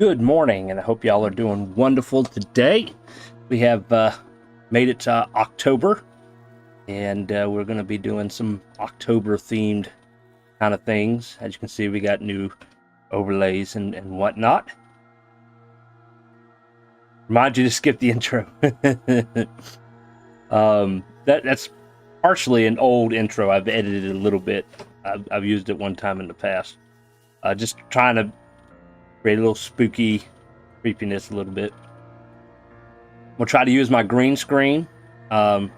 Good morning, and I hope y'all are doing wonderful today. We have made it to October, and we're going to be doing some October-themed kind of things. As you can see, we got new overlays and whatnot. Remind you to skip the intro. That's partially an old intro. I've edited it a little bit. I've used it one time in the past. Just trying to create a little spooky creepiness a little bit. We'll try to use my green screen. As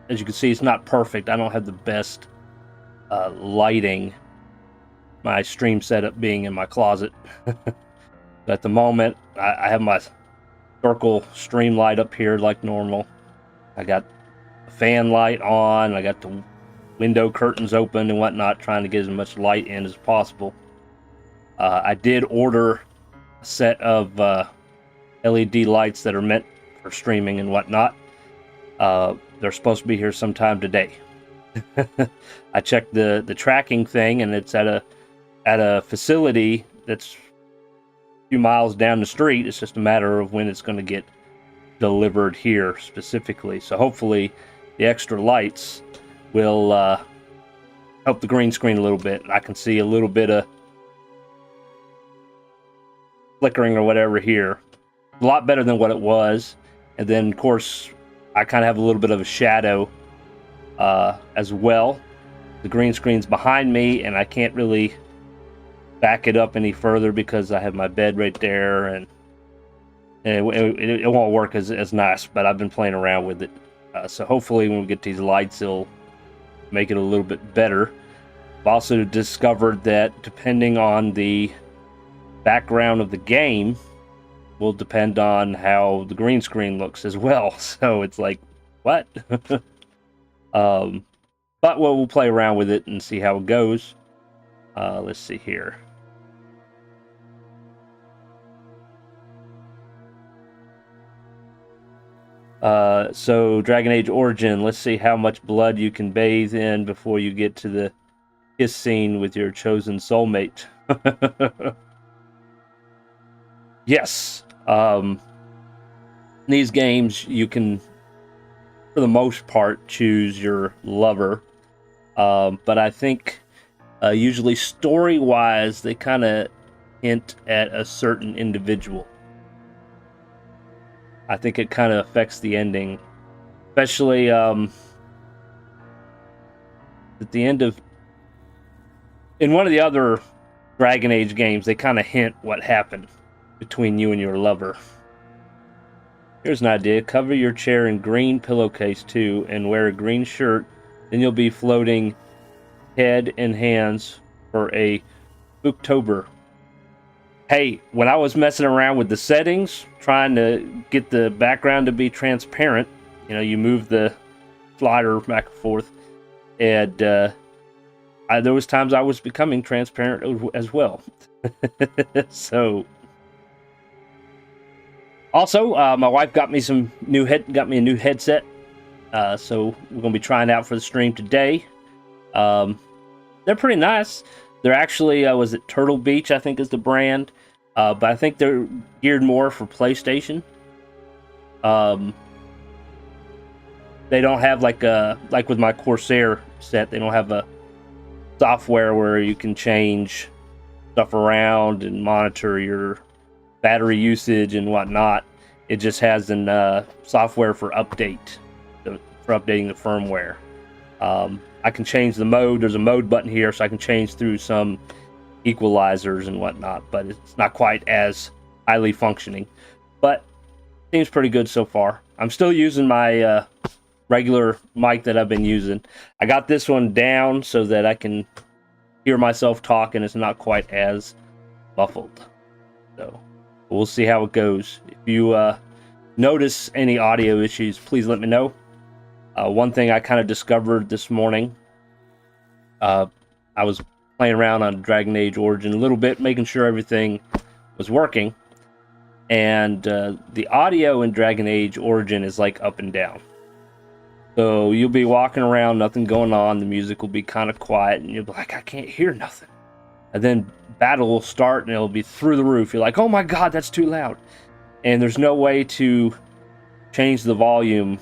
you can see, it's not perfect. I don't have the best lighting. My stream setup being in my closet. At the moment, I have my circle stream light up here like normal. I got the fan light on. I got the window curtains open and whatnot, trying to get as much light in as possible. I did order a set of LED lights that are meant for streaming and whatnot. They're supposed to be here sometime today. I checked the tracking thing, and it's at a facility that's a few miles down the street. It's just a matter of when it's going to get delivered here specifically. So hopefully the extra lights will help the green screen a little bit. I can see a little bit of flickering or whatever here. A lot better than what it was. And then, of course, I kind of have a little bit of a shadow as well. The green screen's behind me, and I can't really back it up any further because I have my bed right there, and it won't work as nice, but I've been playing around with it. So hopefully when we get these lights, it'll make it a little bit better. I've also discovered that depending on the background of the game will depend on how the green screen looks as well. So it's like, what? But we'll play around with it and see how it goes. Let's see here. So Dragonage Origin, let's see how much blood you can bathe in before you get to the kiss scene with your chosen soulmate. Yes. These games, you can, for the most part, choose your lover. But I think usually story-wise, they kind of hint at a certain individual. I think it kind of affects the ending. Especially at the end of... In one of the other Dragon Age games, they kind of hint what happened between you and your lover. Here's an idea. Cover your chair in green pillowcase too, and wear a green shirt. Then you'll be floating head and hands for a Spooktober. Hey, when I was messing around with the settings, trying to get the background to be transparent, you know, you move the slider back and forth, and there was times I was becoming transparent as well. So. Also, my wife got me a new headset, so we're gonna be trying out for the stream today. They're pretty nice. They're actually was it Turtle Beach, I think is the brand, but I think they're geared more for PlayStation. They don't have like with my Corsair set, they don't have a software where you can change stuff around and monitor your battery usage and whatnot. It just has an software for updating the firmware. I can change the mode. There's a mode button here, so I can change through some equalizers and whatnot, but it's not quite as highly functioning. But seems pretty good so far. I'm still using my regular mic that I've been using. I got this one down so that I can hear myself talk and it's not quite as muffled. So we'll see how it goes. If you notice any audio issues, please let me know. One thing I kind of discovered this morning, I was playing around on Dragon Age Origin a little bit, making sure everything was working. And the audio in Dragon Age Origin is like up and down. So you'll be walking around, nothing going on, the music will be kind of quiet, and you'll be like, I can't hear nothing. and then battle will start and it'll be through the roof. You're like, oh my god, that's too loud. And there's no way to change the volume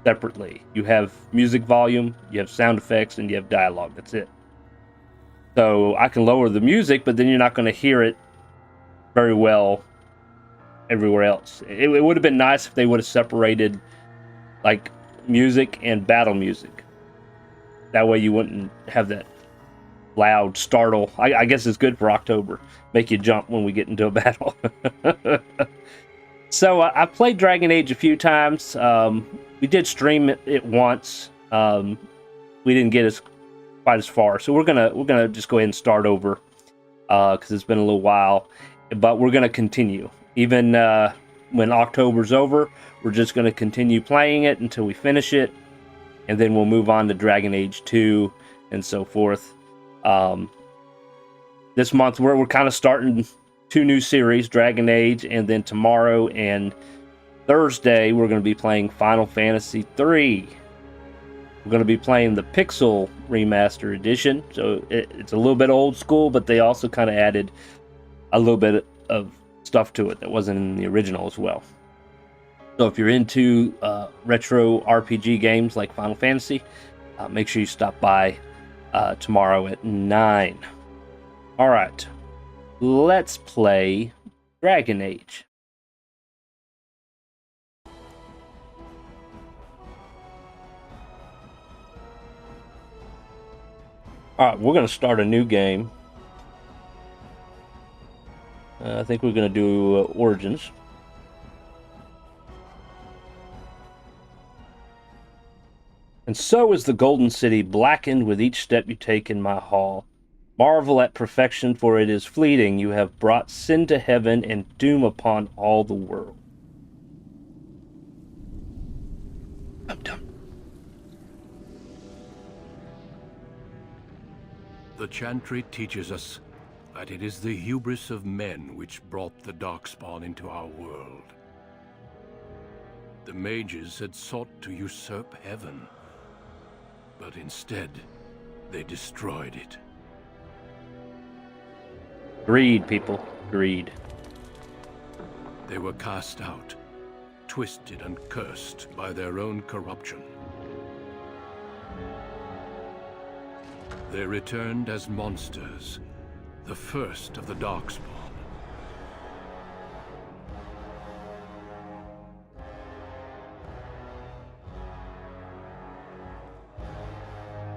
separately. You have music volume, you have sound effects, and you have dialogue. That's it. So I can lower the music, but then you're not going to hear it very well everywhere else. It would have been nice if they would have separated like music and battle music. That way you wouldn't have that loud startle. I guess it's good for October. Make you jump when we get into a battle. So I played Dragon Age a few times. We did stream it once. We didn't get quite as far, so we're gonna just go ahead and start over because it's been a little while. But we're gonna continue even when October's over. We're just gonna continue playing it until we finish it, and then we'll move on to Dragon Age 2 and so forth. This month we're kind of starting 2 new series, Dragon Age, and then tomorrow and Thursday we're going to be playing Final Fantasy 3. We're going to be playing the Pixel Remaster Edition, so it's a little bit old school, but they also kind of added a little bit of stuff to it that wasn't in the original as well. So if you're into retro RPG games like Final Fantasy, make sure you stop by tomorrow at 9. All right. Let's play Dragon Age. Alright, we're going to start a new game. I think we're going to do Origins. And so is the Golden City blackened with each step you take in my hall. Marvel at perfection, for it is fleeting. You have brought sin to heaven and doom upon all the world. Dum-dum. The Chantry teaches us that it is the hubris of men which brought the Darkspawn into our world. The mages had sought to usurp heaven, but instead they destroyed it. Greed, people. Greed. They were cast out, twisted and cursed by their own corruption. They returned as monsters, the first of the Darkspawn.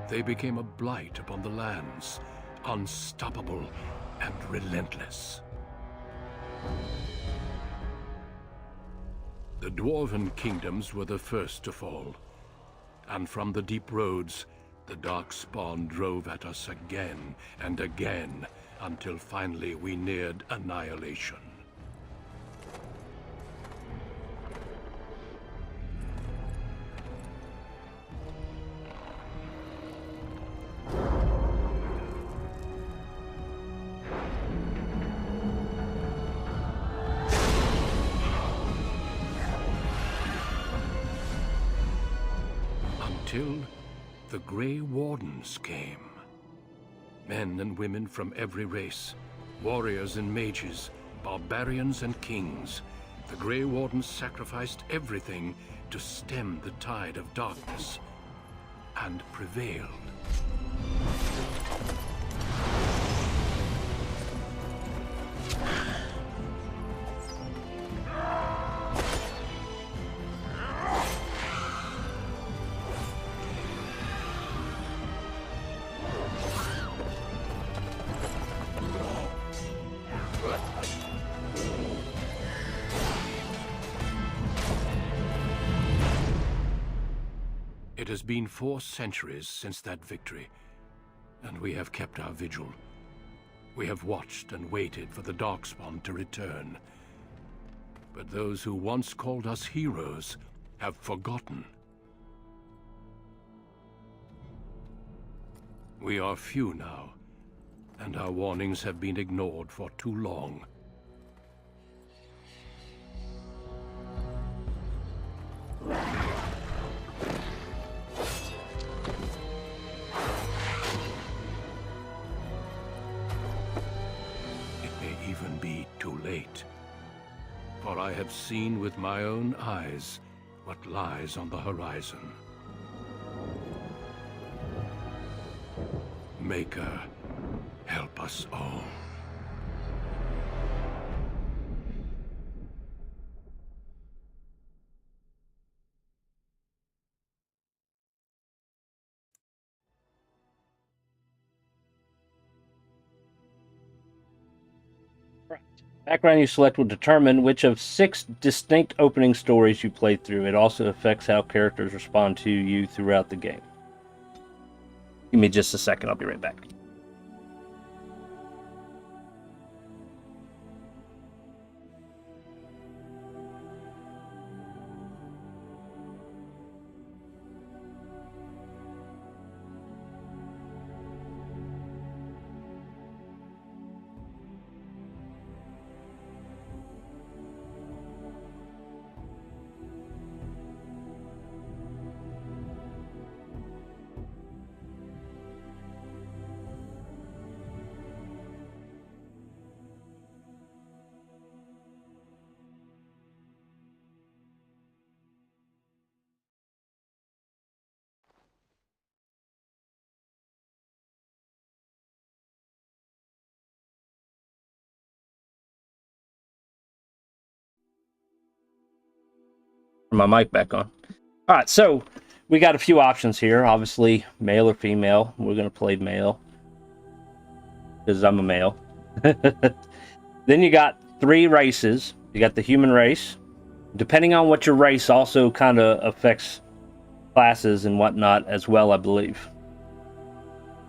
They became a blight upon the lands, unstoppable and relentless. The Dwarven kingdoms were the first to fall, and from the deep roads, the Darkspawn drove at us again and again, until finally we neared annihilation. Until the Grey Wardens came. Men and women from every race, warriors and mages, barbarians and kings. The Grey Wardens sacrificed everything to stem the tide of darkness, and prevailed. It has been 4 centuries since that victory, and we have kept our vigil. We have watched and waited for the Darkspawn to return. But those who once called us heroes have forgotten. We are few now, and our warnings have been ignored for too long. for I have seen with my own eyes what lies on the horizon. Maker, help us all. Background you select will determine which of 6 distinct opening stories you play through. It also affects how characters respond to you throughout the game. Give me just a second, I'll be right back. My mic back on. All right, so we got a few options here. Obviously, male or female. We're going to play male because I'm a male. Then you got 3 races. You got the human race. Depending on what your race also kind of affects classes and whatnot as well, I believe.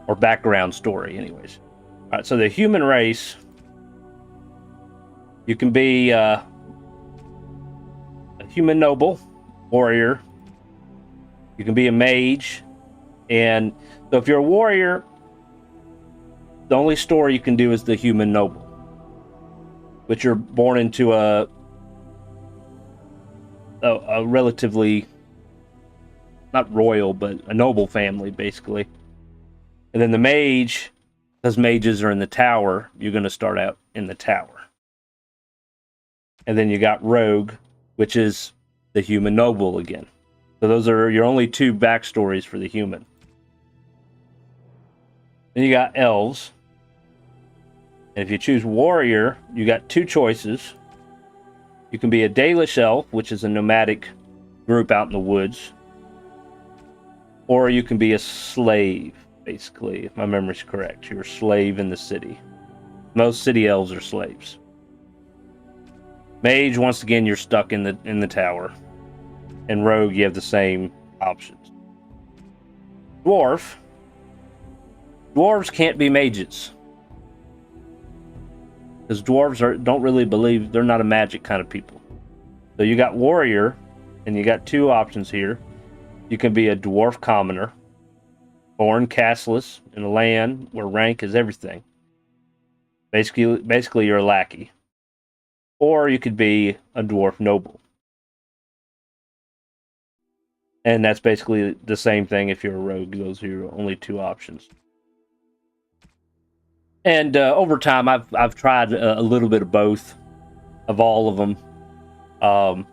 Or background story, anyways. All right, so the human race, you can be a human noble, warrior. You can be a mage. And so if you're a warrior, the only story you can do is the human noble. But you're born into a relatively, not royal, but a noble family, basically. And then the mage, because mages are in the tower, you're going to start out in the tower. And then you got rogue, which is the human noble again. So those are your only 2 backstories for the human. Then you got elves. And if you choose warrior, you got 2 choices. You can be a Dalish elf, which is a nomadic group out in the woods. Or you can be a slave, basically, if my memory's correct. You're a slave in the city. Most city elves are slaves. Mage, once again, you're stuck in the tower. And rogue, you have the same options. Dwarves can't be mages. Because dwarves don't really believe, they're not a magic kind of people. So you got warrior, and you got 2 options here. You can be a dwarf commoner, born casteless in a land where rank is everything. Basically you're a lackey. Or you could be a dwarf noble. And that's basically the same thing if you're a rogue. Those are your only 2 options. And over time, I've tried a little bit of both, of all of them. I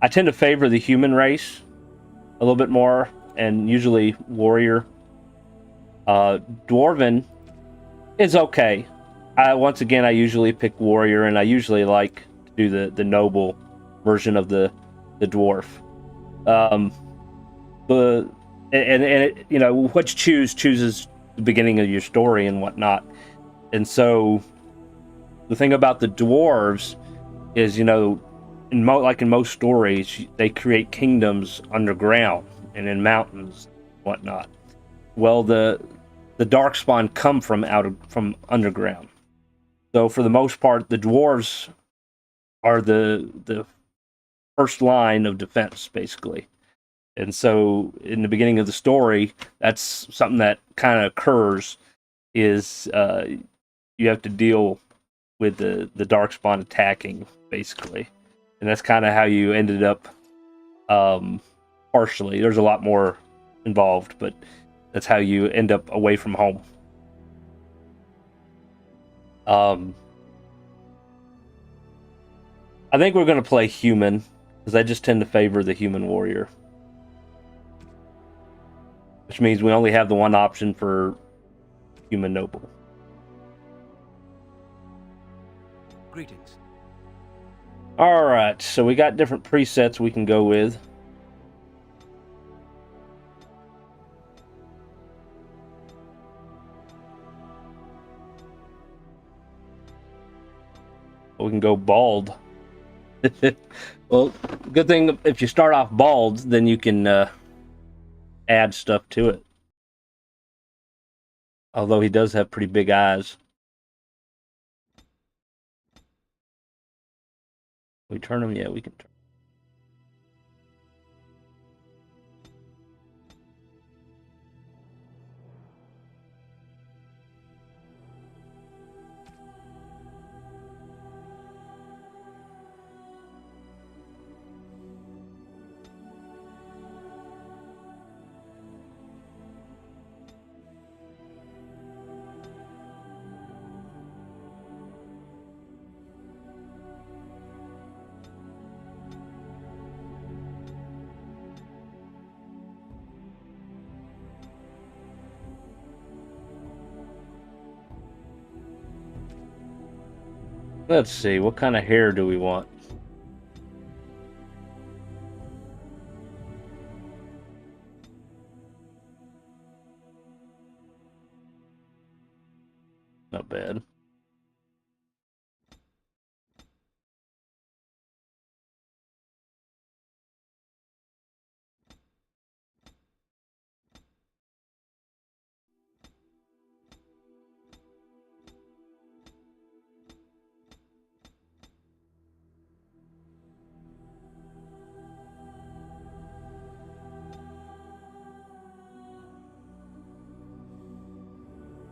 tend to favor the human race a little bit more, and usually warrior. Dwarven is okay. Once again, I usually pick warrior, and I usually like to do the noble version of the dwarf. What you chooses the beginning of your story and whatnot. And so the thing about the dwarves is, in most stories, they create kingdoms underground and in mountains and whatnot. Well, the Darkspawn come from underground. So for the most part, the dwarves are the first line of defense, basically. And so in the beginning of the story, that's something that kind of occurs, is you have to deal with the Darkspawn attacking, basically. And that's kind of how you ended up, partially. There's a lot more involved, but that's how you end up away from home. I think we're going to play human, because I just tend to favor the human warrior. Which means we only have the one option for human noble. Greetings. Alright, so we got different presets we can go with. We can go bald. Well, good thing if you start off bald, then you can add stuff to it. Although he does have pretty big eyes. We turn him? Yeah, we can turn. Let's see, what kind of hair do we want? Not bad.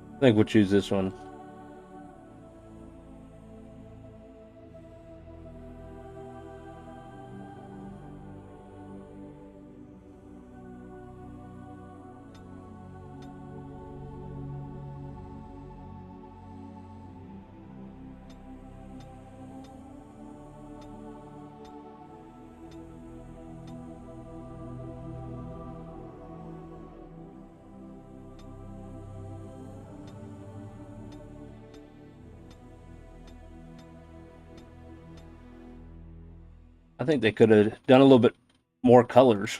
I think we'll choose this one. I think they could have done a little bit more colors.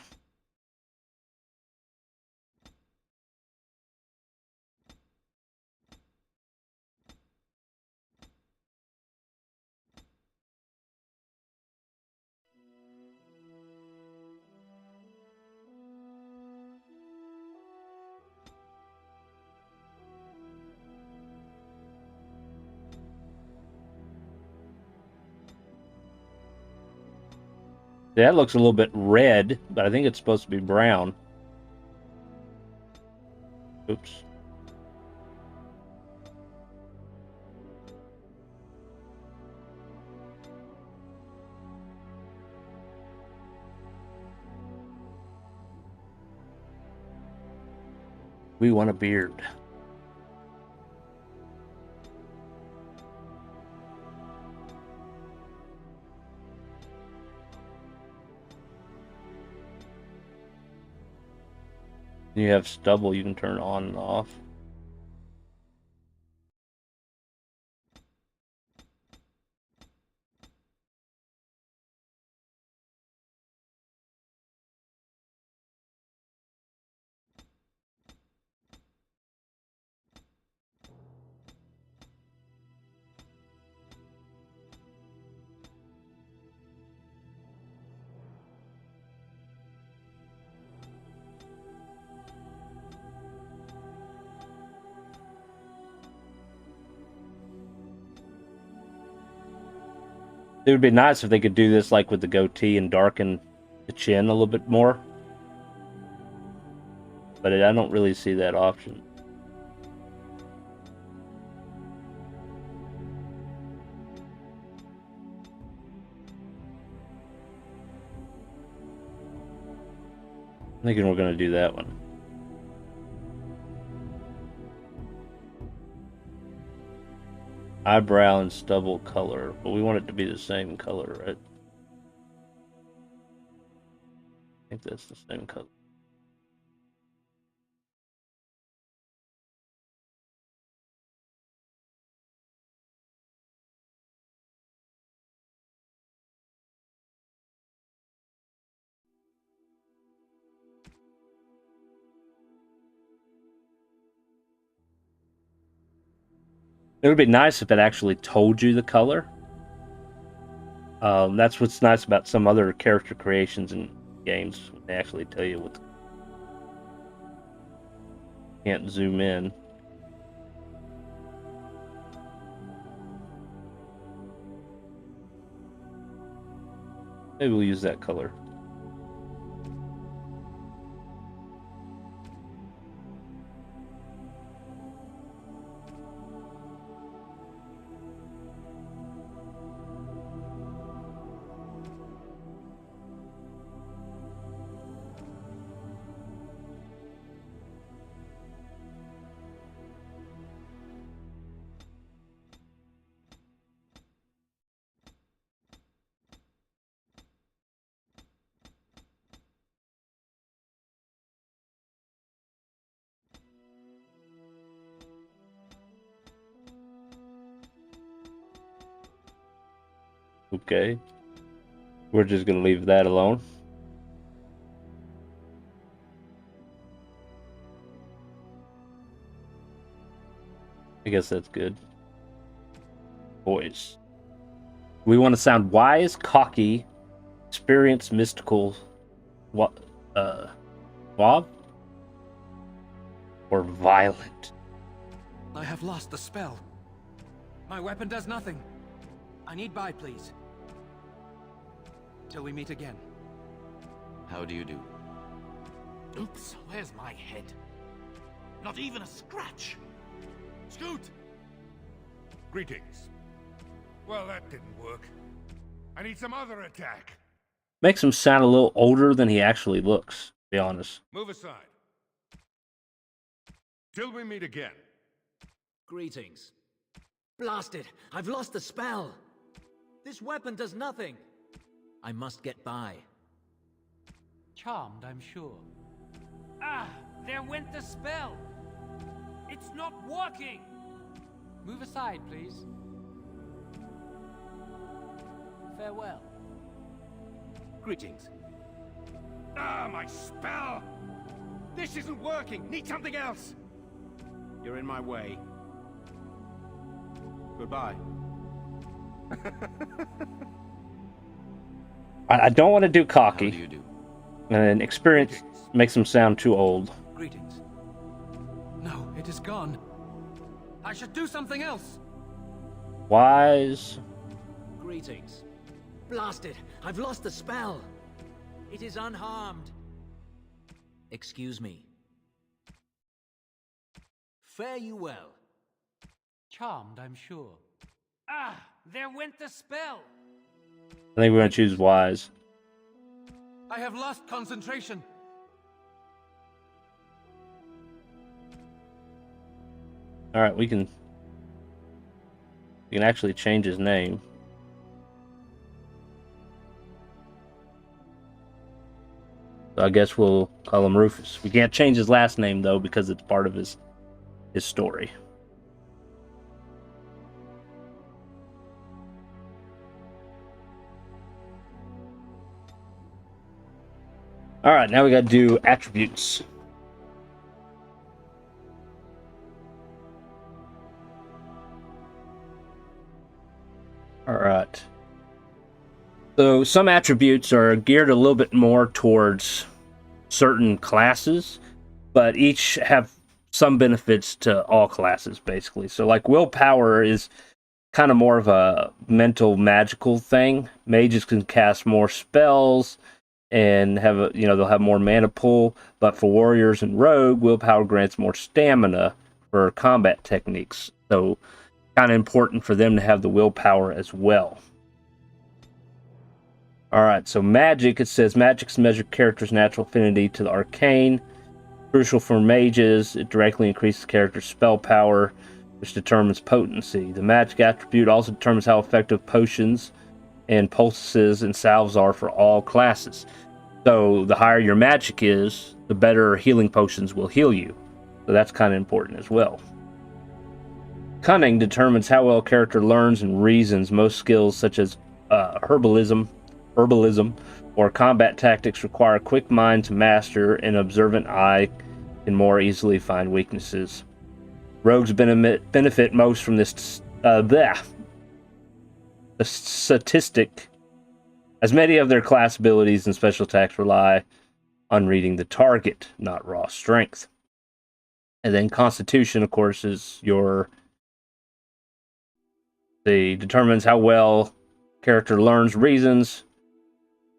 That looks a little bit red, but I think it's supposed to be brown. Oops. We want a beard. You have stubble you can turn on and off. It would be nice if they could do this like with the goatee and darken the chin a little bit more. But I don't really see that option. I'm thinking we're going to do that one. Eyebrow and stubble color, but we want it to be the same color, right? I think that's the same color. It would be nice if it actually told you the color. That's what's nice about some other character creations in games. They actually tell you what. Can't zoom in. Maybe we'll use that color. Okay. We're just going to leave that alone. I guess that's good. Voice. We want to sound wise, cocky, experienced, mystical, wob, or violent. I have lost the spell. My weapon does nothing. I need buy, please. Till we meet again. How do you do? Oops, where's my head? Not even a scratch. Scoot! Greetings. Well, that didn't work. I need some other attack. Makes him sound a little older than he actually looks, to be honest. Move aside. Till we meet again. Greetings. Blasted! I've lost the spell! This weapon does nothing! I must get by. Charmed, I'm sure. Ah! There went the spell! It's not working! Move aside, please. Farewell. Greetings. Ah, my spell! This isn't working! Need something else! You're in my way. Goodbye. I don't want to do cocky. How do you do? And experience makes him sound too old. Greetings. No, it is gone. I should do something else. Wise. Greetings. Blasted! I've lost the spell! It is unharmed. Excuse me. Fare you well. Charmed, I'm sure. Ah! There went the spell! I think we're going to choose wise. I have lost concentration. Alright, we can actually change his name. So I guess we'll call him Rufus. We can't change his last name though because it's part of his story. Alright, now we gotta do attributes. Alright. So some attributes are geared a little bit more towards certain classes, but each have some benefits to all classes, basically. So like willpower is kind of more of a mental magical thing. Mages can cast more spells and have a, they'll have more mana pool, but for warriors and rogue, willpower grants more stamina for combat techniques. So kind of important for them to have the willpower as well. Alright, so magic, it says magics measure character's natural affinity to the arcane. Crucial for mages, it directly increases character's spell power. which determines potency. The magic attribute also determines how effective potions and poultices and salves are for all classes. So the higher your magic is, the better healing potions will heal you. So that's kind of important as well. Cunning determines how well a character learns and reasons. Most skills such as herbalism, or combat tactics require a quick mind to master, and an observant eye can more easily find weaknesses. Rogues benefit most from this the statistic, as many of their class abilities and special attacks rely on reading the target, not raw strength. And then Constitution, of course, is determines how well character learns, reasons.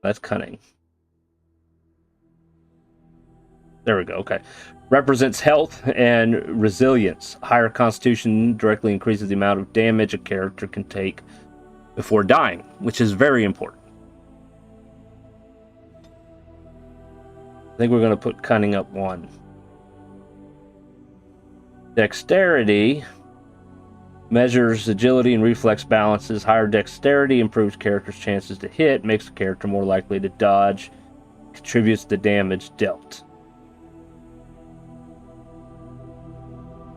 That's cunning. There we go. Okay. Represents health and resilience. Higher Constitution directly increases the amount of damage a character can take before dying, which is very important. I think we're going to put cunning up 1. Dexterity measures agility and reflex balances. Higher dexterity improves characters' chances to hit, makes the character more likely to dodge, contributes to damage dealt.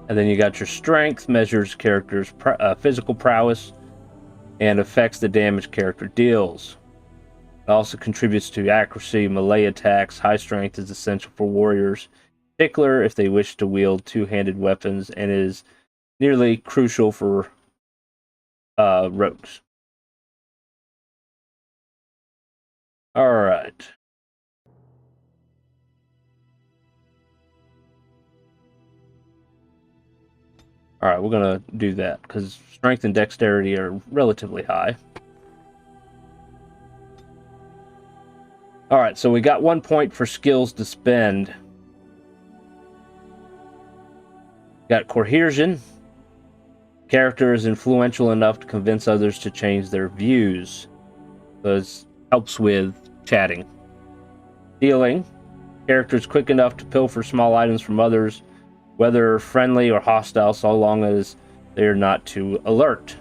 And then you got your strength, measures characters' physical prowess, and affects the damage character deals. It also contributes to accuracy, melee attacks. High strength is essential for warriors, in particular if they wish to wield two-handed weapons, and is nearly crucial for rogues. All right. All right, we're going to do that because strength and dexterity are relatively high. All right, so we got 1 point for skills to spend. Got coercion. Character is influential enough to convince others to change their views. So it helps with chatting. Stealing. Character is quick enough to pilfer small items from others, whether friendly or hostile, so long as they are not too alert.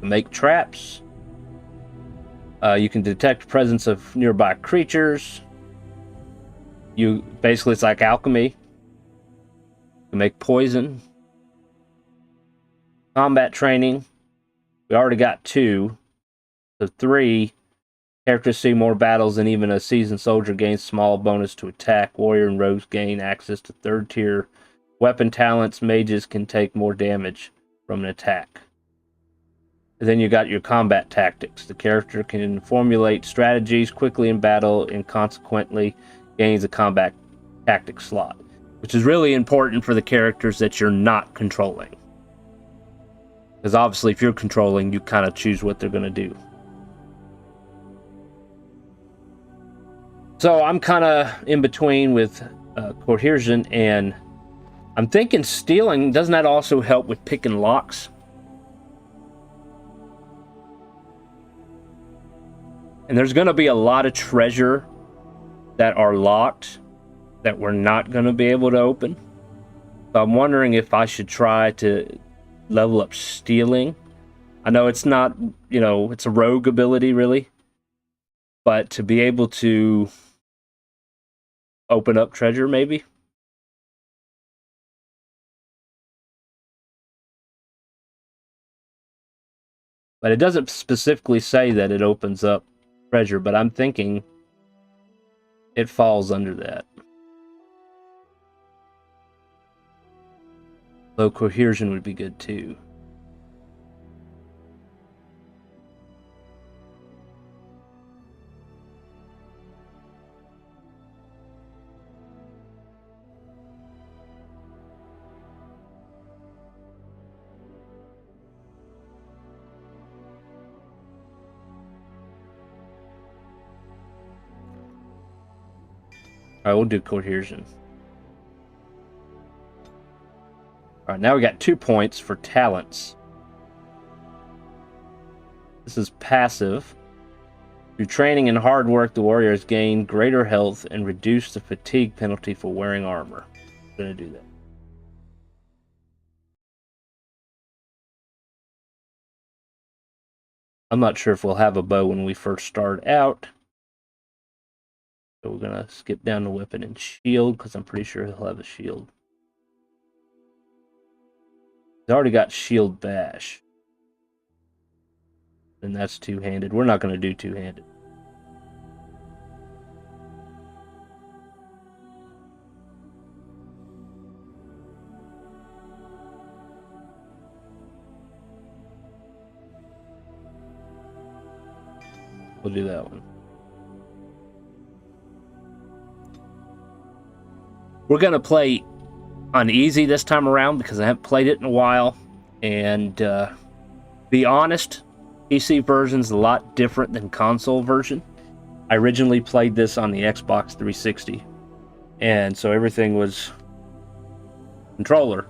Make traps. You can detect the presence of nearby creatures. Basically, it's like alchemy. You can make poison. Combat training. We already got 2. So 3. Characters see more battles than even a seasoned soldier, gains small bonus to attack. Warrior and rogues gain access to 3rd tier weapon talents. Mages can take more damage from an attack. And then you got your combat tactics. The character can formulate strategies quickly in battle and consequently gains a combat tactic slot, which is really important for the characters that you're not controlling. Because obviously if you're controlling, you kind of choose what they're going to do. So I'm kind of in between with coercion, and I'm thinking stealing, doesn't that also help with picking locks? And there's going to be a lot of treasure that are locked that we're not going to be able to open. So I'm wondering if I should try to level up stealing. I know it's not, it's a rogue ability really, but to be able to open up treasure maybe. But it doesn't specifically say that it opens up treasure, but I'm thinking it falls under that. Though coercion would be good too. Alright, we'll do coercion. Alright, now we got 2 points for talents. This is passive. Through training and hard work, the warriors gain greater health and reduce the fatigue penalty for wearing armor. I'm going to do that. I'm not sure if we'll have a bow when we first start out. So we're going to skip down to weapon and shield, because I'm pretty sure he'll have a shield. He's already got shield bash. And that's two-handed. We're not going to do two-handed. We'll do that one. We're going to play on easy this time around because I haven't played it in a while. And be honest, PC version's a lot different than console version. I originally played this on the Xbox 360. And so everything was controller.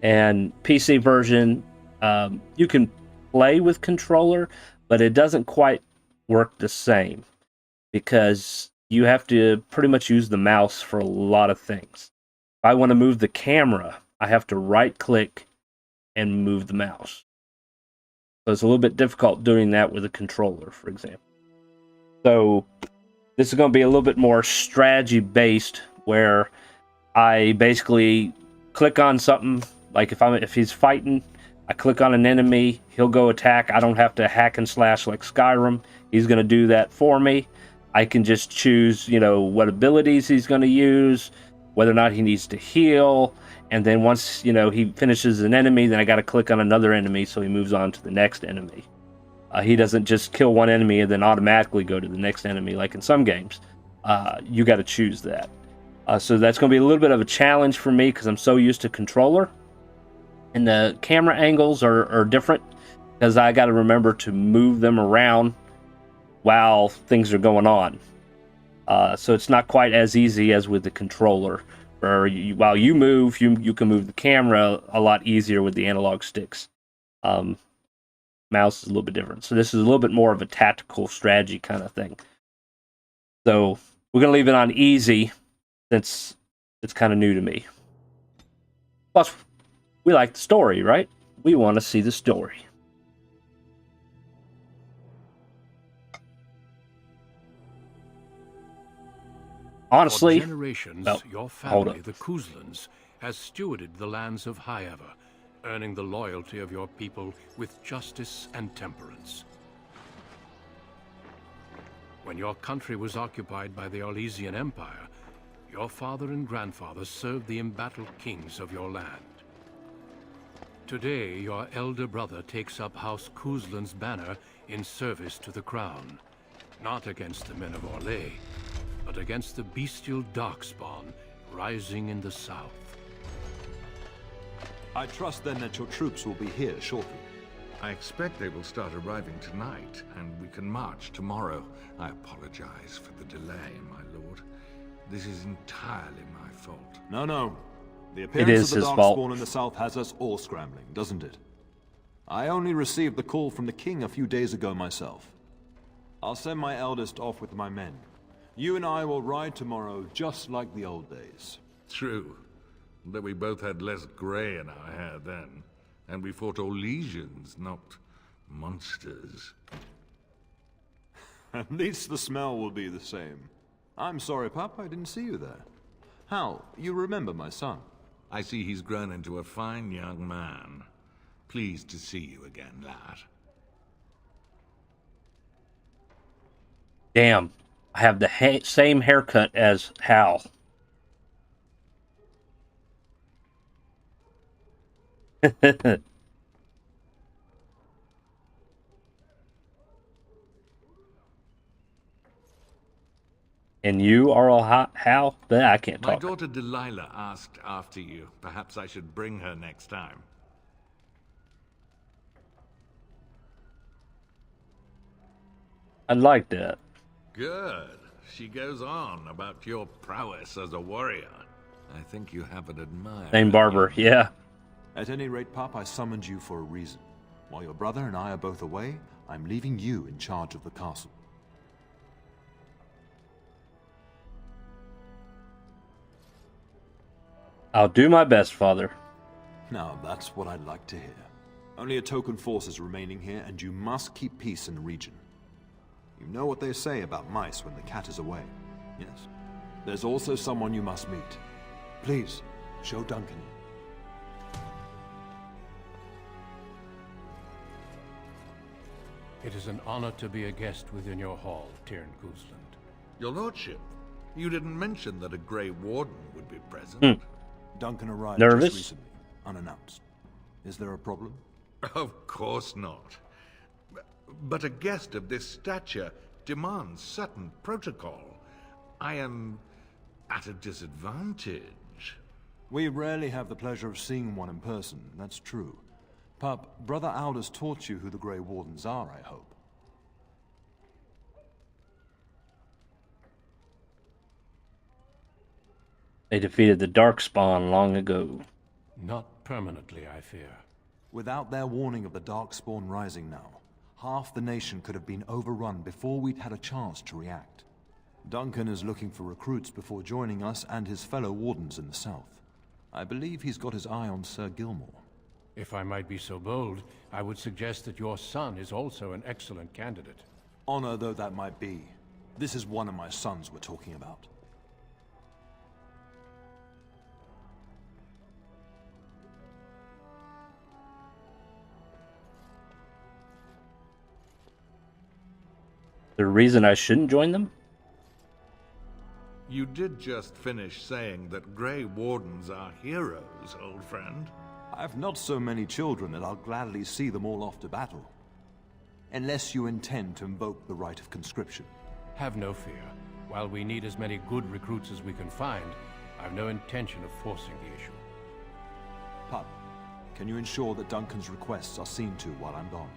And PC version, you can play with controller, but it doesn't quite work the same because you have to pretty much use the mouse for a lot of things. If I want to move the camera, I have to right-click and move the mouse. So it's a little bit difficult doing that with a controller, for example. So this is going to be a little bit more strategy-based, where I basically click on something, like if he's fighting, I click on an enemy, he'll go attack. I don't have to hack and slash like Skyrim. He's going to do that for me. I can just choose, what abilities he's going to use, whether or not he needs to heal. And then once, he finishes an enemy, then I got to click on another enemy so he moves on to the next enemy. He doesn't just kill one enemy and then automatically go to the next enemy like in some games. You got to choose that. So that's going to be a little bit of a challenge for me because I'm so used to controller. And the camera angles are different because I got to remember to move them around while things are going on. So it's not quite as easy as with the controller, where while you move, you can move the camera a lot easier with the analog sticks. Mouse is a little bit different. So this is a little bit more of a tactical strategy kind of thing. So we're going to leave it on easy since it's kind of new to me. Plus, we like the story, right? We want to see the story. Honestly, for generations, your hold family, up. the Kuzlans, has stewarded the lands of Highever, earning the loyalty of your people with justice and temperance. When your country was occupied by the Orlesian Empire, your father and grandfather served the embattled kings of your land. Today, your elder brother takes up House Kuzlan's banner in service to the crown, not against the men of Orlais, but against the bestial Darkspawn rising in the south. I trust then that your troops will be here shortly. I expect they will start arriving tonight, and we can march tomorrow. I apologize for the delay, my lord. This is entirely my fault. No. The It appearance is of the his fault. Darkspawn in the south has us all scrambling, doesn't it? I only received the call from the king a few days ago myself. I'll send my eldest off with my men. You and I will ride tomorrow just like the old days. True, but we both had less grey in our hair then, and we fought Orlesians, not monsters. At least the smell will be the same. I'm sorry, Pup, I didn't see you there. Hal, you remember my son? I see he's grown into a fine young man. Pleased to see you again, lad. Damn, I have the same haircut as Hal. And you are all Hal? I can't My talk. daughter Delilah asked after you. Perhaps I should bring her next time. I like that. Good. She goes on about your prowess as a warrior. I think you have an admirer. Name Barber, yeah. At any rate, Pup, I summoned you for a reason. While your brother and I are both away, I'm leaving you in charge of the castle. I'll do my best, Father. Now, that's what I'd like to hear. Only a token force is remaining here, and you must keep peace in the region. You know what they say about mice when the cat is away, yes? There's also someone you must meet. Please, show Duncan. It is an honor to be a guest within your hall, Tyrn Gooseland. Your lordship, you didn't mention that a Grey Warden would be present. Duncan arrived Nervous? just recently, unannounced. Is there a problem? Of course not. But a guest of this stature demands certain protocol. I am at a disadvantage. We rarely have the pleasure of seeing one in person, that's true. Pup, Brother Aldous taught you who the Grey Wardens are, I hope. They defeated the Darkspawn long ago. Not permanently, I fear. Without their warning of the Darkspawn rising now, half the nation could have been overrun before we'd had a chance to react. Duncan is looking for recruits before joining us and his fellow Wardens in the south. I believe he's got his eye on Sir Gilmore. If I might be so bold, I would suggest that your son is also an excellent candidate. Honor though that might be, this is one of my sons we're talking about. The reason I shouldn't join them? You did just finish saying that Grey Wardens are heroes, old friend. I've not so many children that I'll gladly see them all off to battle. Unless you intend to invoke the right of conscription. Have no fear. While we need as many good recruits as we can find, I've no intention of forcing the issue. Pup, can you ensure that Duncan's requests are seen to while I'm gone?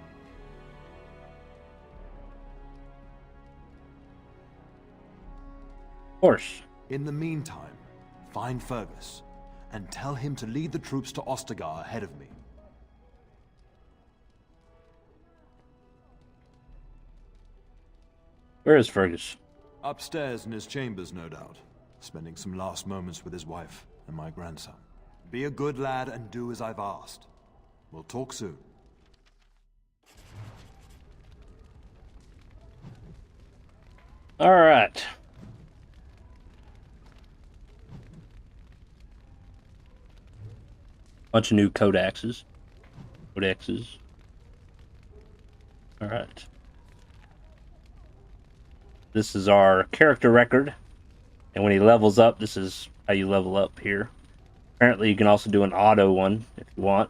Of course. In the meantime, find Fergus, and tell him to lead the troops to Ostagar ahead of me. Where is Fergus? Upstairs in his chambers, no doubt. Spending some last moments with his wife and my grandson. Be a good lad and do as I've asked. We'll talk soon. All right. Bunch of new codexes. All right. This is our character record. And when he levels up, this is how you level up here. Apparently you can also do an auto one if you want.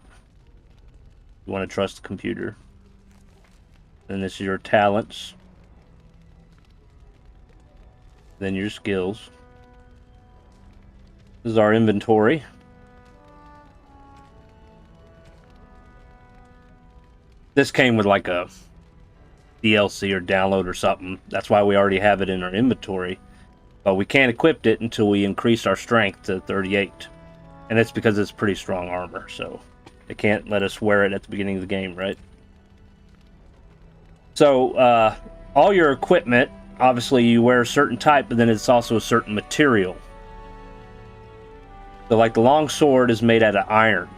You want to trust the computer. Then this is your talents. Then your skills. This is our inventory. This came with like a DLC or download or something. That's why we already have it in our inventory. But we can't equip it until we increase our strength to 38. And it's because it's pretty strong armor, so they can't let us wear it at the beginning of the game, right? So, all your equipment, obviously you wear a certain type, but then it's also a certain material. So like the long sword is made out of iron.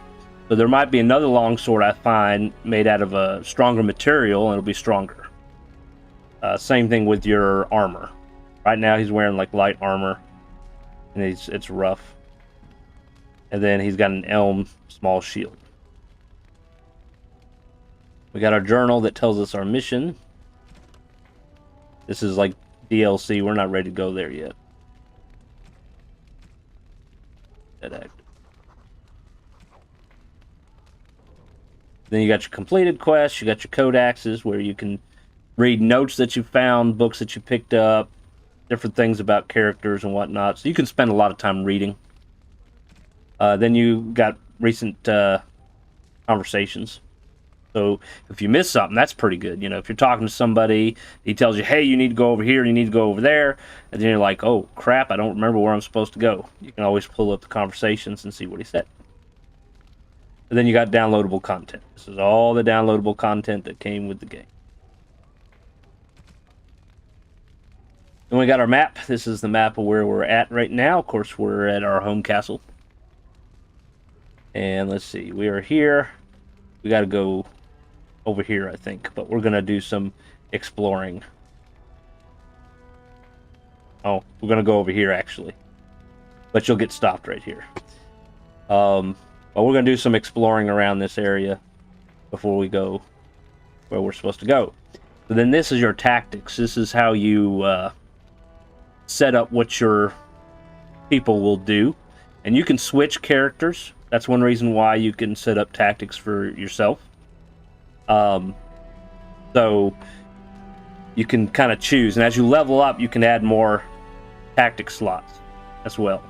So there might be another longsword I find made out of a stronger material, and it'll be stronger. Same thing with your armor. Right now he's wearing like light armor, and it's rough. And then he's got an elm small shield. We got our journal that tells us our mission. This is like DLC. We're not ready to go there yet. That act. Then you got your completed quests, you got your codexes where you can read notes that you found, books that you picked up, different things about characters and whatnot. So you can spend a lot of time reading. Then you got recent conversations. So if you miss something, that's pretty good. You know, if you're talking to somebody, he tells you, hey, you need to go over here, you need to go over there. And then you're like, oh, crap, I don't remember where I'm supposed to go. You can always pull up the conversations and see what he said. And then you got downloadable content. This is all the downloadable content that came with the game. Then we got our map. This is the map of where we're at right now. Of course, we're at our home castle. And let's see, we are here. We got to go over here, I think. But we're going to do some exploring. Oh, we're going to go over here, actually. But you'll get stopped right here. But we're going to do some exploring around this area before we go where we're supposed to go. So then this is your tactics. This is how you set up what your people will do. And you can switch characters. That's one reason why you can set up tactics for yourself. So you can kind of choose. And as you level up, you can add more tactic slots as well.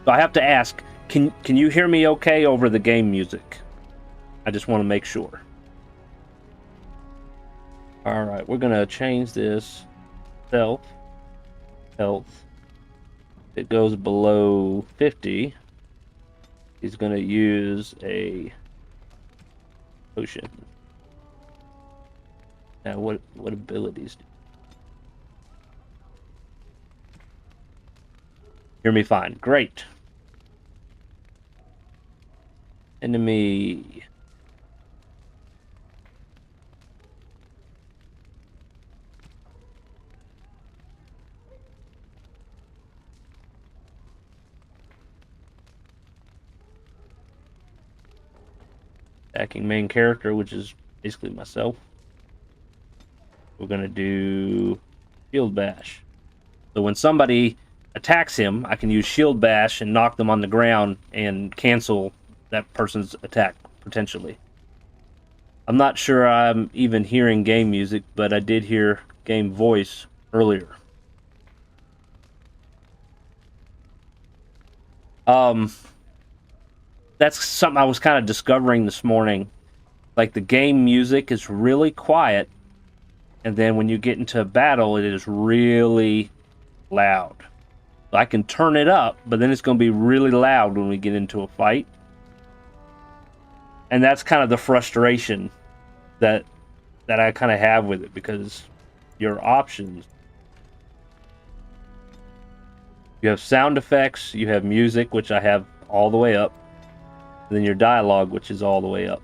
So I have to ask, can you hear me okay over the game music? I just want to make sure. All right, we're going to change this health. It goes below 50. He's going to use a potion. Now, what abilities do? Hear me fine. Great. Enemy. Attacking main character, which is basically myself. We're going to do Shield Bash. So when somebody attacks him, I can use Shield Bash and knock them on the ground and cancel that person's attack, potentially. I'm not sure I'm even hearing game music, but I did hear game voice earlier. That's something I was kind of discovering this morning. Like, the game music is really quiet, and then when you get into a battle, it is really loud. So I can turn it up, but then it's going to be really loud when we get into a fight. And that's kind of the frustration that I kind of have with it, because your options. You have sound effects, you have music, which I have all the way up, and then your dialogue, which is all the way up.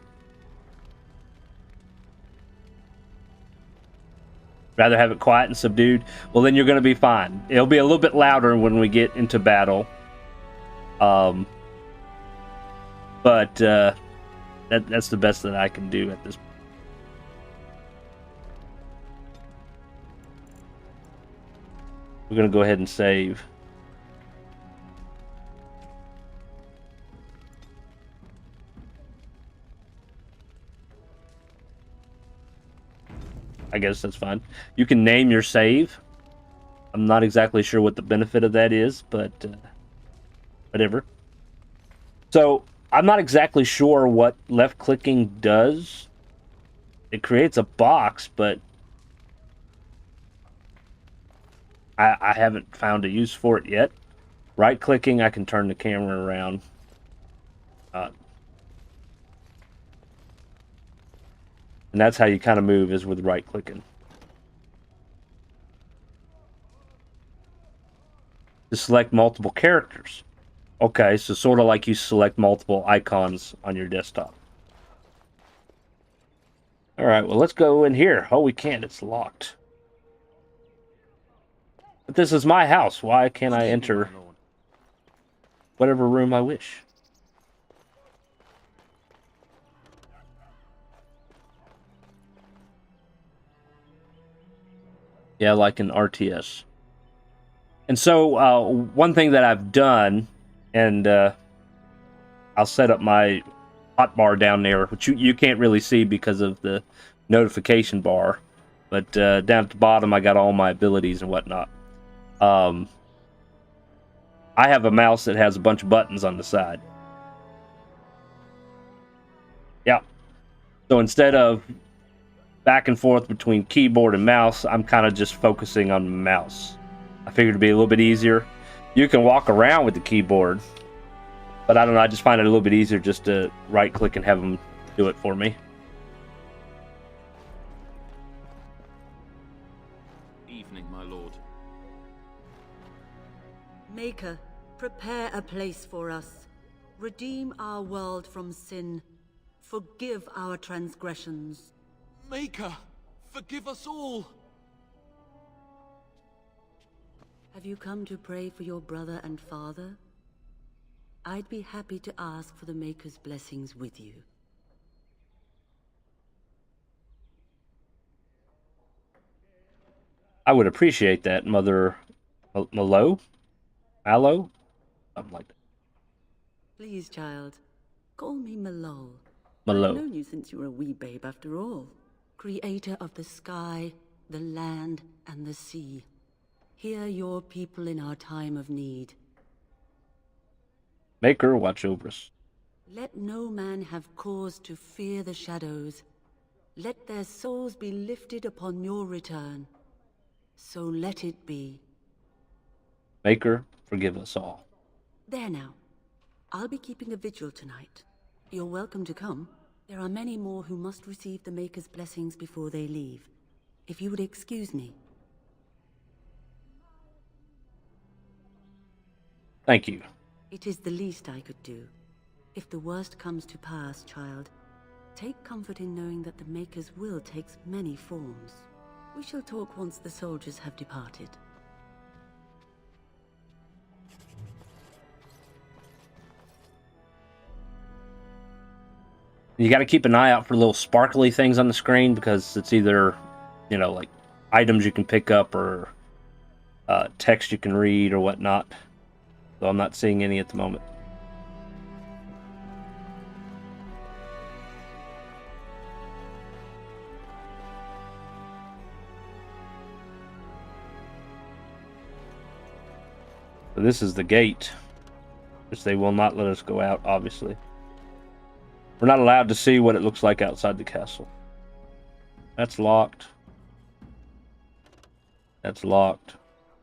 Rather have it quiet and subdued? Well, then you're going to be fine. It'll be a little bit louder when we get into battle. But that's the best that I can do at this point. We're going to go ahead and save. I guess that's fine. You can name your save. I'm not exactly sure what the benefit of that is, but whatever. So I'm not exactly sure what left clicking does. It creates a box, but I haven't found a use for it yet. Right clicking, I can turn the camera around. And that's how you kind of move, is with right clicking. To select multiple characters. Okay, so sort of like you select multiple icons on your desktop. Alright, well, let's go in here. Oh, we can't. It's locked. But this is my house. Why can't I enter whatever room I wish? Yeah, like an RTS. And so, one thing that I've done, and I'll set up my hotbar down there, which you can't really see because of the notification bar. But down at the bottom, I got all my abilities and whatnot. I have a mouse that has a bunch of buttons on the side. Yeah. So instead of back and forth between keyboard and mouse, I'm kind of just focusing on the mouse. I figured it'd be a little bit easier. You can walk around with the keyboard, but I don't know, I just find it a little bit easier just to right click and have them do it for me. Evening, my lord. Maker, prepare a place for us. Redeem our world from sin. Forgive our transgressions. Maker, forgive us all. Have you come to pray for your brother and father? I'd be happy to ask for the Maker's blessings with you. I would appreciate that, Mother Mallow? Mallow? Something like that. Please, child. Call me Malol. Mallow. I've known you since you were a wee babe after all. Creator of the sky, the land, and the sea. Hear your people in our time of need. Maker, watch over us. Let no man have cause to fear the shadows. Let their souls be lifted upon your return. So let it be. Maker, forgive us all. There now. I'll be keeping a vigil tonight. You're welcome to come. There are many more who must receive the Maker's blessings before they leave. If you would excuse me. Thank you. It is the least I could do. If the worst comes to pass, child, take comfort in knowing that the Maker's will takes many forms. We shall talk once the soldiers have departed. You got to keep an eye out for little sparkly things on the screen because it's either, you know, like items you can pick up or text you can read or whatnot. So I'm not seeing any at the moment. So this is the gate, which they will not let us go out, obviously. We're not allowed to see what it looks like outside the castle. That's locked. That's locked.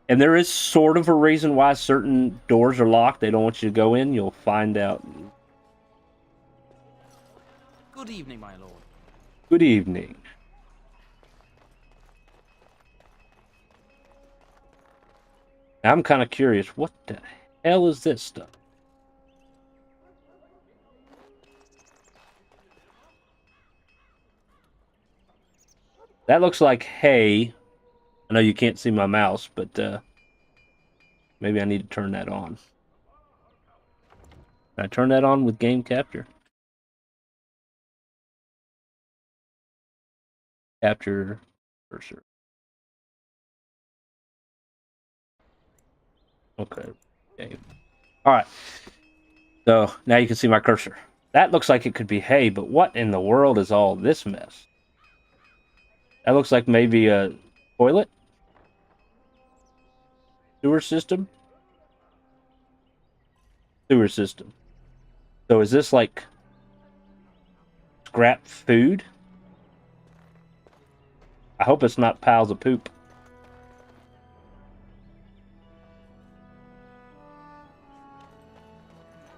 And there is sort of a reason why certain doors are locked. They don't want you to go in. You'll find out. Good evening, my lord. Good evening. I'm kind of curious. What the hell is this stuff? That looks like hay. I know you can't see my mouse, but maybe I need to turn that on. Can I turn that on with game capture? Capture cursor. Okay. Alright. So now you can see my cursor. That looks like it could be hay, but what in the world is all this mess? That looks like maybe a toilet? Sewer system? Sewer system. So is this like scrap food? I hope it's not piles of poop.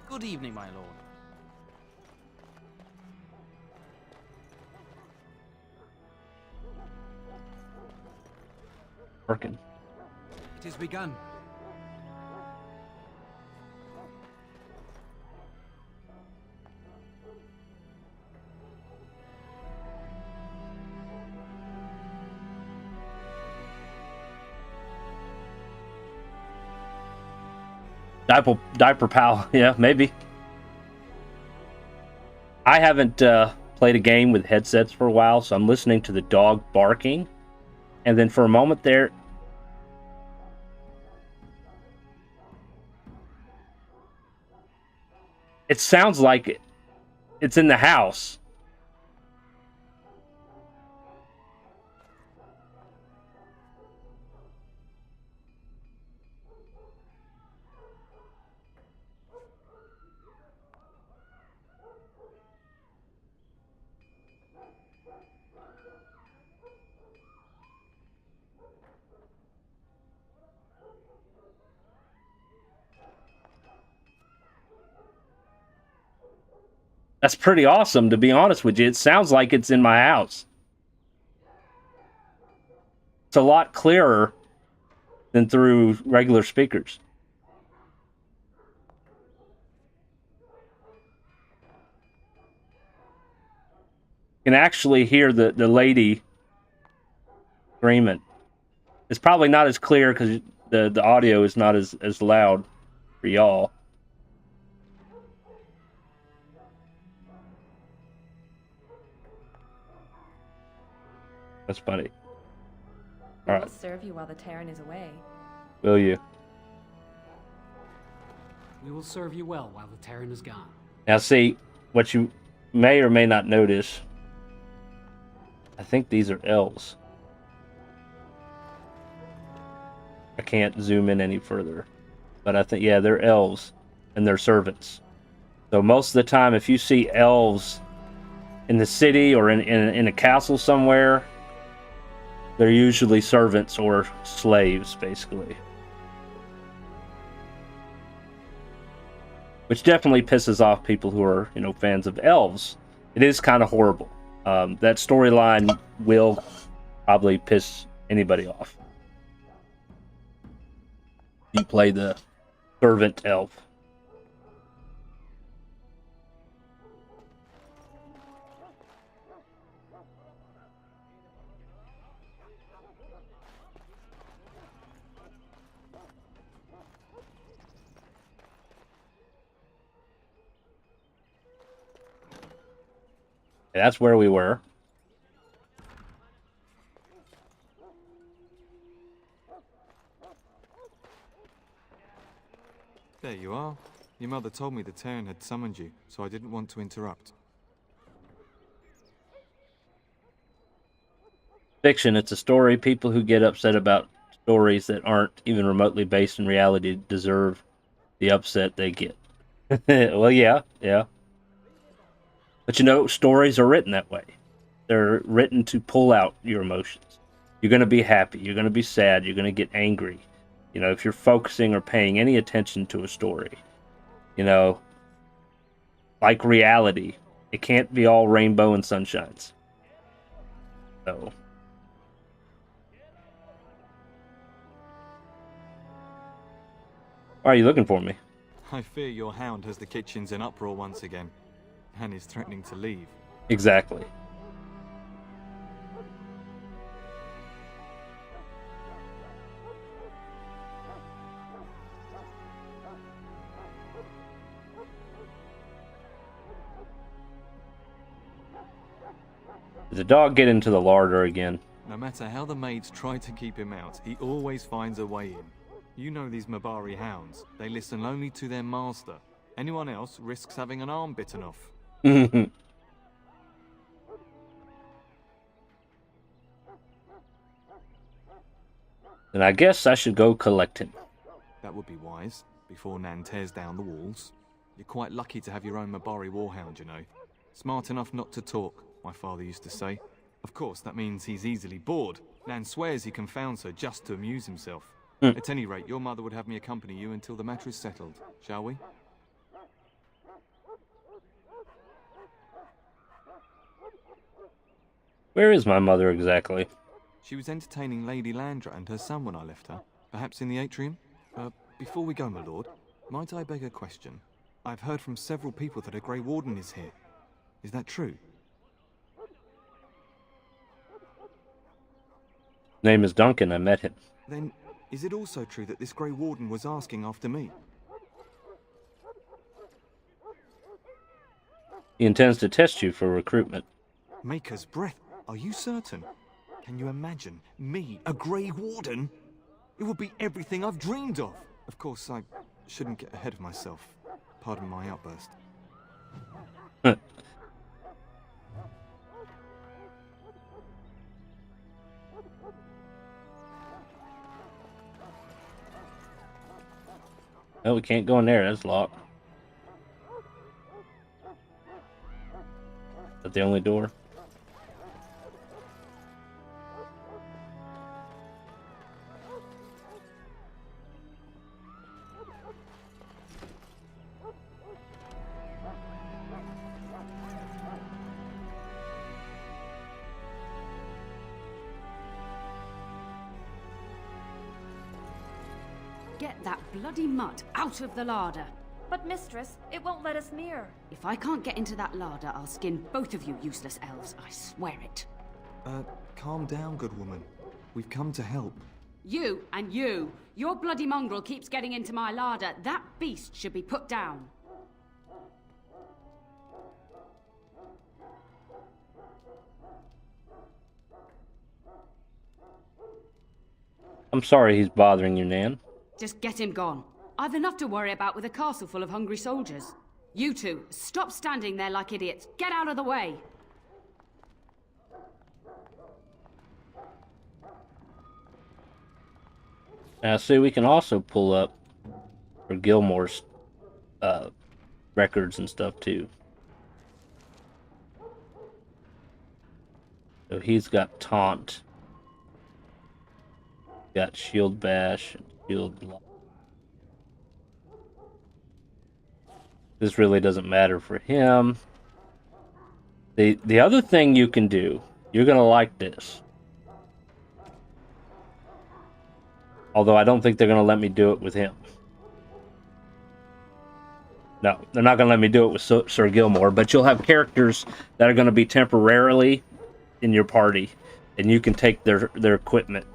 Good evening, my lord. Working. It is begun. Diaper pal, yeah, maybe. I haven't played a game with headsets for a while, so I'm listening to the dog barking. And then for a moment there, it sounds like it's in the house. That's pretty awesome, to be honest with you. It sounds like it's in my house. It's a lot clearer than through regular speakers. can actually hear the lady screaming. It's probably not as clear because the audio is not as loud for y'all. That's funny. We'll All right. serve you while the Terran is away. Will you? We will serve you well while the Terran is gone. Now see, what you may or may not notice, I think these are elves. I can't zoom in any further. But I think, yeah, they're elves, and they're servants. So most of the time, if you see elves in the city or in a castle somewhere, they're usually servants or slaves, basically. Which definitely pisses off people who are, fans of elves. It is kind of horrible. That storyline will probably piss anybody off. You play the servant elf. That's where we were. There you are. Your mother told me the Terran had summoned you, so I didn't want to interrupt. Fiction, it's a story. People who get upset about stories that aren't even remotely based in reality deserve the upset they get. Well, yeah. But stories are written that way. They're written to pull out your emotions. You're going to be happy. You're going to be sad. You're going to get angry. If you're focusing or paying any attention to a story, like reality, it can't be all rainbow and sunshines. So, why are you looking for me? I fear your hound has the kitchens in uproar once again, and is threatening to leave. Exactly. Did the dog get into the larder again? No matter how the maids try to keep him out, he always finds a way in. You know these Mabari hounds. They listen only to their master. Anyone else risks having an arm bitten off. Then I guess I should go collect him. That would be wise, before Nan tears down the walls. You're quite lucky to have your own Mabari warhound, you know. Smart enough not to talk, my father used to say. Of course, that means he's easily bored. Nan swears he confounds her just to amuse himself. At any rate, your mother would have me accompany you until the matter is settled, shall we? Where is my mother exactly? She was entertaining Lady Landra and her son when I left her. Perhaps in the atrium? Before we go, my lord, might I beg a question? I've heard from several people that a Grey Warden is here. Is that true? Name is Duncan. I met him. Then, is it also true that this Grey Warden was asking after me? He intends to test you for recruitment. Maker's breath. Are you certain? Can you imagine me, a Grey Warden? It would be everything I've dreamed of. Of course, I shouldn't get ahead of myself. Pardon my outburst. No, we can't go in there. That's locked. Is that the only door? Get that bloody mutt out of the larder. But mistress, it won't let us near. If I can't get into that larder, I'll skin both of you useless elves, I swear it. Calm down, good woman. We've come to help. You and you! Your bloody mongrel keeps getting into my larder. That beast should be put down. I'm sorry he's bothering you, Nan. Just get him gone. I've enough to worry about with a castle full of hungry soldiers. You two, stop standing there like idiots. Get out of the way! Now, see, we can also pull up for Gilmore's records and stuff, too. So he's got Taunt. Got Shield Bash and Shield Block. This really doesn't matter for him. The other thing you can do, you're going to like this. Although I don't think they're going to let me do it with him. No, they're not going to let me do it with Sir Gilmore, but you'll have characters that are going to be temporarily in your party, and you can take their equipment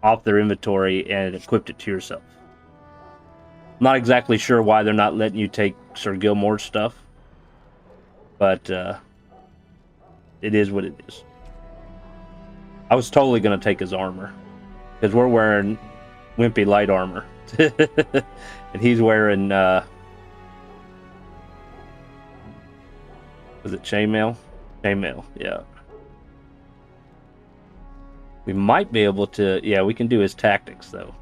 off their inventory and equip it to yourself. I'm not exactly sure why they're not letting you take Sir Gilmore's stuff, but it is what it is. I was totally going to take his armor, because we're wearing wimpy light armor. And he's wearing, was it chainmail? Chainmail, yeah. We might be able to, yeah, we can do his tactics, though.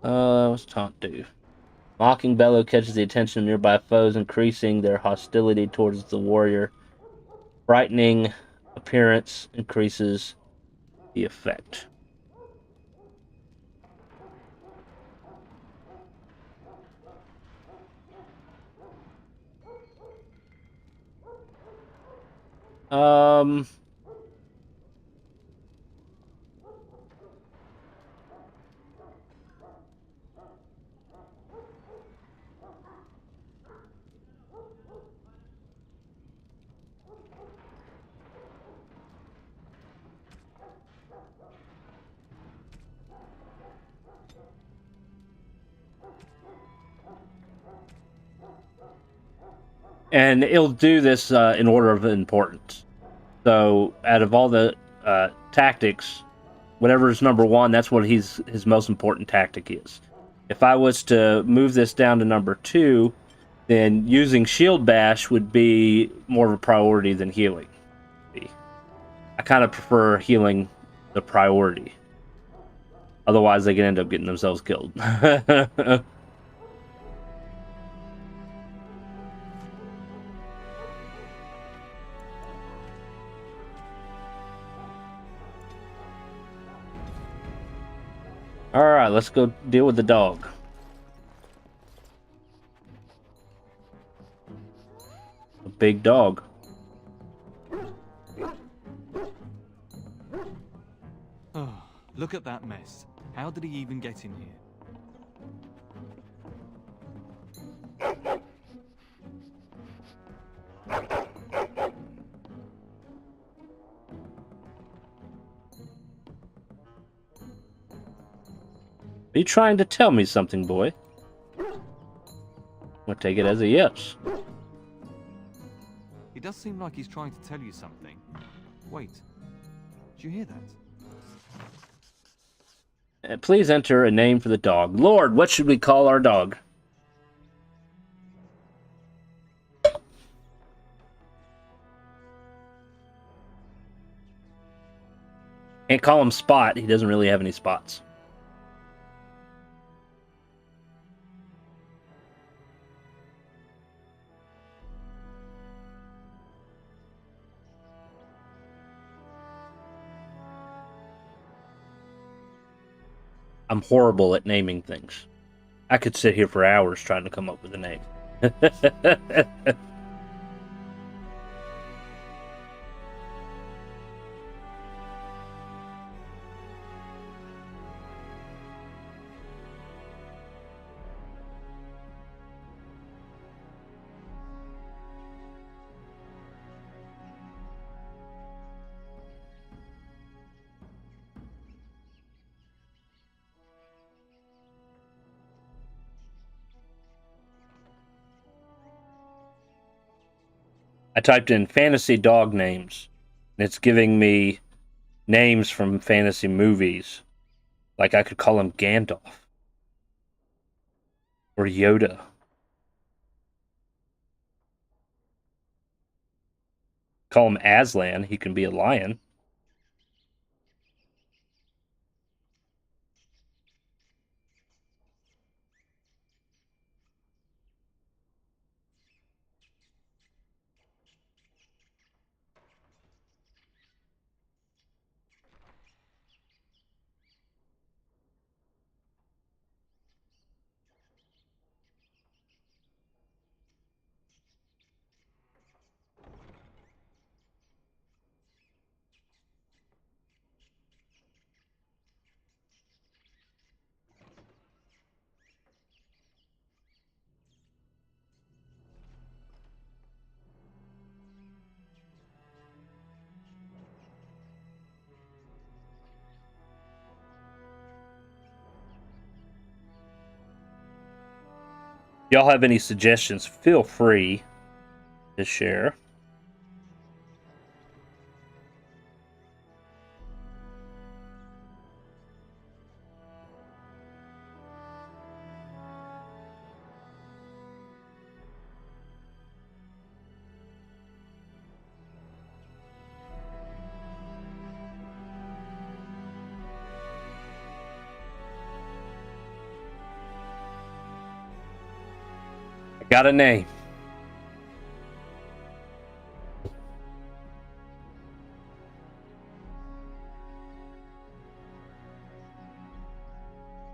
What's Taunt do? Mocking bellow catches the attention of nearby foes, increasing their hostility towards the warrior. Frightening appearance increases the effect. And it'll do this in order of importance. So, out of all the tactics, whatever is number one, that's what his most important tactic is. If I was to move this down to number 2, then using Shield Bash would be more of a priority than healing. I kind of prefer healing the priority. Otherwise, they can end up getting themselves killed. Alright, let's go deal with the dog. A big dog. Oh, look at that mess. How did he even get in here? Are you trying to tell me something, boy? I'll take it as a yes. It does seem like he's trying to tell you something. Wait, did you hear that? Please enter a name for the dog. Lord, what should we call our dog? Can't call him Spot. He doesn't really have any spots. I'm horrible at naming things. I could sit here for hours trying to come up with a name. I typed in fantasy dog names, and it's giving me names from fantasy movies. Like I could call him Gandalf. Or Yoda. Call him Aslan, he can be a lion. Y'all have any suggestions, feel free to share. Got a name.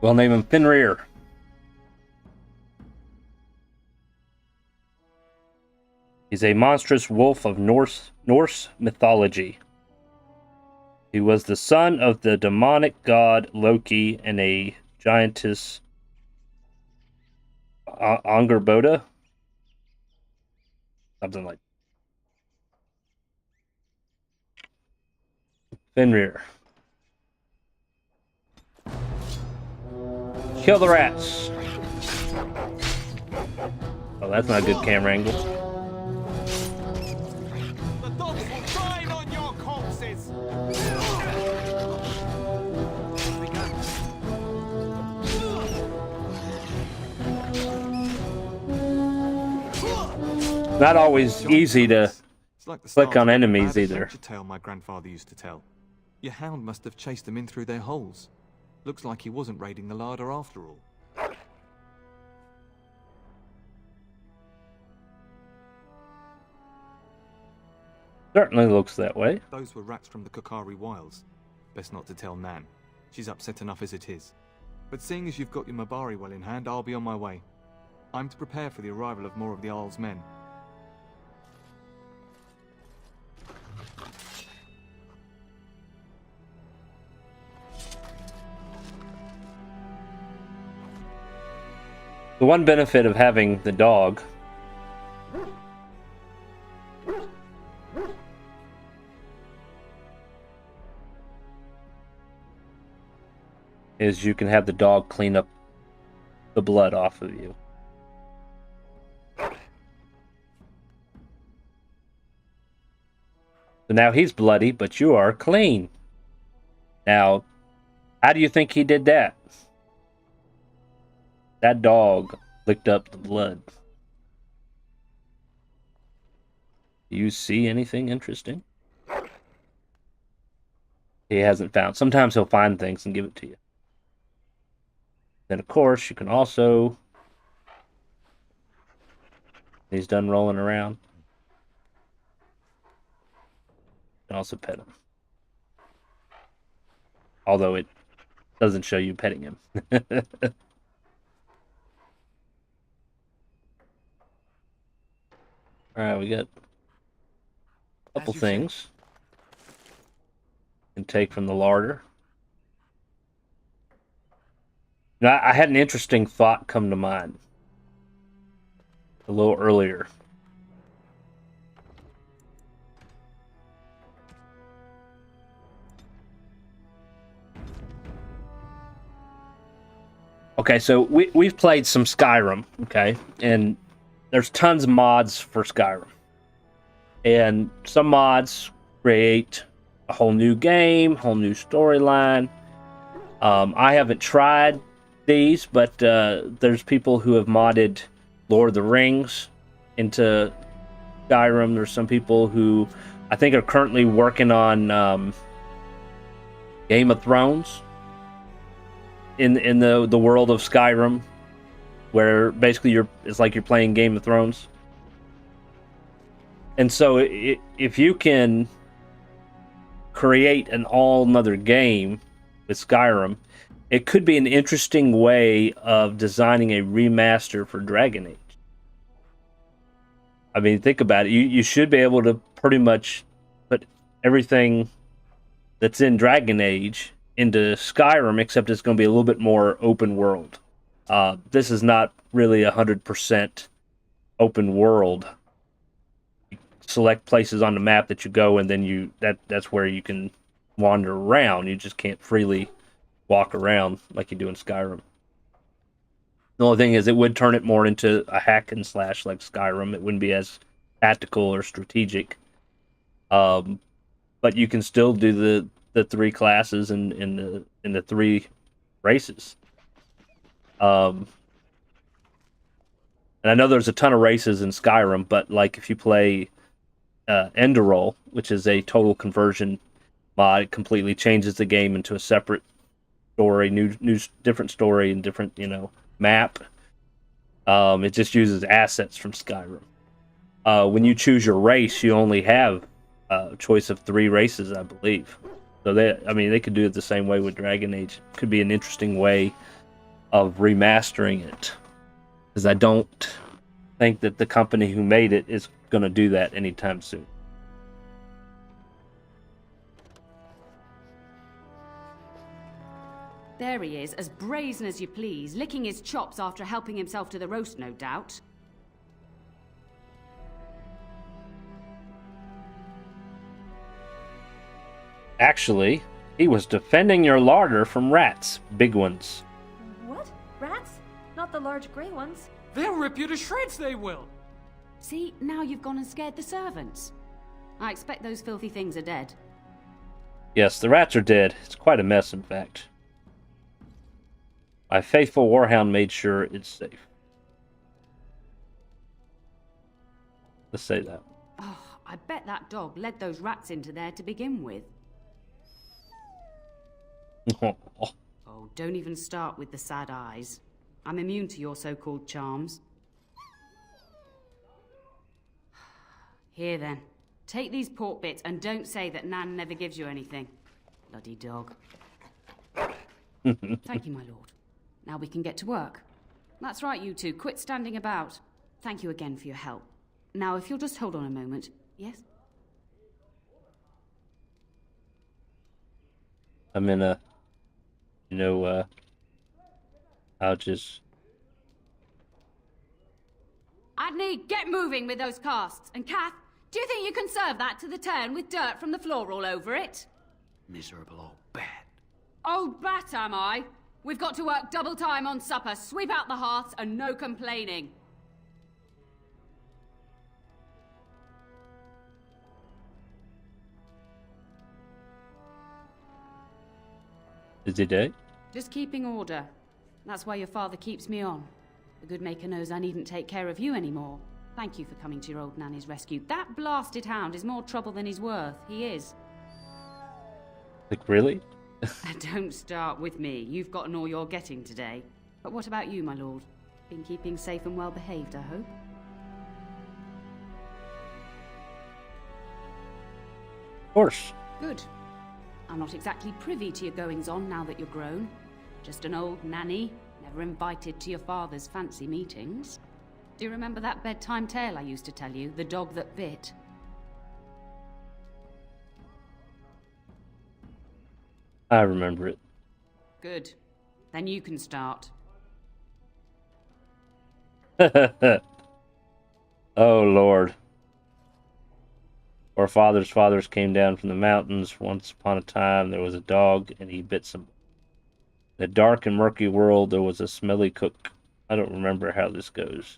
We'll name him Fenrir. He's a monstrous wolf of Norse mythology. He was the son of the demonic god Loki and a giantess Angerboda? Something like Fenrir. Kill the rats. Oh, that's not a good camera angle. The dogs will dine on your corpses. Not always easy to click on enemies either. Tale my grandfather used to tell. Your hound must have chased them in through their holes. Looks like he wasn't raiding the larder after all. Certainly looks that way. Those were rats from the Kokari Wilds. Best not to tell Nan. She's upset enough as it is. But seeing as you've got your Mabari well in hand, I'll be on my way. I'm to prepare for the arrival of more of the Jarl's men. The one benefit of having the dog is you can have the dog clean up the blood off of you. So now he's bloody, but you are clean. Now, how do you think he did that? That dog licked up the blood. Do you see anything interesting? He hasn't found. Sometimes he'll find things and give it to you. Then, of course, you can also... He's done rolling around. You can also pet him. Although it doesn't show you petting him. All right, we got a couple things. Can take from the larder. Now, I had an interesting thought come to mind a little earlier. Okay, so we've played some Skyrim, okay, and there's tons of mods for Skyrim. And some mods create a whole new game, whole new storyline. I haven't tried these, but there's people who have modded Lord of the Rings into Skyrim. There's some people who I think are currently working on Game of Thrones in the world of Skyrim, where basically it's like you're playing Game of Thrones. And so if you can create an all another game with Skyrim, it could be an interesting way of designing a remaster for Dragonage. I mean, think about it. You should be able to pretty much put everything that's in Dragonage into Skyrim, except it's going to be a little bit more open world. This is not really 100% open world. You select places on the map that you go, and then that's where you can wander around. You just can't freely walk around like you do in Skyrim. The only thing is, it would turn it more into a hack and slash like Skyrim. It wouldn't be as tactical or strategic. But you can still do the three classes in the three races. And I know there's a ton of races in Skyrim, but like if you play Enderroll, which is a total conversion mod, it completely changes the game into a separate story, new different story and different, map. It just uses assets from Skyrim. When you choose your race, you only have a choice of 3 races, I believe. So they could do it the same way with Dragon Age. Could be an interesting way of remastering it, because I don't think that the company who made it is going to do that anytime soon. There he is, as brazen as you please, licking his chops after helping himself to the roast, no doubt. Actually, he was defending your larder from rats. Big ones. What? Rats? Not the large grey ones? They'll rip you to shreds, they will! See, now you've gone and scared the servants. I expect those filthy things are dead. Yes, the rats are dead. It's quite a mess, in fact. My faithful warhound made sure it's safe. Let's say that. Oh, I bet that dog led those rats into there to begin with. Oh, don't even start with the sad eyes. I'm immune to your so-called charms. Here then, take these pork bits and don't say that Nan never gives you anything. Bloody dog. Thank you, my lord. Now we can get to work. That's right, you two. Quit standing about. Thank you again for your help. Now, if you'll just hold on a moment. Yes? I'm in a... I'll just... Adney, get moving with those casts. And Kath, do you think you can serve that to the turn with dirt from the floor all over it? Miserable old bat. Old bat, am I? We've got to work double time on supper, sweep out the hearths, and no complaining. Is he dead? Just keeping order. That's why your father keeps me on. The good maker knows I needn't take care of you anymore. Thank you for coming to your old nanny's rescue. That blasted hound is more trouble than he's worth. He is. Like, really? Don't start with me. You've gotten all you're getting today. But what about you, my lord? Been keeping safe and well behaved, I hope? Of course. Good. I'm not exactly privy to your goings-on now that you're grown. Just an old nanny, never invited to your father's fancy meetings. Do you remember that bedtime tale I used to tell you, the dog that bit? I remember it. Good. Then you can start. Oh, Lord. Our father's fathers came down from the mountains. Once upon a time, there was a dog, and he bit some. In a dark and murky world, there was a smelly cook. I don't remember how this goes.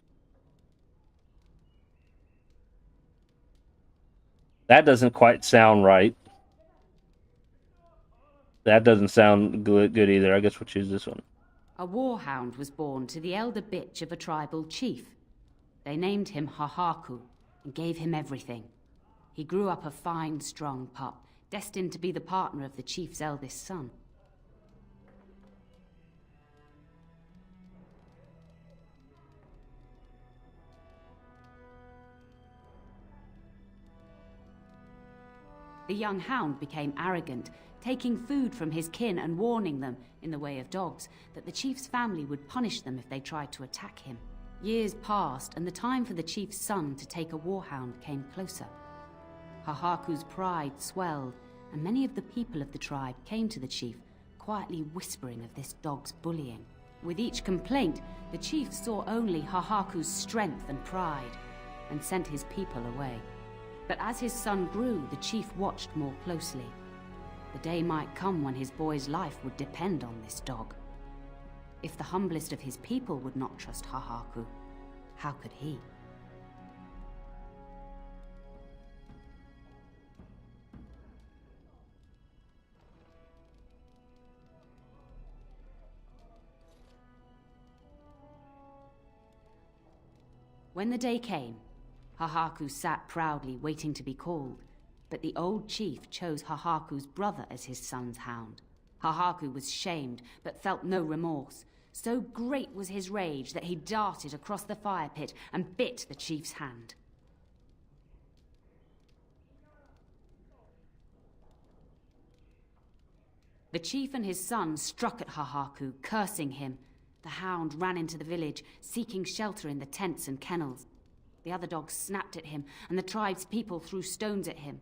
That doesn't quite sound right. That doesn't sound good either. I guess we'll choose this one. A warhound was born to the elder bitch of a tribal chief. They named him Hahaku and gave him everything. He grew up a fine, strong pup, destined to be the partner of the chief's eldest son. The young hound became arrogant, taking food from his kin and warning them, in the way of dogs, that the chief's family would punish them if they tried to attack him. Years passed, and the time for the chief's son to take a warhound came closer. Hahaku's pride swelled, and many of the people of the tribe came to the chief, quietly whispering of this dog's bullying. With each complaint, the chief saw only Hahaku's strength and pride, and sent his people away. But as his son grew, the chief watched more closely. The day might come when his boy's life would depend on this dog. If the humblest of his people would not trust Hahaku, how could he? When the day came, Hahaku sat proudly waiting to be called, but the old chief chose Hahaku's brother as his son's hound. Hahaku was shamed, but felt no remorse. So great was his rage that he darted across the fire pit and bit the chief's hand. The chief and his son struck at Hahaku, cursing him. The hound ran into the village, seeking shelter in the tents and kennels. The other dogs snapped at him, and the tribe's people threw stones at him.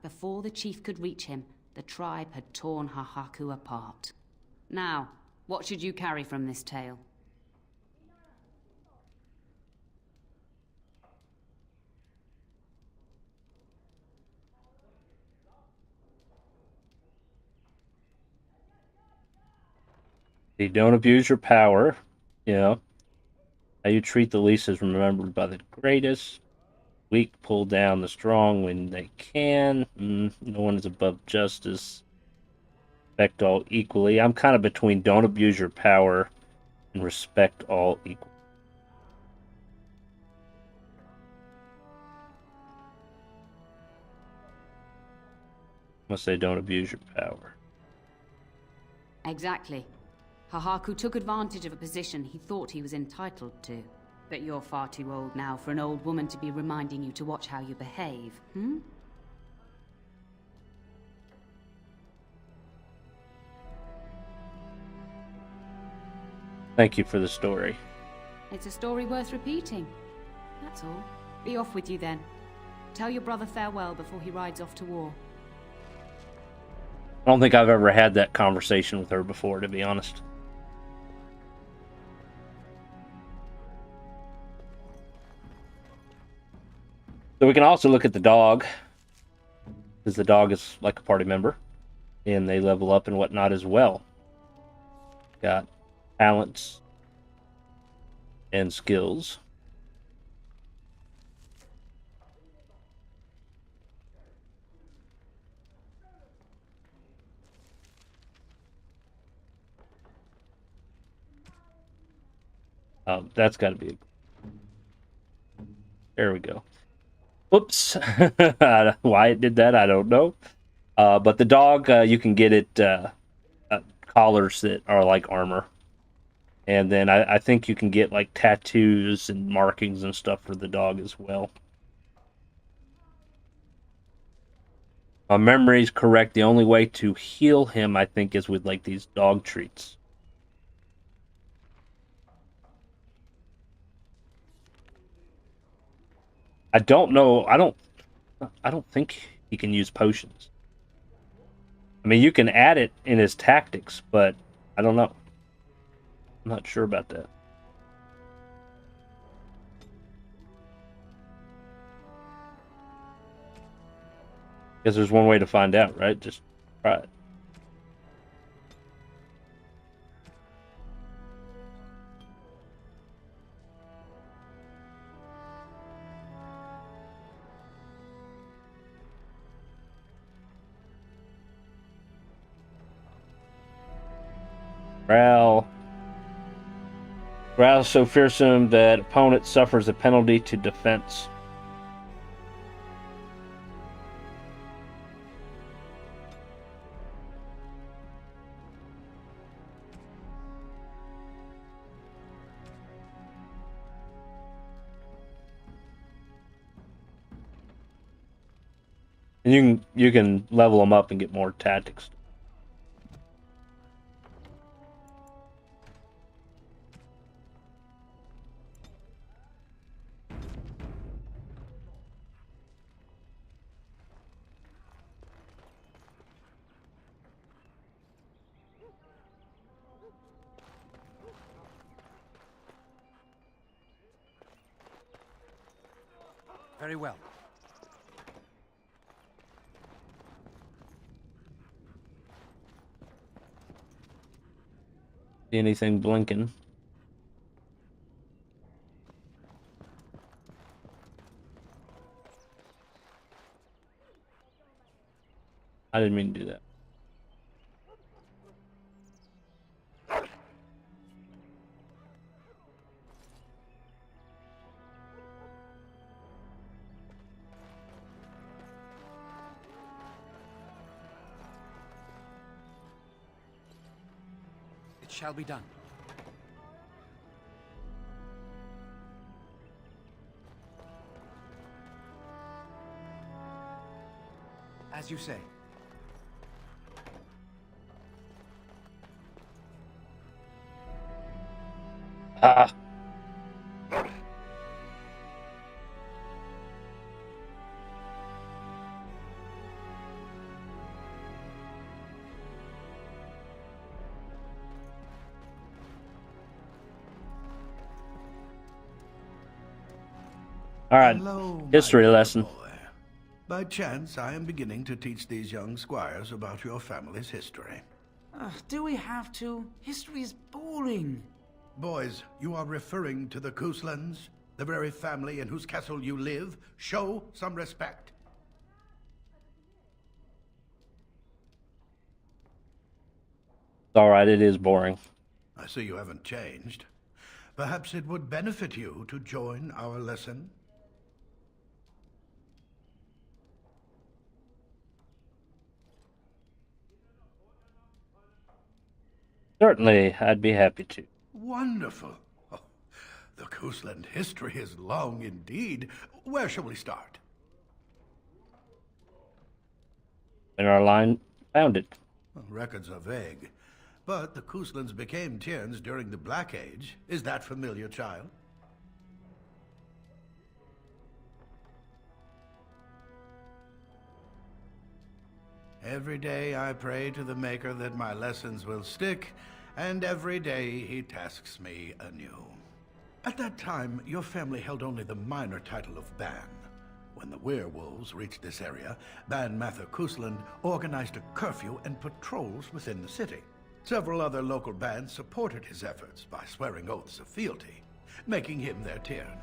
Before the chief could reach him, the tribe had torn Hahaku apart. Now, what should you carry from this tale? You don't abuse your power, you know. How you treat the least is remembered by the greatest. Weak pull down the strong when they can. No one is above justice. Respect all equally. I'm kind of between don't abuse your power and respect all equally. I'm going to say don't abuse your power. Exactly. Hahaku took advantage of a position he thought he was entitled to. But you're far too old now for an old woman to be reminding you to watch how you behave, hmm? Thank you for the story. It's a story worth repeating. That's all. Be off with you then. Tell your brother farewell before he rides off to war. I don't think I've ever had that conversation with her before, to be honest. So we can also look at the dog, because the dog is like a party member, and they level up and whatnot as well. Got talents and skills. That's got to be... There we go. Whoops. Why it did that, I don't know. But the dog, you can get it collars that are like armor. And then I think you can get like tattoos and markings and stuff for the dog as well. My memory is correct. The only way to heal him, I think, is with like these dog treats. I don't know. I don't think he can use potions. I mean, you can add it in his tactics, but I don't know. I'm not sure about that. Guess there's one way to find out, right? Just try it. Growl so fearsome that opponent suffers a penalty to defense. And you can level them up and get more tactics. Very well. See anything blinking? I didn't mean to do that. It shall be done. As you say. Ah. All right, Hello, history my lesson. boy. By chance, I am beginning to teach these young squires about your family's history. Do we have to? History is boring. Boys, you are referring to the Couslands, the very family in whose castle you live. Show some respect. All right, it is boring. I see you haven't changed. Perhaps it would benefit you to join our lesson. Certainly, I'd be happy to. Wonderful. Oh, the Cousland history is long indeed. Where shall we start? In our line, found it. Records are vague, but the Couslands became Tierns during the Black Age. Is that familiar, child? Every day I pray to the Maker that my lessons will stick, and every day he tasks me anew. At that time, your family held only the minor title of Ban. When the werewolves reached this area, Ban Mather Cousland organized a curfew and patrols within the city. Several other local bands supported his efforts by swearing oaths of fealty, making him their Tiern.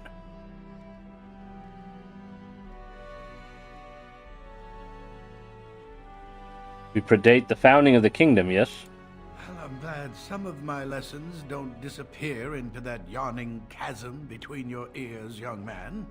We predate the founding of the kingdom, yes? Well, I'm glad some of my lessons don't disappear into that yawning chasm between your ears, young man.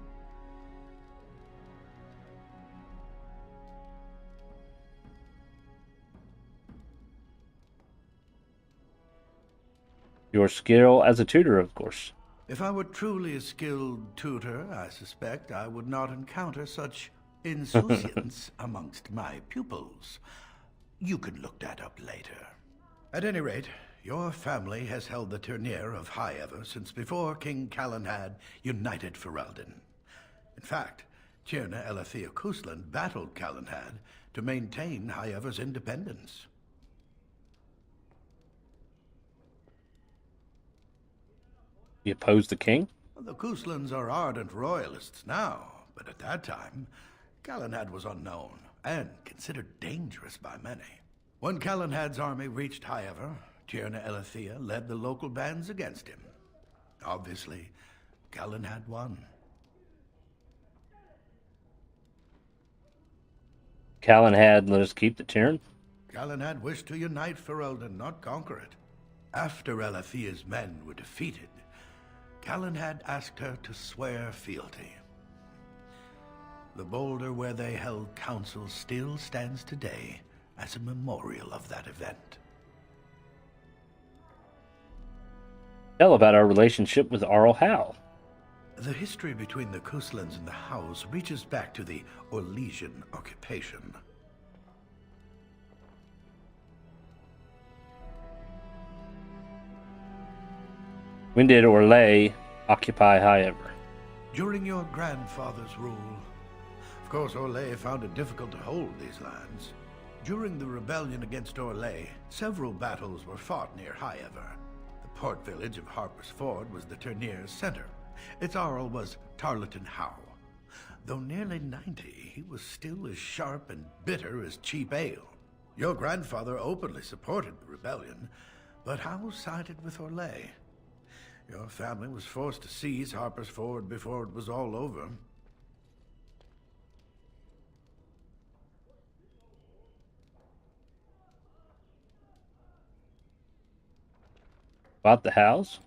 Your skill as a tutor, of course. If I were truly a skilled tutor, I suspect I would not encounter such insouciance amongst my pupils. You can look that up later. At any rate, your family has held the tournure of High Ever since before King Callan had united Ferelden. In fact, Tierna Elethea Kuslan battled Calanhad to maintain Highever's independence. You oppose the king? The Kuslans are ardent royalists now, but at that time, Calanhad was unknown and considered dangerous by many. When Calanhad's army reached Highever, Tierna Elethea led the local bands against him. Obviously, Calanhad won. Calanhad let us keep the Tyrant? Calanhad wished to unite Ferelden, not conquer it. After Elethea's men were defeated, Calanhad asked her to swear fealty. The boulder where they held council still stands today as a memorial of that event. Tell about our relationship with Arl Howe. The history between the Kuslans and the Howes reaches back to the Orlesian occupation. When did Orlais occupy Highever? During your grandfather's rule. Of course, Orlais found it difficult to hold these lands. During the rebellion against Orlais, several battles were fought near Highever. The port village of Harper's Ford was the tournier's center. Its Arl was Tarleton Howe. Though nearly 90, he was still as sharp and bitter as cheap ale. Your grandfather openly supported the rebellion, but Howe sided with Orlais. Your family was forced to seize Harper's Ford before it was all over. About the Howes?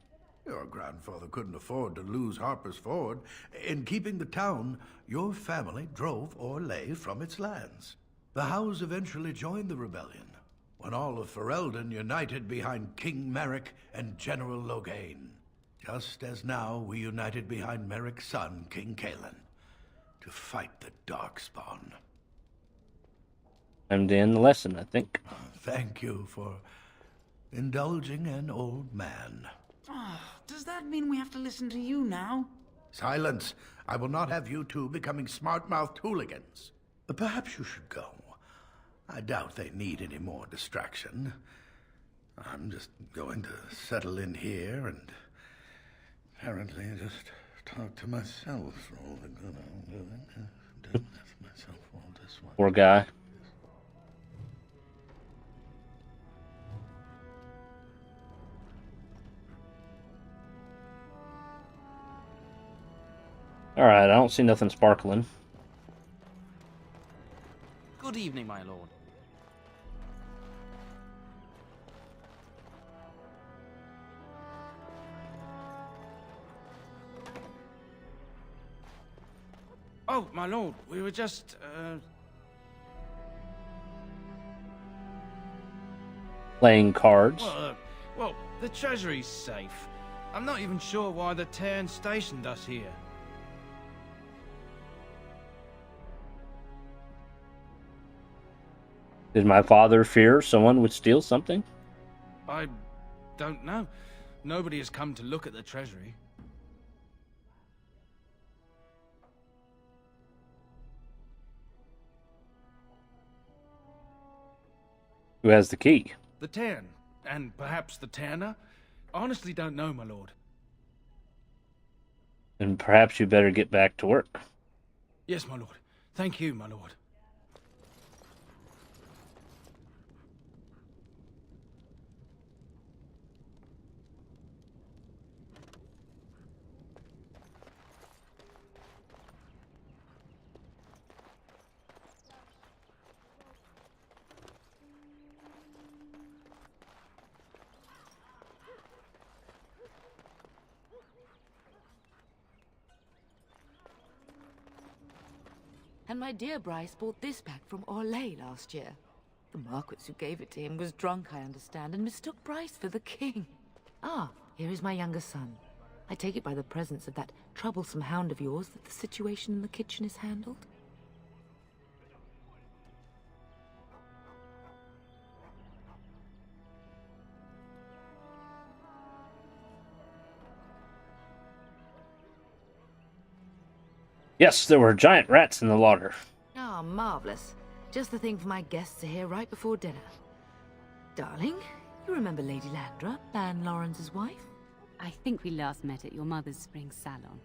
Your grandfather couldn't afford to lose Harper's Ford. In keeping the town, your family drove Orlais from its lands. The Howes eventually joined the rebellion, when all of Ferelden united behind King Merrick and General Logain. Just as now we united behind Merrick's son, King Kaelin, to fight the Darkspawn. I'm to end the lesson, I think. Thank you for indulging an old man. Does that mean we have to listen to you now? Silence! I will not have you two becoming smart-mouthed hooligans. Perhaps you should go. I doubt they need any more distraction. I'm just going to settle in here and apparently just talk to myself for all the good I'm doing. Myself all this one. Poor guy. Alright, I don't see nothing sparkling. Good evening, my lord. Oh, my lord, we were just, Playing cards. Well, the treasury's safe. I'm not even sure why the Terran stationed us here. Did my father fear someone would steal something? I don't know. Nobody has come to look at the treasury. Who has the key? The Terran, and perhaps the Terna? Honestly don't know, my lord. And perhaps you better get back to work. Yes, my lord. Thank you, my lord. And my dear Bryce bought this back from Orlais last year. The Marquis who gave it to him was drunk, I understand, and mistook Bryce for the king. Ah, here is my younger son. I take it by the presence of that troublesome hound of yours that the situation in the kitchen is handled? Yes, there were giant rats in the larder. Ah, marvelous. Just the thing for my guests to hear right before dinner. Darling, you remember Lady Landra, Ban Lawrence's wife? I think we last met at your mother's spring salon.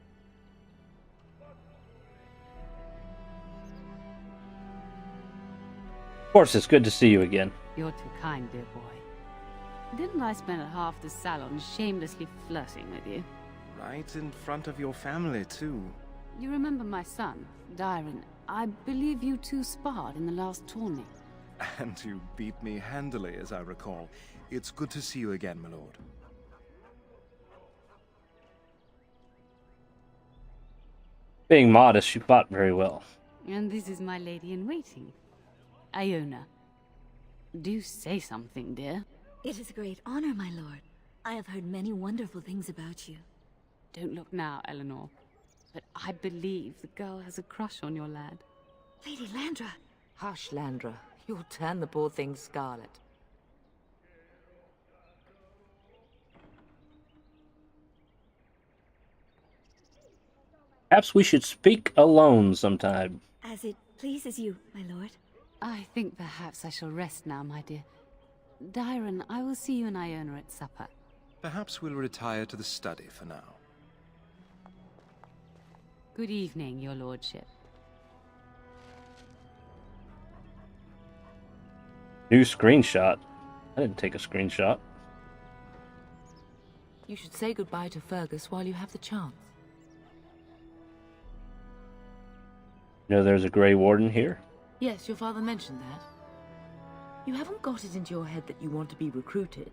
Of course, it's good to see you again. You're too kind, dear boy. Didn't I spend half the salon shamelessly flirting with you? Right in front of your family, too. You remember my son, Dyron. I believe you two sparred in the last tourney. And you beat me handily, as I recall. It's good to see you again, my lord. Being modest, you fought very well. And this is my lady-in-waiting, Iona. Do say something, dear. It is a great honor, my lord. I have heard many wonderful things about you. Don't look now, Eleanor. But I believe the girl has a crush on your lad. Lady Landra! Hush, Landra. You'll turn the poor thing scarlet. Perhaps we should speak alone sometime. As it pleases you, my lord. I think perhaps I shall rest now, my dear. Dyron, I will see you and Iona at supper. Perhaps we'll retire to the study for now. Good evening, your lordship. New screenshot. I didn't take a screenshot. You should say goodbye to Fergus while you have the chance. You know there's a Grey Warden here? Yes, your father mentioned that. You haven't got it into your head that you want to be recruited.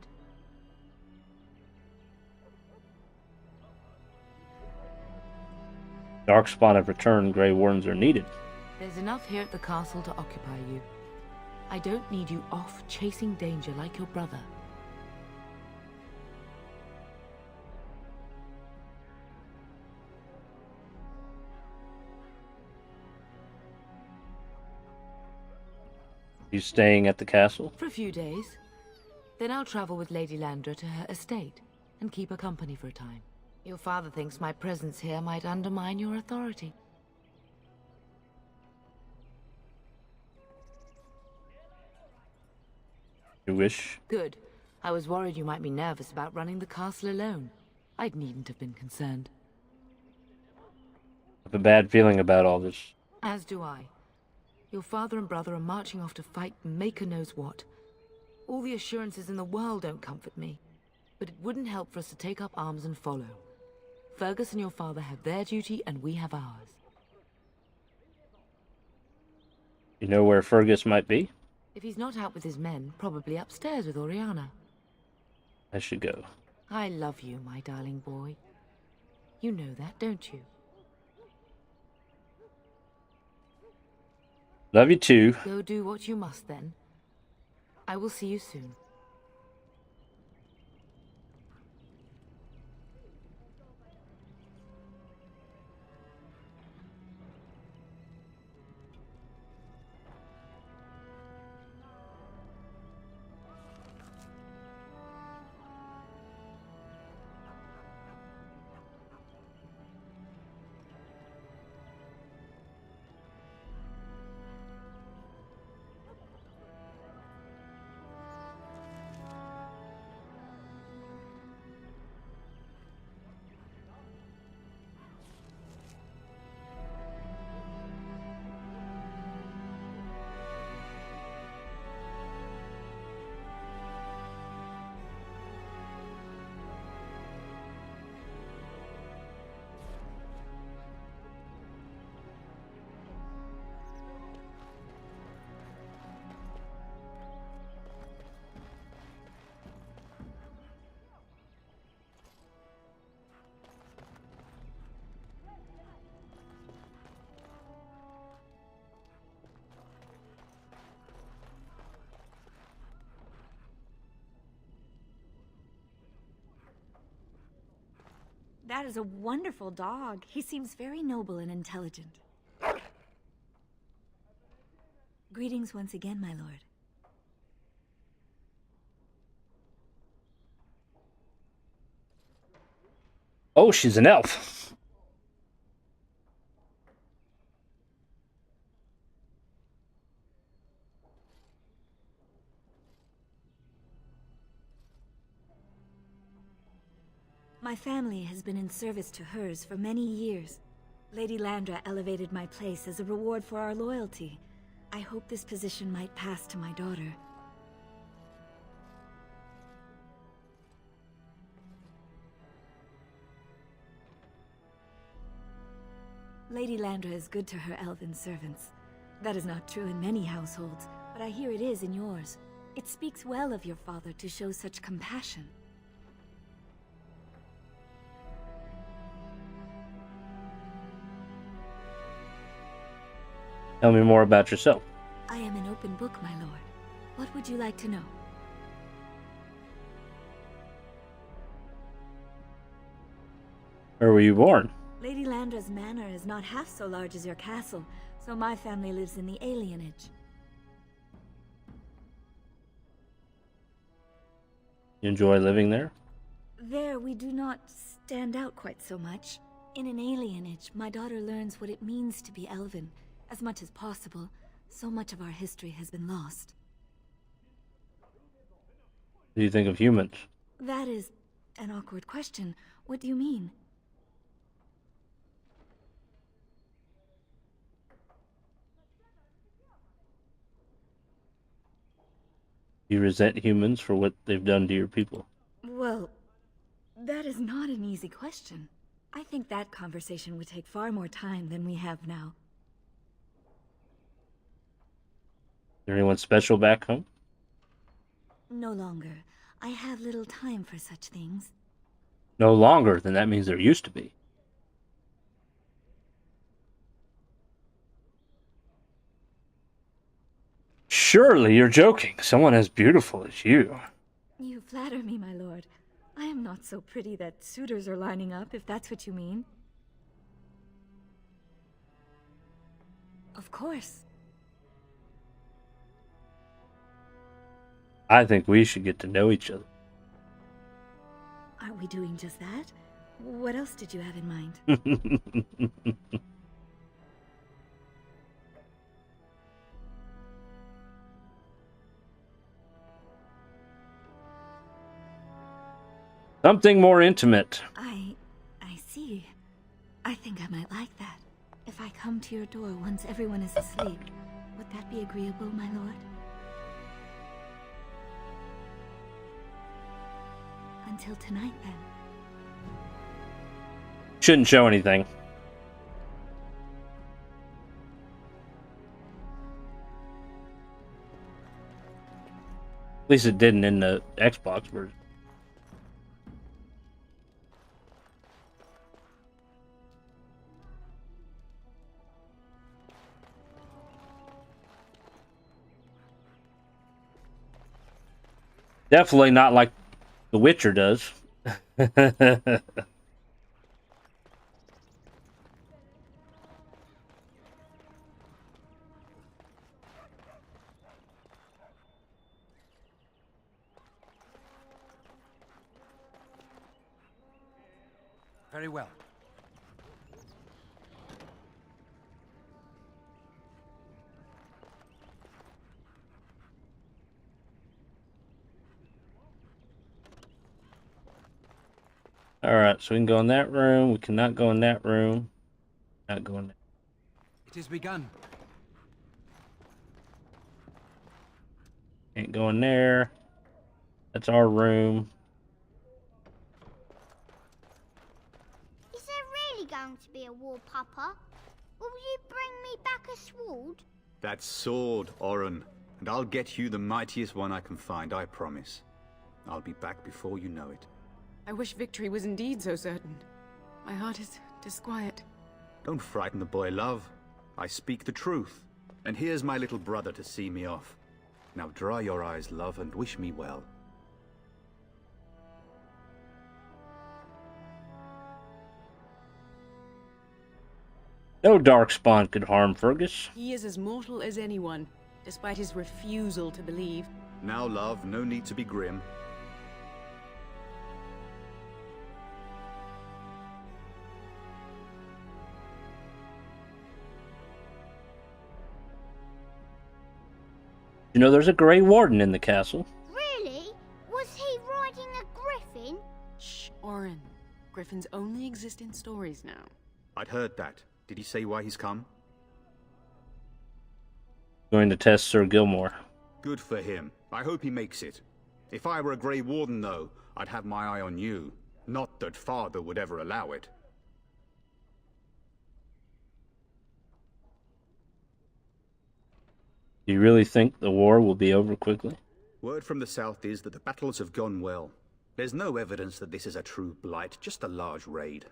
Darkspawn have returned. Grey Wardens are needed. There's enough here at the castle to occupy you. I don't need you off chasing danger like your brother. You staying at the castle? For a few days. Then I'll travel with Lady Landra to her estate and keep her company for a time. Your father thinks my presence here might undermine your authority. You wish? Good. I was worried you might be nervous about running the castle alone. I needn't have been concerned. I have a bad feeling about all this. As do I. Your father and brother are marching off to fight Maker knows what. All the assurances in the world don't comfort me. But it wouldn't help for us to take up arms and follow. Fergus and your father have their duty and we have ours. You know where Fergus might be? If he's not out with his men, probably upstairs with Oriana. I should go. I love you, my darling boy. You know that, don't you? Love you too. Go do what you must then. I will see you soon. That is a wonderful dog. He seems very noble and intelligent. Greetings once again, my lord. Oh, she's an elf. family has been in service to hers for many years. Lady Landra elevated my place as a reward for our loyalty. I hope this position might pass to my daughter. Lady Landra is good to her elven servants. That is not true in many households, but I hear it is in yours. It speaks well of your father to show such compassion. Tell me more about yourself. I am an open book, my lord. What would you like to know? Where were you born? Lady Landra's manor is not half so large as your castle, so my family lives in the alienage. You enjoy living there? There, we do not stand out quite so much. In an alienage, my daughter learns what it means to be Elven. As much as possible, so much of our history has been lost. What do you think of humans? That is an awkward question. What do you mean? You resent humans for what they've done to your people? Well, that is not an easy question. I think that conversation would take far more time than we have now. Is there anyone special back home? No longer. I have little time for such things. No longer? Then that means there used to be. Surely you're joking. Someone as beautiful as you. You flatter me, my lord. I am not so pretty that suitors are lining up, if that's what you mean. Of course. I think we should get to know each other. Are we doing just that? What else did you have in mind? Something more intimate. I see. I think I might like that. If I come to your door once everyone is asleep, would that be agreeable, my lord? Until tonight, then. Shouldn't show anything. At least it didn't in the Xbox version. Definitely not like The Witcher does. Very well. Alright, so we can go in that room. We cannot go in that room. Not go in there. It is begun. Can't go in there. That's our room. Is there really going to be a war, Papa? Will you bring me back a sword? That sword, Oren. And I'll get you the mightiest one I can find, I promise. I'll be back before you know it. I wish victory was indeed so certain. My heart is disquiet. Don't frighten the boy, love. I speak the truth. And here's my little brother to see me off. Now dry your eyes, love, and wish me well. No Darkspawn could harm Fergus. He is as mortal as anyone, despite his refusal to believe. Now, love, no need to be grim. You know, there's a Grey Warden in the castle. Really? Was he riding a griffin? Shh, Oren. making stories now. I'd heard that. Did he say why he's come? Going to test Sir Gilmore. Good for him. I hope he makes it. If I were a Grey Warden, though, I'd have my eye on you. Not that Father would ever allow it. Do you really think the war will be over quickly? Word from the south is that the battles have gone well. There's no evidence that this is a true blight, just a large raid.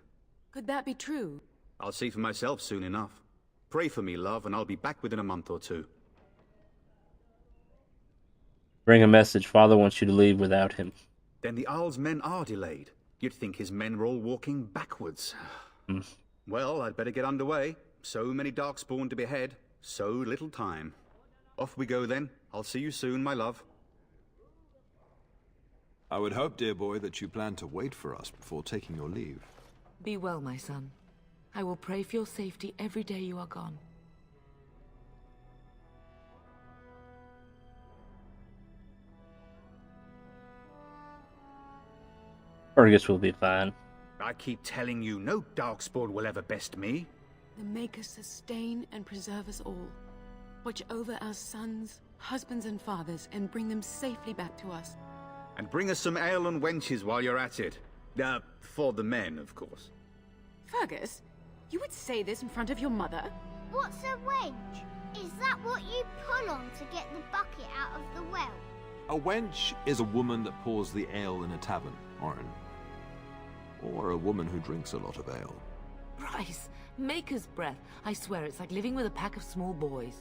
Could that be true? I'll see for myself soon enough. Pray for me, love, and I'll be back within a month or two. Bring a message. Father wants you to leave without him. Then the Isle's men are delayed. You'd think his men were all walking backwards. Well, I'd better get underway. So many Darkspawn to behead, so little time. Off we go then. I'll see you soon, my love. I would hope, dear boy, that you plan to wait for us before taking your leave. Be well, my son. I will pray for your safety every day you are gone. Fergus will be fine. I keep telling you, no Darkspawn will ever best me. The Maker sustain and preserve us all. Watch over our sons, husbands and fathers, and bring them safely back to us. And bring us some ale and wenches while you're at it. For the men, of course. Fergus, you would say this in front of your mother? What's a wench? Is that what you pull on to get the bucket out of the well? A wench is a woman that pours the ale in a tavern, Orin. Or a woman who drinks a lot of ale. Bryce, Maker's breath. I swear it's like living with a pack of small boys.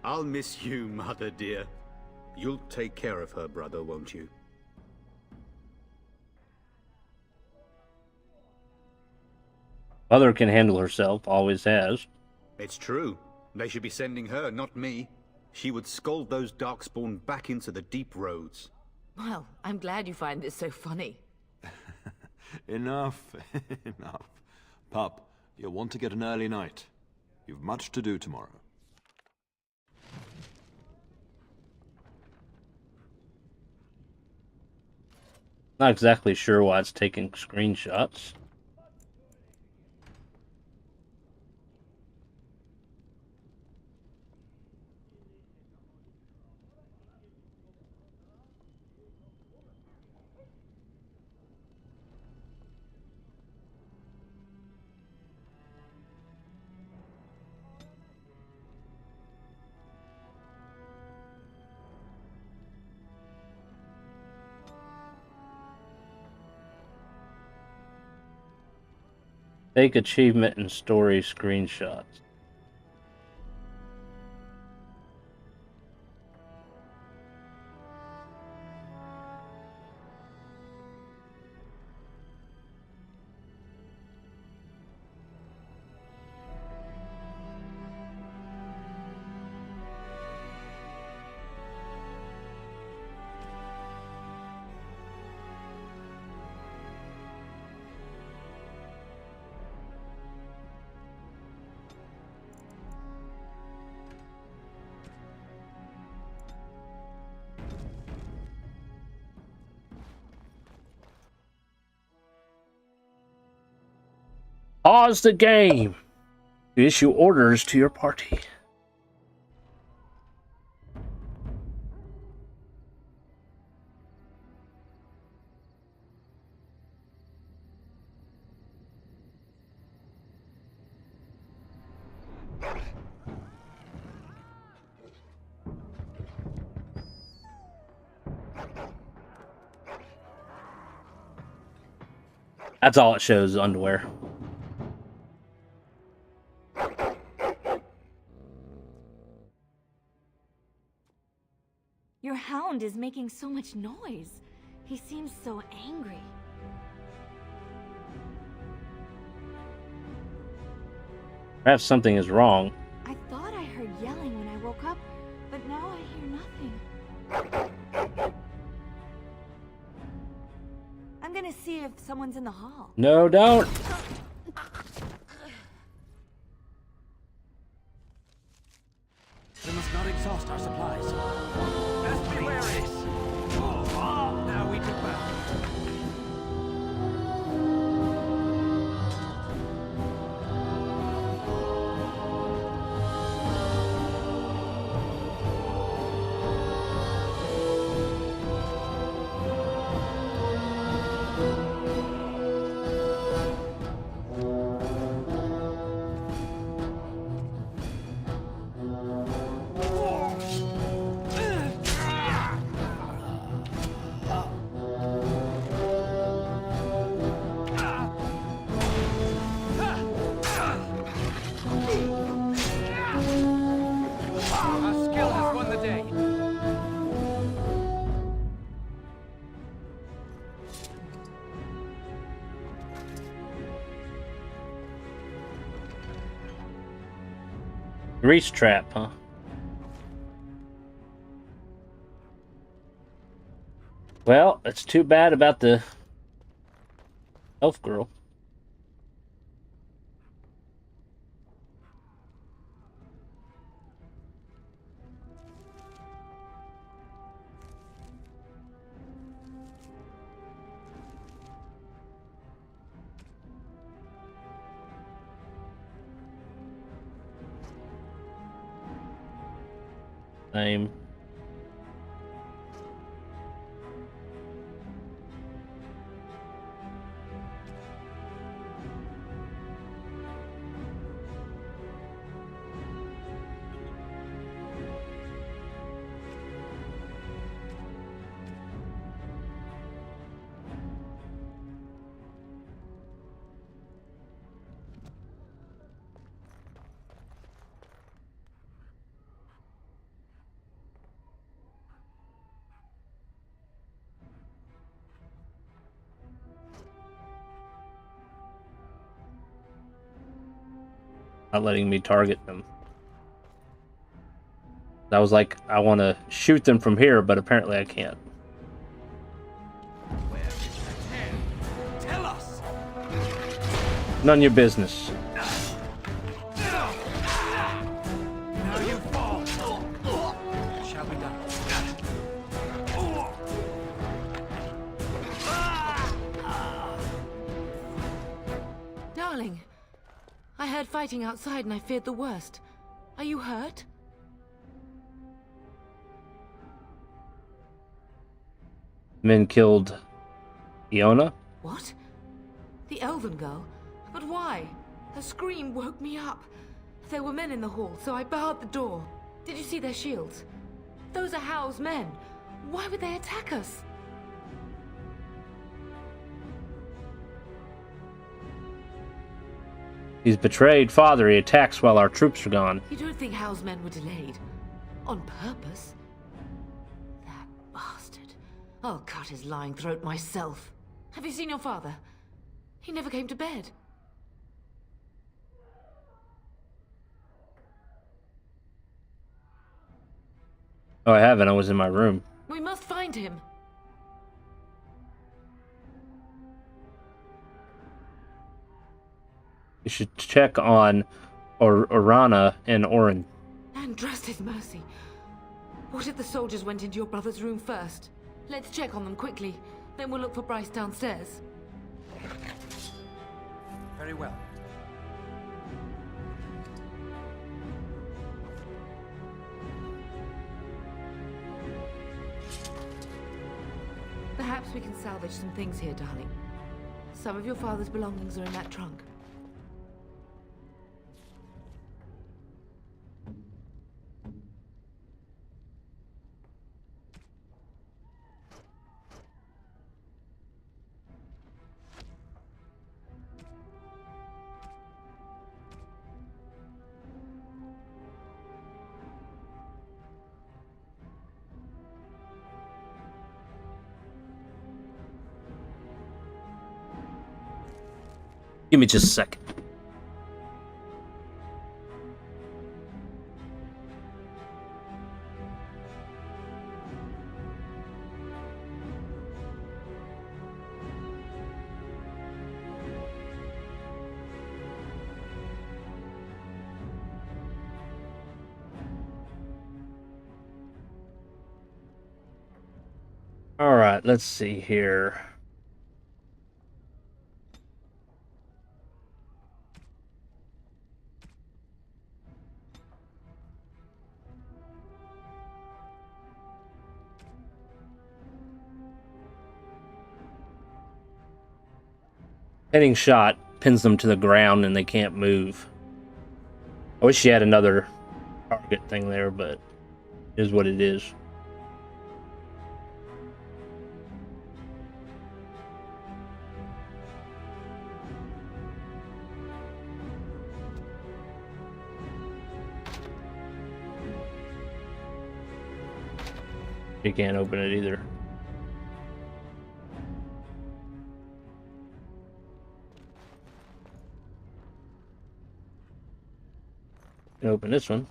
I'll miss you, mother dear. You'll take care of her, brother, won't you? Mother can handle herself, always has. It's true. They should be sending her, not me. She would scold those Darkspawn back into the deep roads. Well, I'm glad you find this so funny. Enough, enough. Pup, you'll want to get an early night. You've much to do tomorrow. Not exactly sure why it's taking screenshots. Take achievement and story screenshots. Pause the game to issue orders to your party. That's all it shows, underwear. Your hound is making so much noise. He seems so angry. Perhaps something is wrong. I thought I heard yelling when I woke up, but now I hear nothing. I'm gonna see if someone's in the hall. No, don't. We must not exhaust our supplies. Best be wary. Now we do battle. Grease trap, huh? Well, it's too bad about the elf girl. Same. Not letting me target them. I was like, I want to shoot them from here, but apparently I can't. Tell us. None of your business. Now you fall. Shall be done. Darling, I heard fighting outside and I feared the worst. Are you hurt? Men killed Iona? What? The Elven girl? But why? Her scream woke me up. There were men in the hall, so I barred the door. Did you see their shields? Those are Hal's men. Why would they attack us? He's betrayed father. He attacks while our troops are gone. You don't think Hal's men were delayed? On purpose? That bastard. I'll cut his lying throat myself. Have you seen your father? He never came to bed. Oh, I haven't. I was in my room. We must find him. You should check on Orana and Orin. And trust his mercy. What if the soldiers went into your brother's room first? Let's check on them quickly. Then we'll look for Bryce downstairs. Very well. Perhaps we can salvage some things here, darling. Some of your father's belongings are in that trunk. Give me just a second. All right, let's see here. Hitting shot pins them to the ground and they can't move. I wish you had another target thing there, but it is what it is. You can't open it either. Can open this one.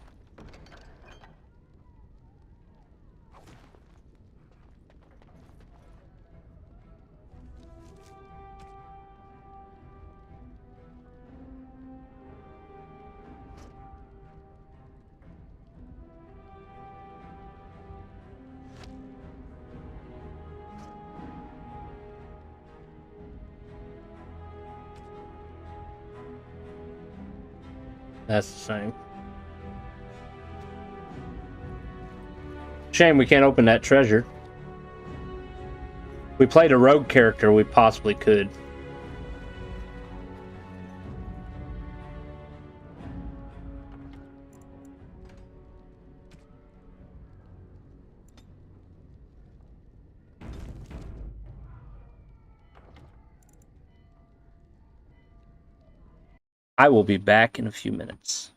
That's the same. Shame we can't open that treasure. We played a rogue character, we possibly could. I will be back in a few minutes.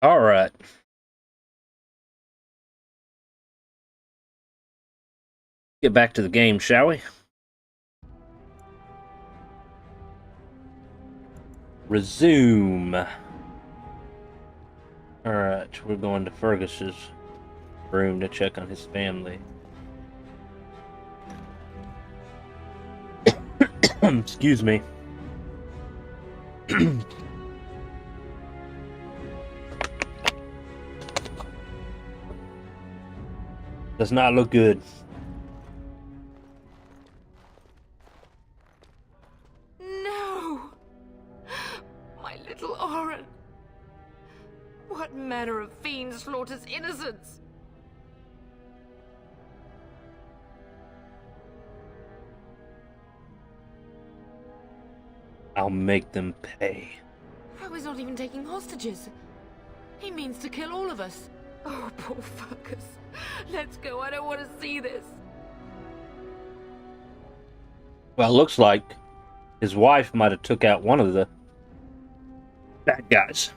All right. Get back to the game, shall we? Resume. Alright, we're going to Fergus's room to check on his family. Excuse me. Does not look good. No! My little Oren! What manner of fiend slaughters innocents? I'll make them pay. How is not even taking hostages? He means to kill all of us. Oh, poor Fergus. Let's go, I don't want to see this. Well, it looks like his wife might have took out one of the bad guys.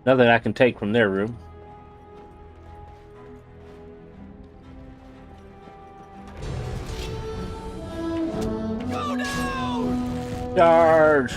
Nothing I can take from their room. Go down! Charge!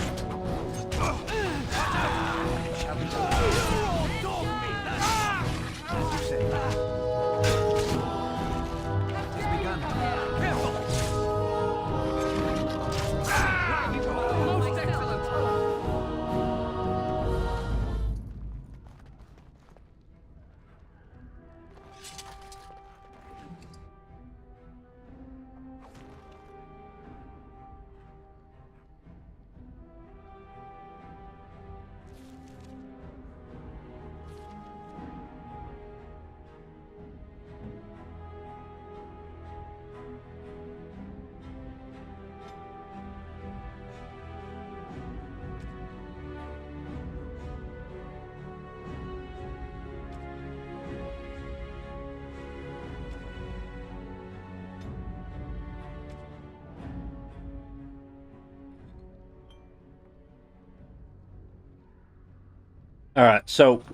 Alright, so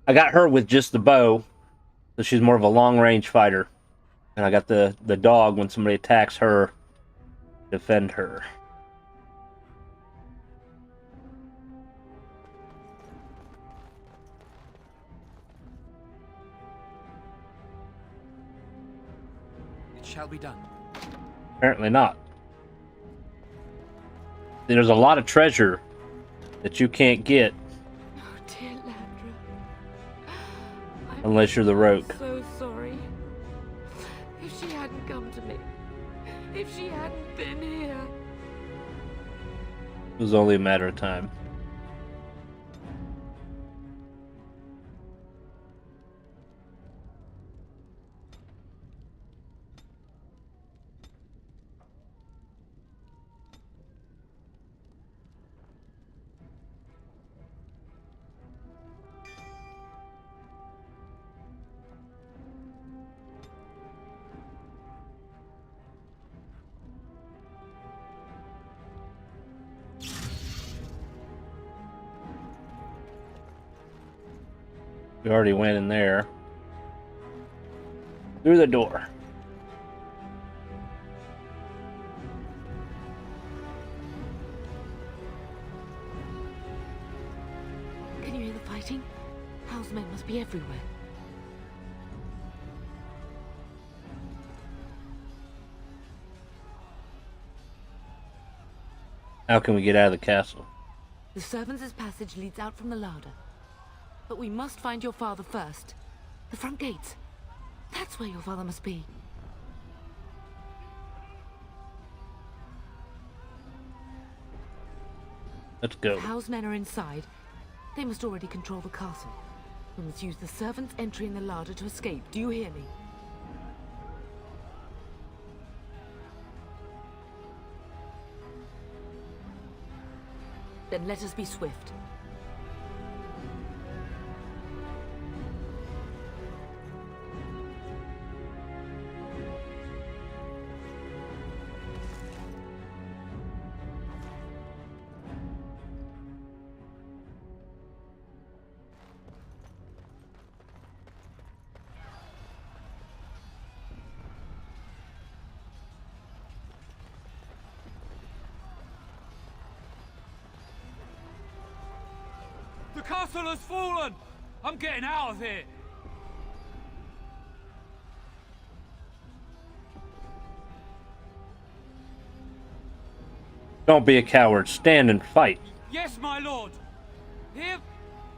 I got her with just the bow, so she's more of a long-range fighter. And I got the dog when somebody attacks her, defend her. It shall be done. Apparently not. There's a lot of treasure that you can't get Dear Landra. unless you're the rogue. I'm so sorry. If she hadn't come to me, if she hadn't been here. It was only a matter of time. We already went in there. Through the door. Can you hear the fighting? Hal's men must be everywhere. How can we get out of the castle? The servants' passage leads out from the larder. But we must find your father first. The front gates. That's where your father must be. Let's go. Hal's men are inside. They must already control the castle. We must use the servants' entry in the larder to escape. Do you hear me? Then let us be swift. The castle has fallen! I'm getting out of here! Don't be a coward. Stand and fight. Yes, my lord! Here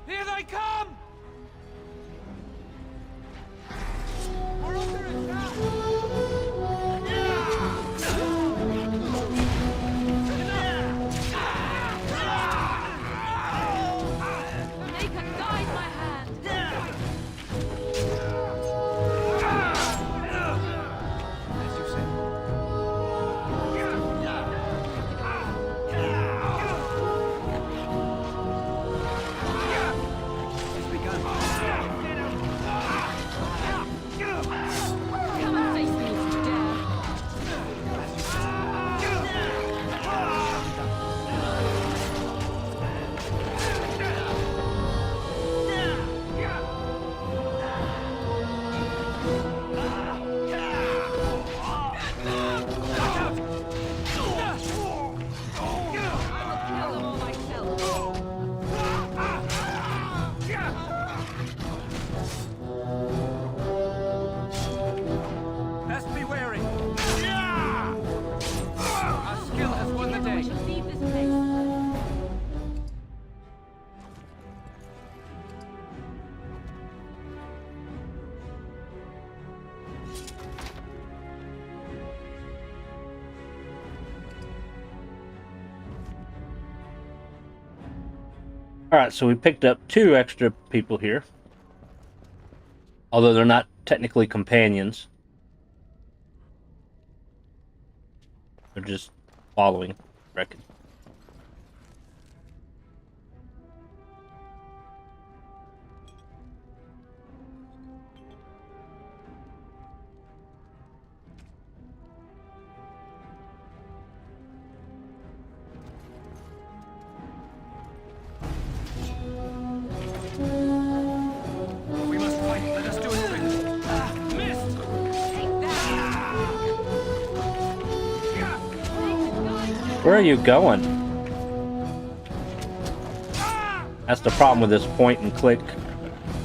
they come! We're under attack! Alright, so we picked up 2 extra people here. Although they're not technically companions. They're just following, I reckon. Where are you going? That's the problem with this point and click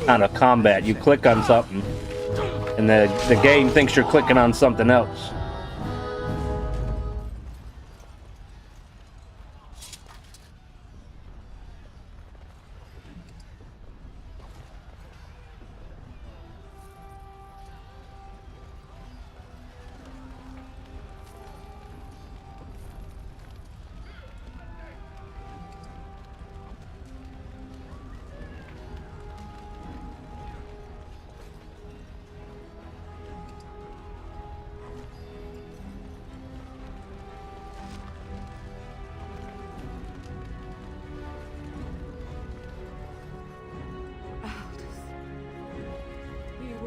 kind of combat. You click on something, and the game thinks you're clicking on something else.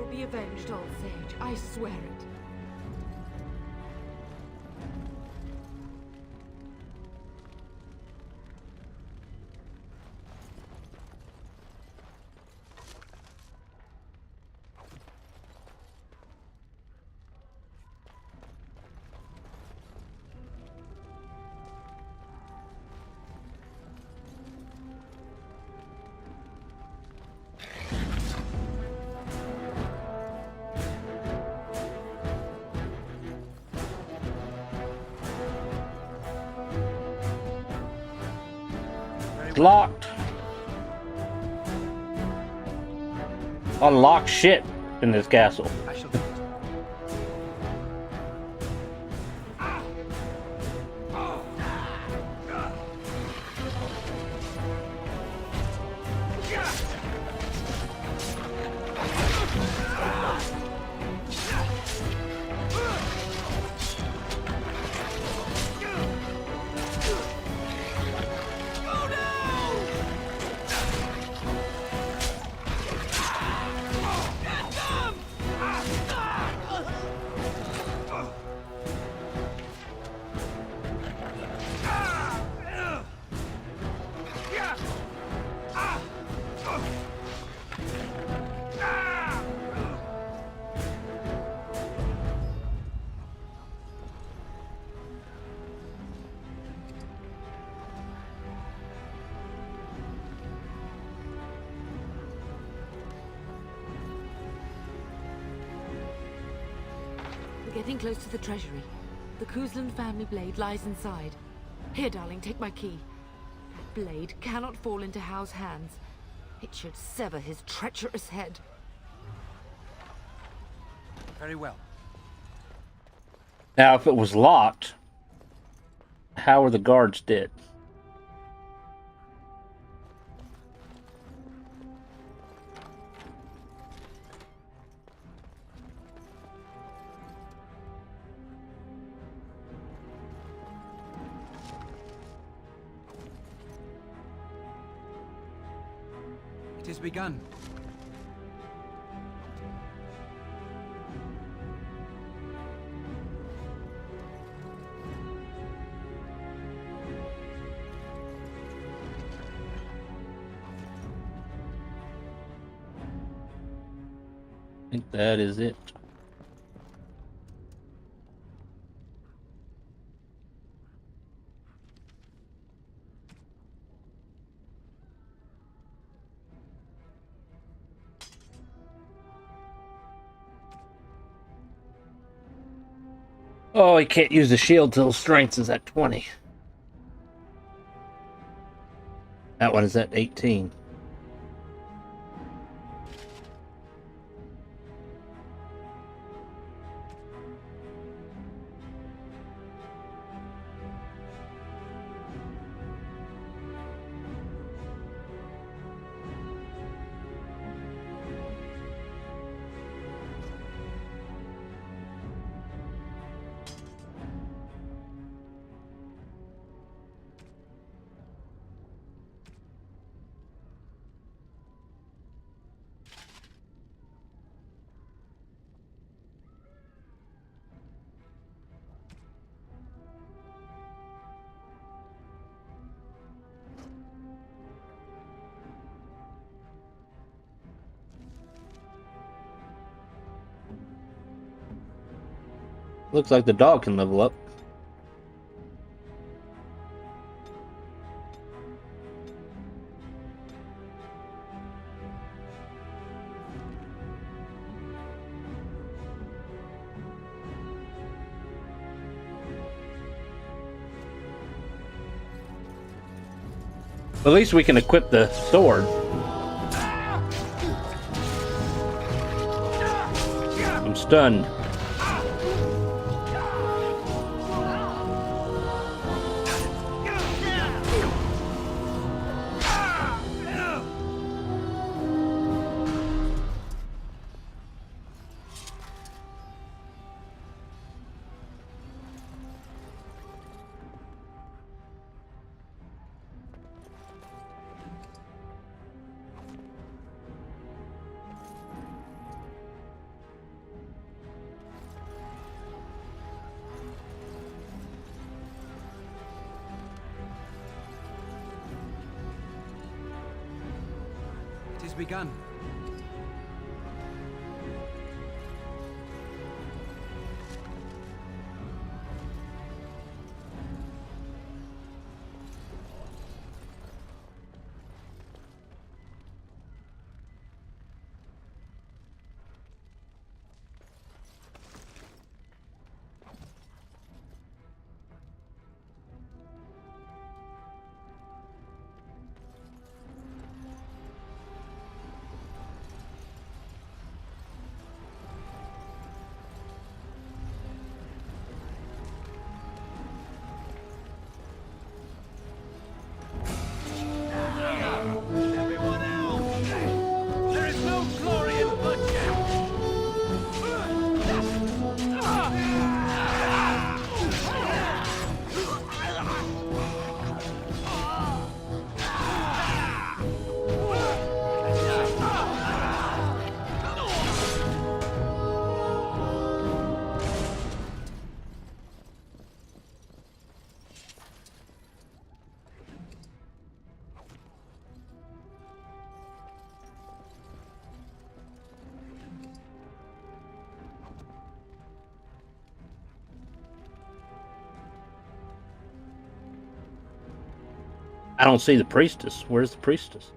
Be avenged, old sage. I swear it. Locked. Unlock shit in this castle. Get them! getting close to the treasury. The Kuzland family blade lies inside. Here, darling, take my key. That blade cannot fall into Hao's hands. It should sever his treacherous head. Very well. Now, if it was locked, how are the guards dead? It has begun. I think that is it. Oh, he can't use the shield till strength is at 20. That one is at 18. Looks like the dog can level up. At least we can equip the sword. I'm stunned. It has begun. I don't see the priestess. Where's the priestess?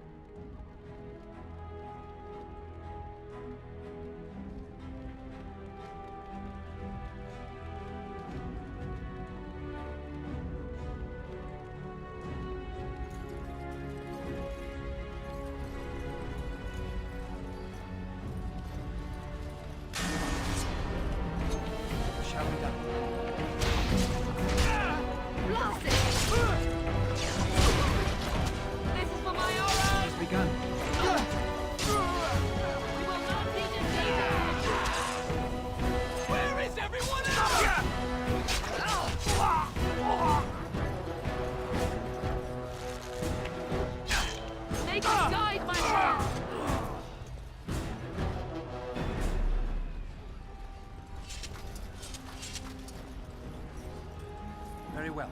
Very well.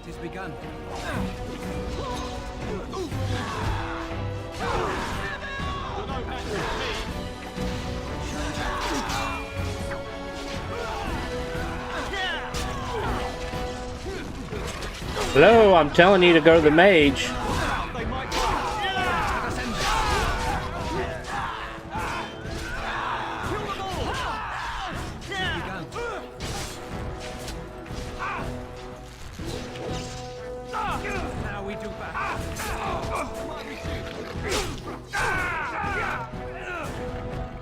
It has begun. Hello, I'm telling you to go to the mage. Now we do battle.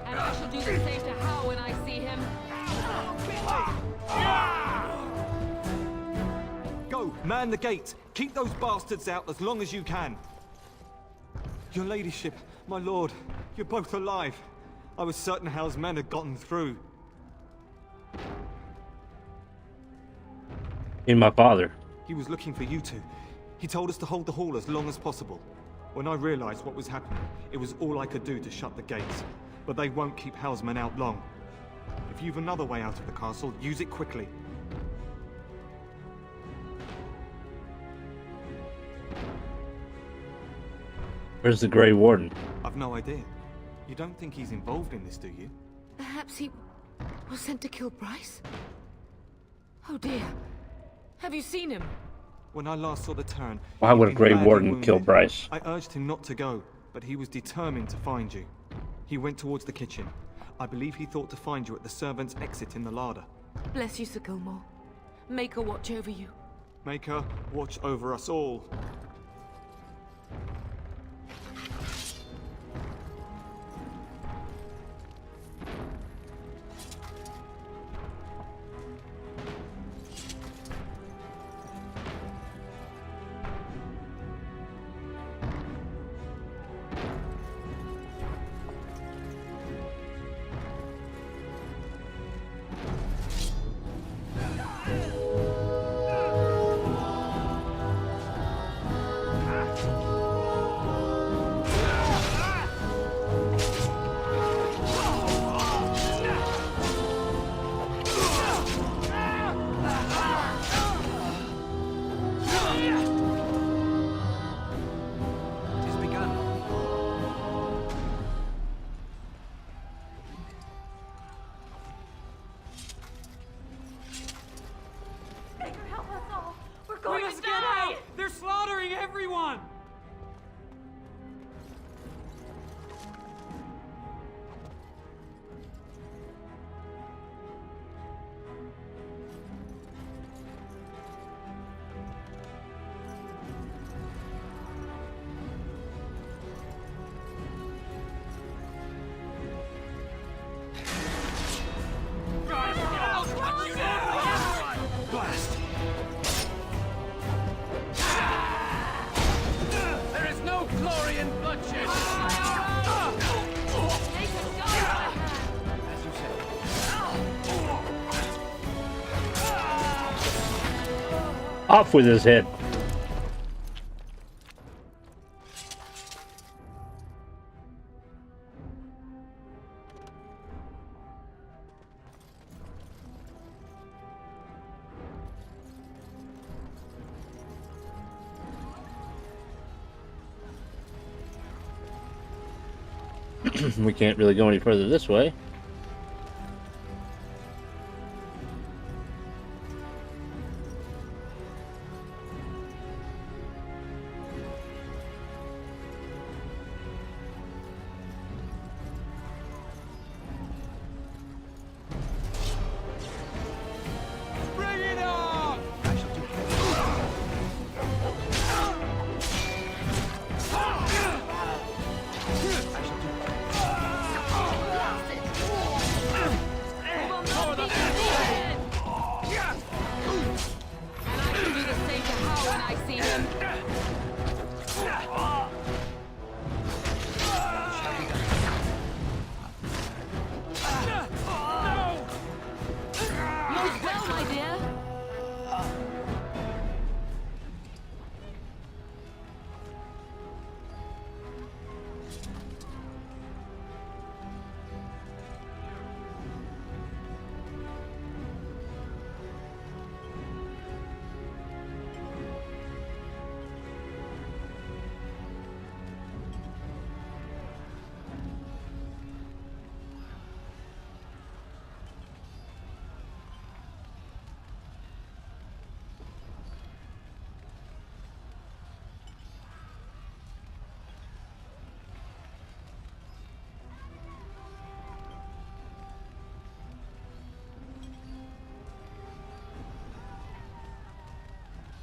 And I shall do the same to Hal when I see him. Go, man the gate. Keep those bastards out as long as you can. Your ladyship, my lord, you're both alive. I was certain Hal's men had gotten through. In my father. He was looking for you two. He told us to hold the hall as long as possible. When I realized what was happening, it was all I could do to shut the gates. But they won't keep Hal's men out long. If you've another way out of the castle, use it quickly. Where's the Grey Warden? I've no idea. You don't think he's involved in this, do you? Perhaps he was sent to kill Bryce? Oh dear. Have you seen him? When I last saw the turn... Why would a he'd been Grey badly Warden wounded. kill Bryce? I urged him not to go, but he was determined to find you. He went towards the kitchen. I believe he thought to find you at the servants' exit in the larder. Bless you, Sir Gilmore. Make her watch over you. Make her watch over us all. We must get out! They're slaughtering everyone! Off with his head. We can't really go any further this way.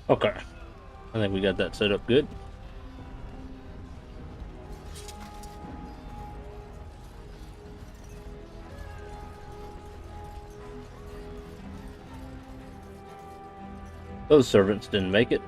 Okay. I think we got that set up good. Those servants didn't make it.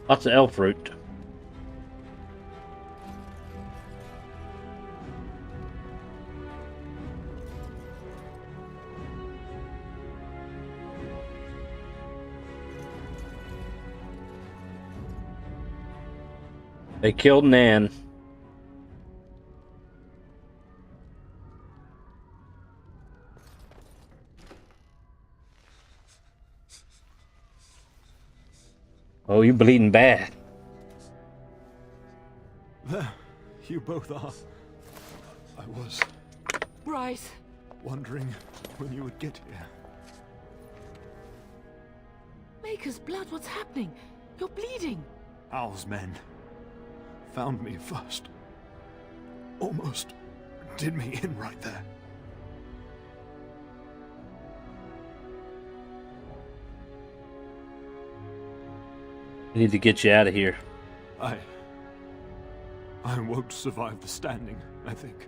Lots of elf fruit. They killed Nan. Oh, you're bleeding bad. There, you both are. I was Bryce. wondering when you would get here. Maker's blood, what's happening? You're bleeding. Al's men found me first. Almost did me in right there. We need to get you out of here. I won't survive the standing, I think.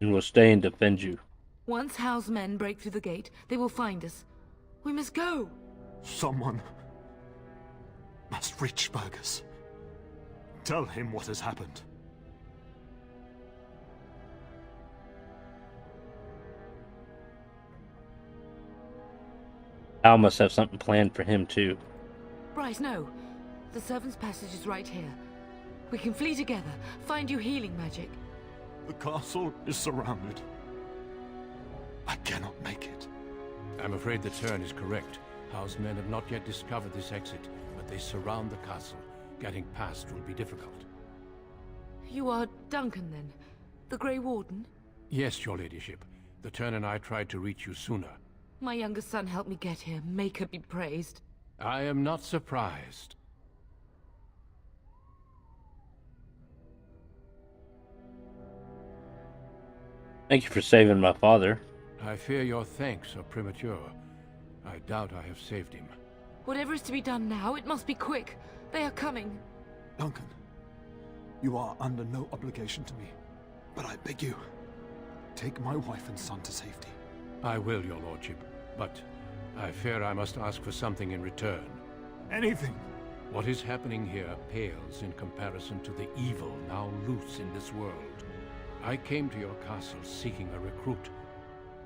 And we'll stay and defend you. Once Hal's men break through the gate, they will find us. We must go. Someone must reach Fergus. Tell him what has happened. Al must have something planned for him, too. Bryce, no. The servant's passage is right here. We can flee together, find you healing magic. The castle is surrounded. I cannot make it. I'm afraid the turn is correct. Hal's men have not yet discovered this exit, but they surround the castle. Getting past will be difficult. You are Duncan, then? The Grey Warden? Yes, your ladyship. The turn and I tried to reach you sooner. My younger son helped me get here. Maker be praised. I am not surprised. Thank you for saving my father. I fear your thanks are premature. I doubt I have saved him. Whatever is to be done now, it must be quick. They are coming. Duncan, you are under no obligation to me, but I beg you, take my wife and son to safety. I will, your lordship, but I fear I must ask for something in return. Anything. What is happening here pales in comparison to the evil now loose in this world. I came to your castle seeking a recruit.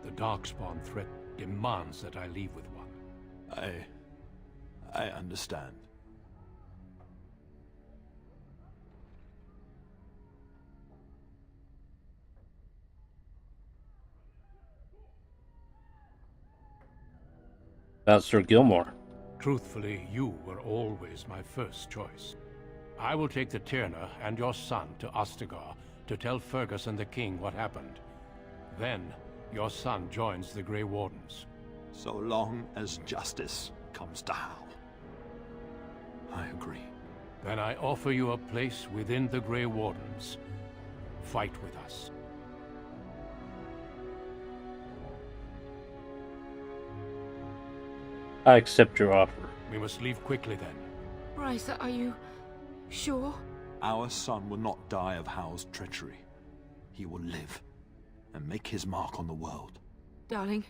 The Darkspawn threat demands that I leave with one. I understand. About Sir Gilmore. Truthfully, you were always my first choice. I will take the Tyrna and your son to Ostagar to tell Fergus and the king what happened. Then, your son joins the Grey Wardens. So long as justice comes to Hal. I agree. Then I offer you a place within the Grey Wardens. Fight with us. I accept your offer. We must leave quickly then. Bryce, are you sure? Our son will not die of Hal's treachery. He will live and make his mark on the world. Darling,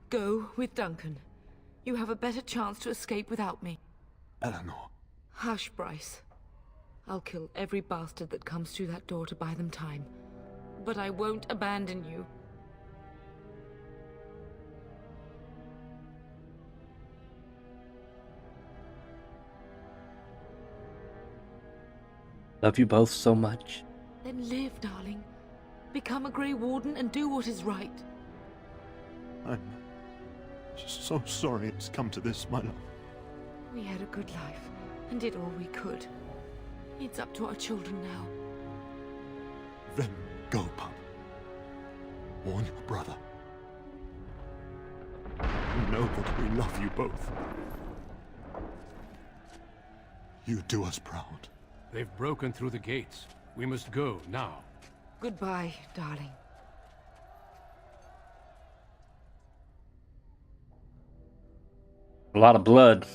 go with Duncan. You have a better chance to escape without me. Eleanor. Hush, Bryce. I'll kill every bastard that comes through that door to buy them time. But I won't abandon you. Love you both so much. Then live, darling. Become a Grey Warden and do what is right. I'm just so sorry it's come to this, my love. We had a good life and did all we could. It's up to our children now. Then go, pup. Warn your brother. Know that we love you both. You do us proud. They've broken through the gates. We must go now. Goodbye, darling. A lot of blood.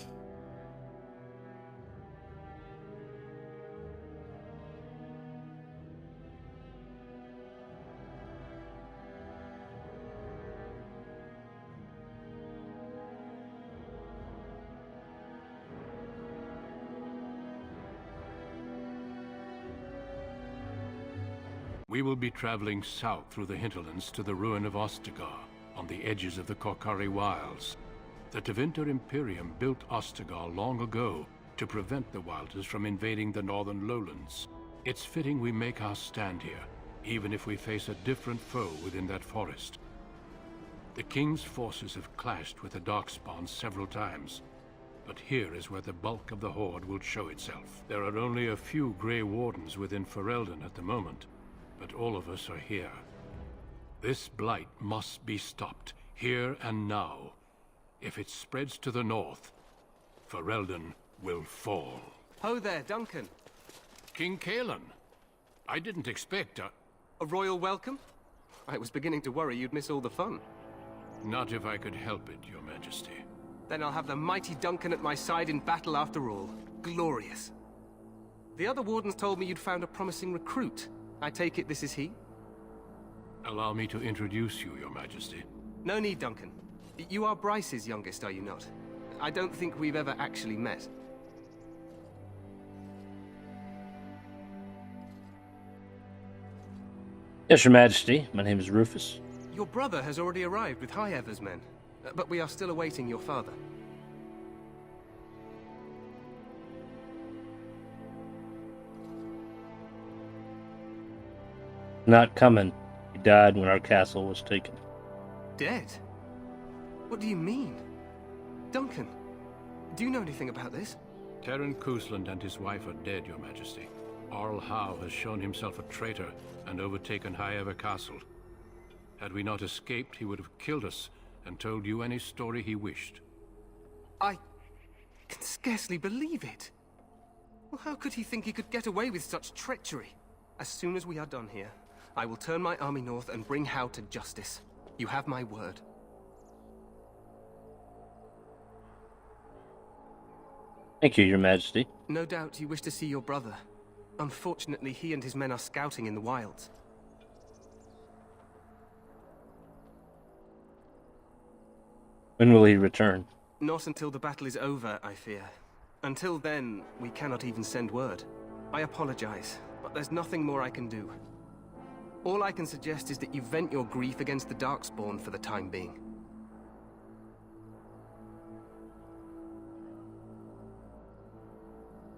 We will be traveling south through the hinterlands to the ruin of Ostagar, on the edges of the Korkari Wilds. The Tevinter Imperium built Ostagar long ago to prevent the Wilders from invading the northern lowlands. It's fitting we make our stand here, even if we face a different foe within that forest. The King's forces have clashed with the Darkspawn several times, but here is where the bulk of the Horde will show itself. There are only a few Grey Wardens within Ferelden at the moment, but all of us are here. This blight must be stopped, here and now. If it spreads to the north, Ferelden will fall. Ho there, Duncan. King Kaelan. I didn't expect a royal welcome? I was beginning to worry you'd miss all the fun. Not if I could help it, Your Majesty. Then I'll have the mighty Duncan at my side in battle after all. Glorious. The other wardens told me you'd found a promising recruit. I take it this is he? Allow me to introduce you, Your Majesty. No need, Duncan. You are Bryce's youngest, are you not? I don't think we've ever actually met. Yes, Your Majesty. My name is Rufus. Your brother has already arrived with High Ever's men, but we are still awaiting your father. Not coming. He died when our castle was taken. Dead? What do you mean? Duncan, do you know anything about this? Terran Cousland and his wife are dead, Your Majesty. Arl Howe has shown himself a traitor and overtaken High Ever Castle. Had we not escaped, he would have killed us and told you any story he wished. I can scarcely believe it. Well, how could he think he could get away with such treachery? As soon as we are done here, I will turn my army north and bring Howe to justice. You have my word. Thank you, Your Majesty. No doubt you wish to see your brother. Unfortunately, he and his men are scouting in the wilds. When will he return? Not until the battle is over, I fear. Until then, we cannot even send word. I apologize, but there's nothing more I can do. All I can suggest is that you vent your grief against the Darkspawn for the time being.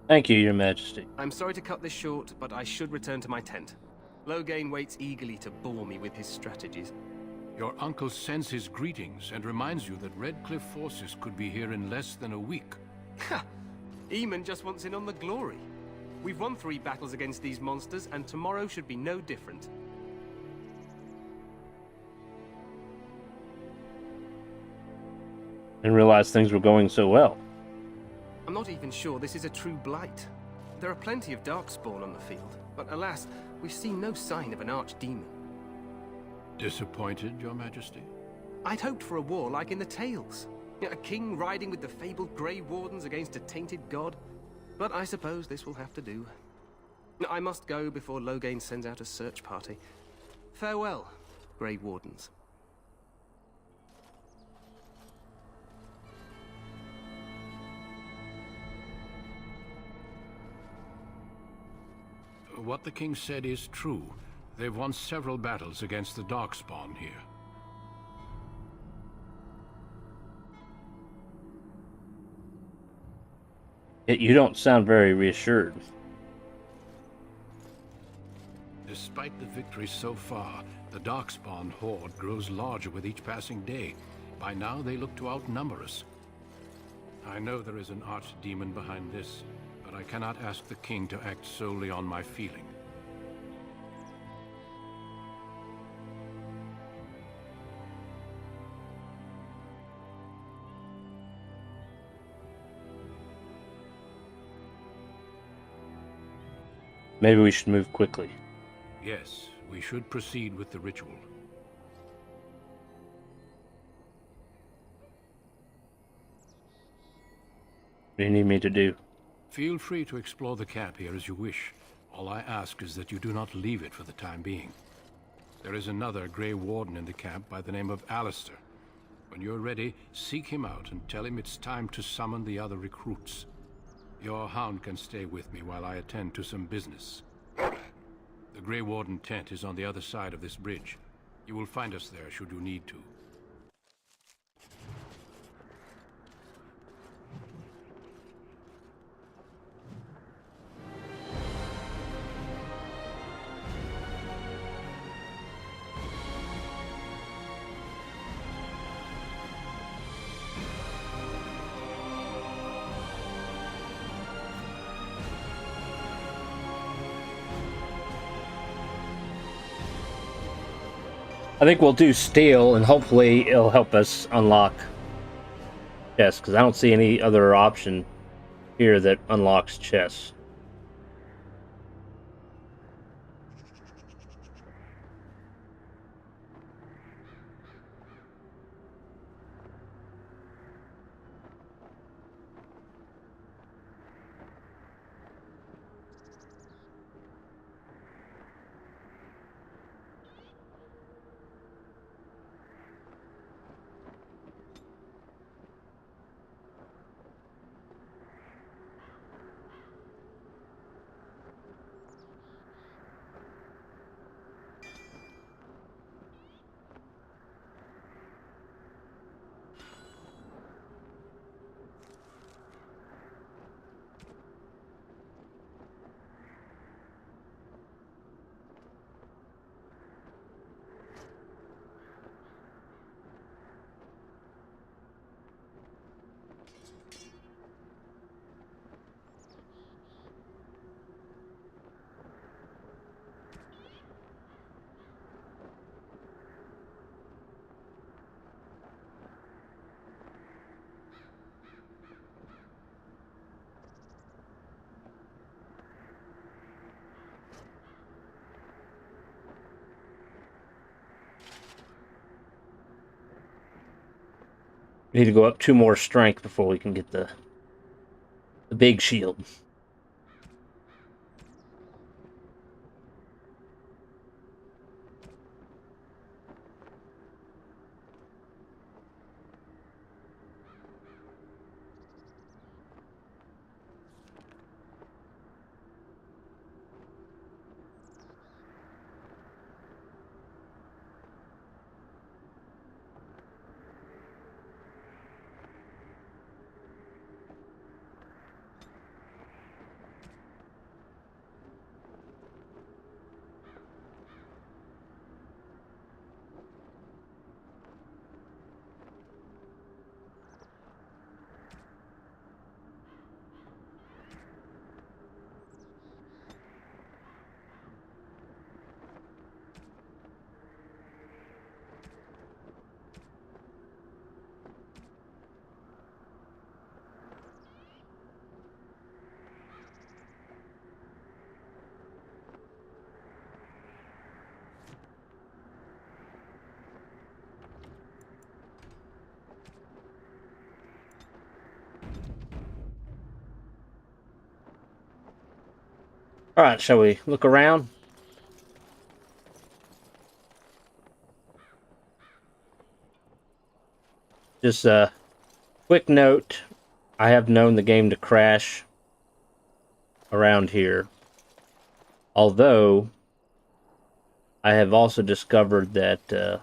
Thank you, Your Majesty. I'm sorry to cut this short, but I should return to my tent. Loghain waits eagerly to bore me with his strategies. Your uncle sends his greetings and reminds you that Redcliffe forces could be here in less than a week. Ha! Eamon just wants in on the glory. We've won 3 battles against these monsters, and tomorrow should be no different. Didn't realize things were going so well. I'm not even sure this is a true blight. There are plenty of Darkspawn on the field, but alas, we've seen no sign of an archdemon. Disappointed, Your Majesty? I'd hoped for a war like in the tales. A king riding with the fabled Grey Wardens against a tainted god. But I suppose this will have to do. I must go before Loghain sends out a search party. Farewell, Grey Wardens. What the king said is true. They've won several battles against the Darkspawn here. Yet you don't sound very reassured. Despite the victories so far, the Darkspawn horde grows larger with each passing day. By now, they look to outnumber us. I know there is an archdemon behind this, but I cannot ask the king to act solely on my feeling. Maybe we should move quickly. Yes, we should proceed with the ritual. What do you need me to do? Feel free to explore the camp here as you wish. All I ask is that you do not leave it for the time being. There is another Grey Warden in the camp by the name of Alistair. When you're ready, seek him out and tell him it's time to summon the other recruits. Your hound can stay with me while I attend to some business. The Grey Warden tent is on the other side of this bridge. You will find us there should you need to. I think we'll do steel, and hopefully it'll help us unlock chests, because I don't see any other option here that unlocks chests. We need to go up 2 more strength before we can get the big shield. Alright, shall we look around? Just a quick note, I have known the game to crash around here. Although, I have also discovered that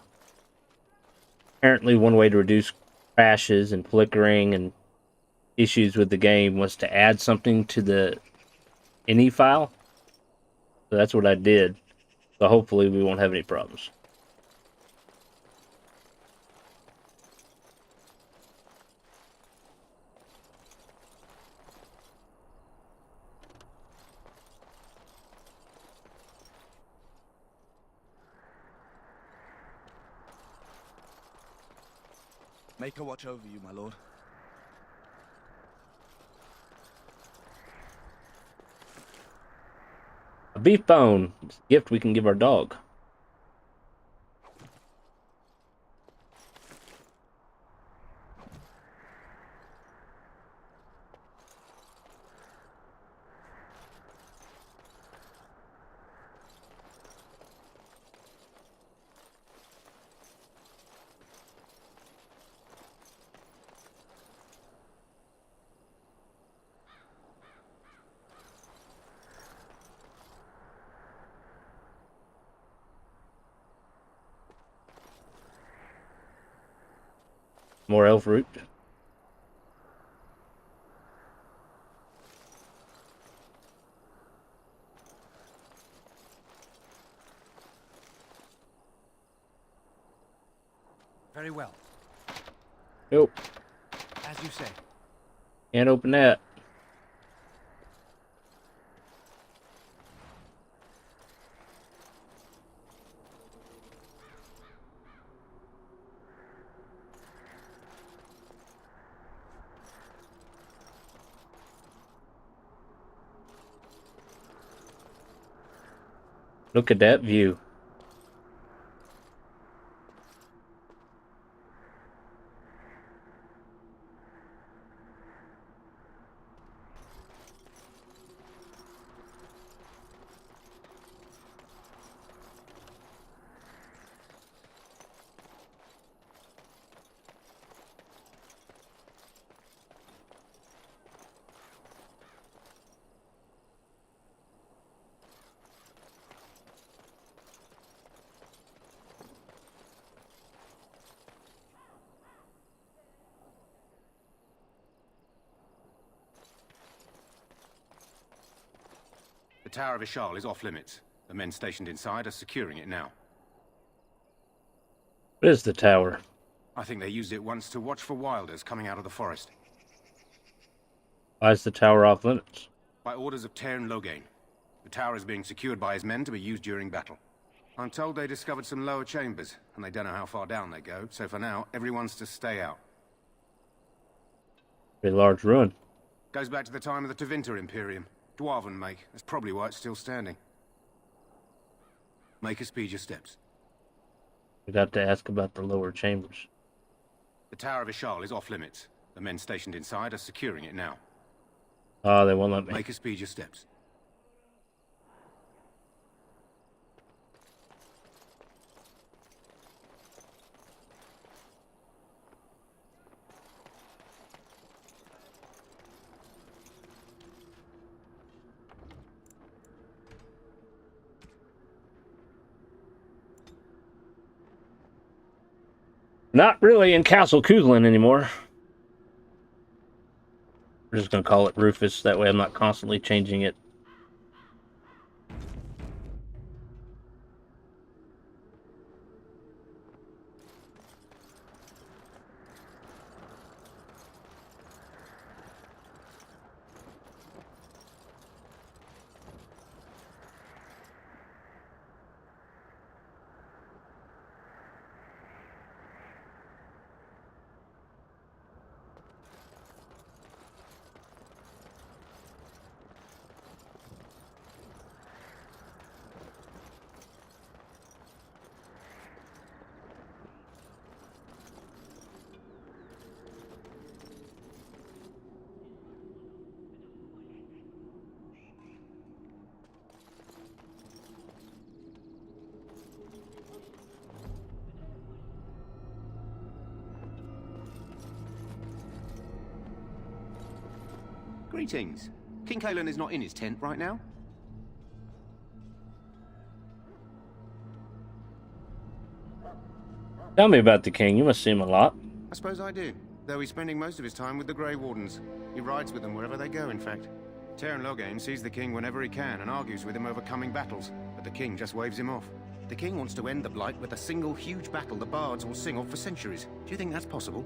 apparently one way to reduce crashes and flickering and issues with the game was to add something to the ini file. So that's what I did. So hopefully we won't have any problems. Make her watch over you, my lord. A beef bone. It's a gift we can give our dog. More elf root. Very well. Nope. As you say. Can't open that. Look at that view. The Tower of Ishal is off limits. The men stationed inside are securing it now. What is the tower? I think they used it once to watch for wilders coming out of the forest. Why is the tower off limits? By orders of Teyrn Loghain. The tower is being secured by his men to be used during battle. I'm told they discovered some lower chambers, and they don't know how far down they go, so for now, everyone's to stay out. A large ruin. Goes back to the time of the Tevinter Imperium. Dwarven make. That's probably why it's still standing. Make her speed your steps. We'd have to ask about the lower chambers. The Tower of Ishal is off limits. The men stationed inside are securing it now. Oh, they won't let me. Make her speed your steps. Not really in Castle Kuglan anymore. We're just going to call it Rufus. That way I'm not constantly changing it. Greetings. King Kalen is not in his tent right now. Tell me about the king. You must see him a lot. I suppose I do, though he's spending most of his time with the Grey Wardens. He rides with them wherever they go, in fact. Teyrn Loghain sees the king whenever he can and argues with him over coming battles, but the king just waves him off. The king wants to end the Blight with a single huge battle the bards will sing of for centuries. Do you think that's possible?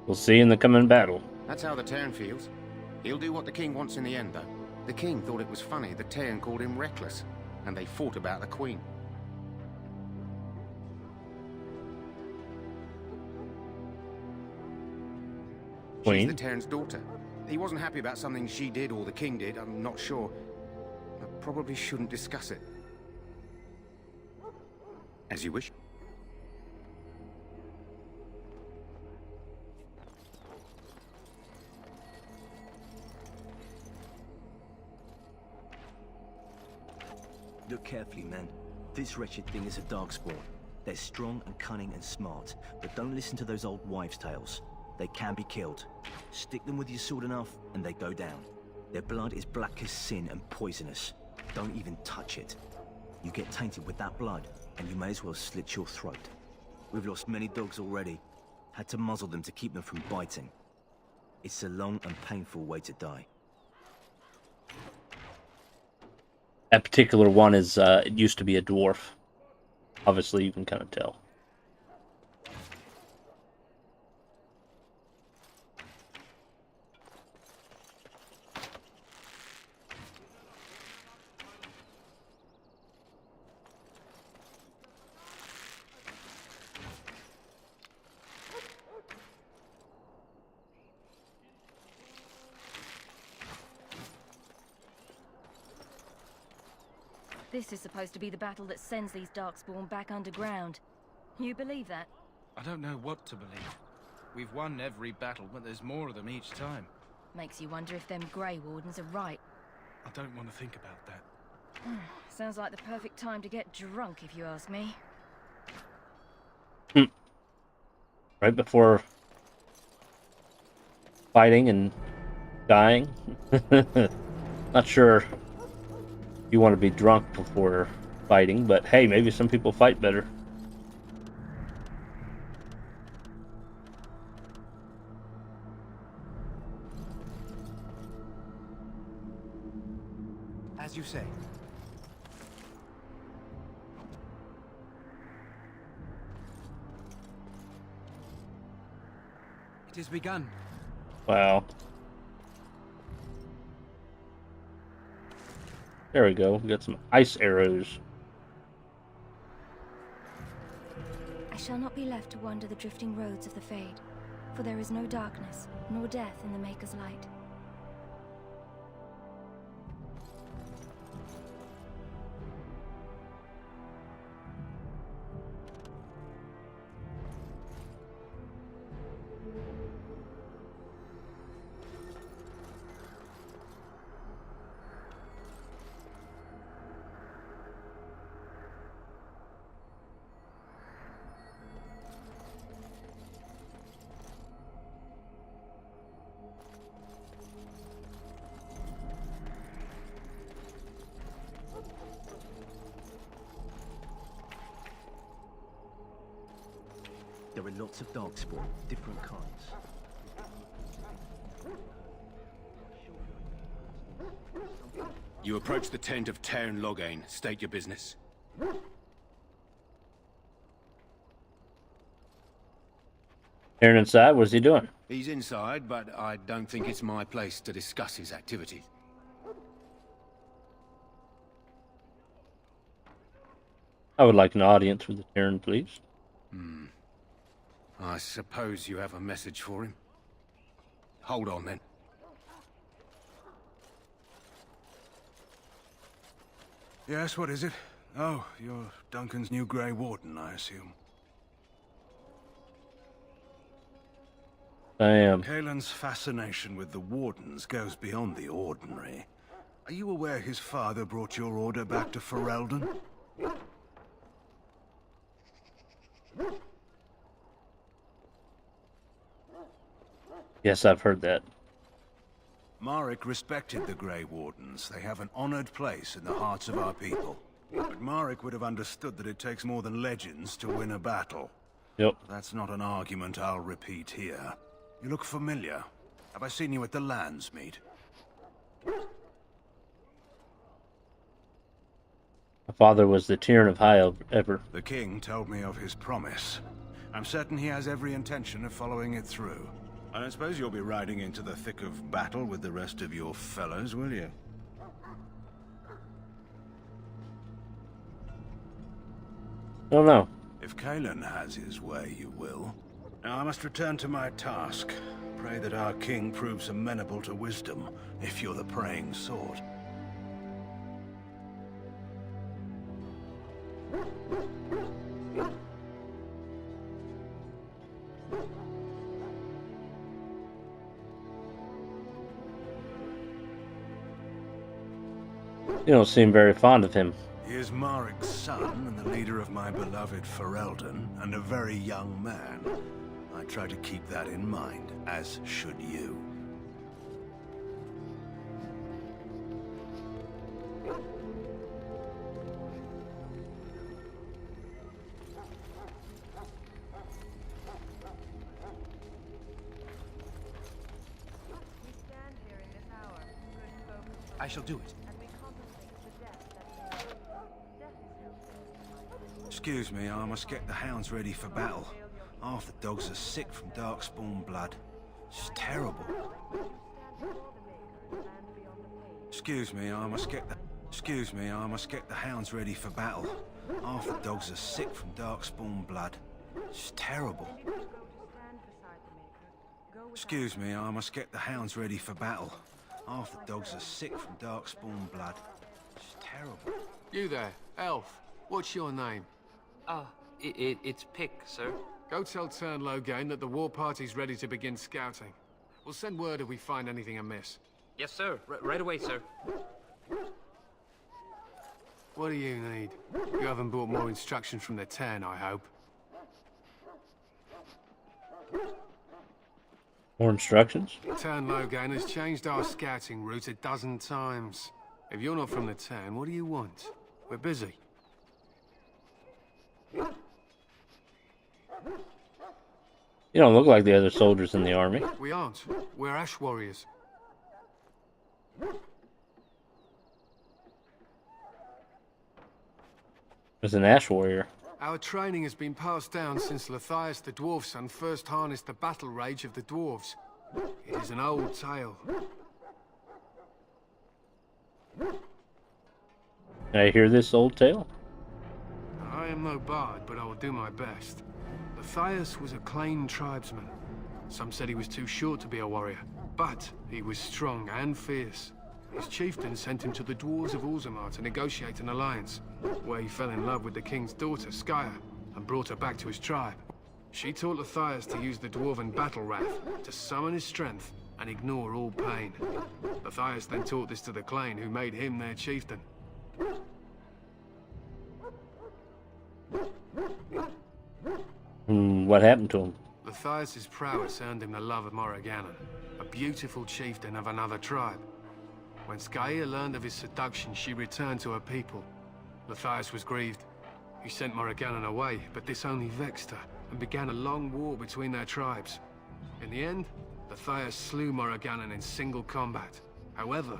We'll see in the coming battle. That's how the Teyrn feels. He'll do what the king wants in the end, though. The king thought it was funny that Teyrn called him reckless, and they fought about the queen. She's the Teyrn's daughter. He wasn't happy about something she did or the king did, I'm not sure. I probably shouldn't discuss it. As you wish. Look carefully, men. This wretched thing is a Darkspawn. They're strong and cunning and smart, but don't listen to those old wives' tales. They can be killed. Stick them with your sword enough, and they go down. Their blood is black as sin and poisonous. Don't even touch it. You get tainted with that blood, and you may as well slit your throat. We've lost many dogs already. Had to muzzle them to keep them from biting. It's a long and painful way to die. That particular one is, it used to be a dwarf. Obviously, you can kind of tell. This is supposed to be the battle that sends these Darkspawn back underground. You believe that? I don't know what to believe. We've won every battle, but there's more of them each time. Makes you wonder if them Grey Wardens are right. I don't want to think about that. Sounds like the perfect time to get drunk, if you ask me. Right before fighting and dying. Not sure you want to be drunk before fighting, but hey, maybe some people fight better. As you say. It has begun. Wow. There we go. We got some ice arrows. I shall not be left to wander the drifting roads of the Fade, for there is no darkness, nor death in the Maker's light. There are lots of Darkspawn, different kinds. You approach the tent of Teyrn Loghain. State your business. Teyrn inside? What's he doing? He's inside, but I don't think it's my place to discuss his activities. I would like an audience with the Teyrn, please. I suppose you have a message for him. Hold on, then. Yes, what is it? Oh, you're Duncan's new Grey Warden, I assume. I am. Kaelin's fascination with the Wardens goes beyond the ordinary. Are you aware his father brought your order back to Ferelden? Yes, I've heard that. Marek respected the Grey Wardens. They have an honored place in the hearts of our people. But Marek would have understood that it takes more than legends to win a battle. Yep. That's not an argument I'll repeat here. You look familiar. Have I seen you at the Lands meet? My father was the Tyrann of High Ever. The king told me of his promise. I'm certain he has every intention of following it through. I don't suppose you'll be riding into the thick of battle with the rest of your fellows, will you? I don't know. If Kalen has his way, you will. Now I must return to my task. Pray that our king proves amenable to wisdom, if you're the praying sort. You don't seem very fond of him. He is Marek's son and the leader of my beloved Ferelden, and a very young man. I try to keep that in mind, as should you. I shall do it. Excuse me, I must get the hounds ready for battle. Half the dogs are sick from Darkspawn blood. It's terrible. Excuse me, I must get the hounds ready for battle. Half the dogs are sick from Darkspawn blood. It's terrible. Excuse me, I must get the hounds ready for battle. Half the dogs are sick from Darkspawn blood. It's terrible. You there, elf. What's your name? It's Pick, sir. Go tell Tern Loghain that the war party's ready to begin scouting. We'll send word if we find anything amiss. Yes, sir. Right away, sir. What do you need? You haven't brought more instructions from the Tern, I hope. More instructions? Tern Loghain has changed our scouting route a dozen times. If you're not from the Tern, what do you want? We're busy. You don't look like the other soldiers in the army. We aren't. We're Ash Warriors. As an Ash Warrior. Our training has been passed down since Lathias the Dwarf son first harnessed the battle rage of the Dwarves. It is an old tale. Can I hear this old tale? I am no bard, but I will do my best. Lathias was a Clane tribesman. Some said he was too short to be a warrior, but he was strong and fierce. His chieftain sent him to the Dwarves of Orzammar to negotiate an alliance, where he fell in love with the king's daughter, Skya, and brought her back to his tribe. She taught Lathias to use the dwarven battle wrath to summon his strength and ignore all pain. Lathias then taught this to the Clane, who made him their chieftain. What happened to him? Lathias' prowess earned him the love of Morrigannon, a beautiful chieftain of another tribe. When Skya learned of his seduction, she returned to her people. Lathias was grieved. He sent Morrigannon away, but this only vexed her, and began a long war between their tribes. In the end, Lathias slew Morrigannon in single combat. However,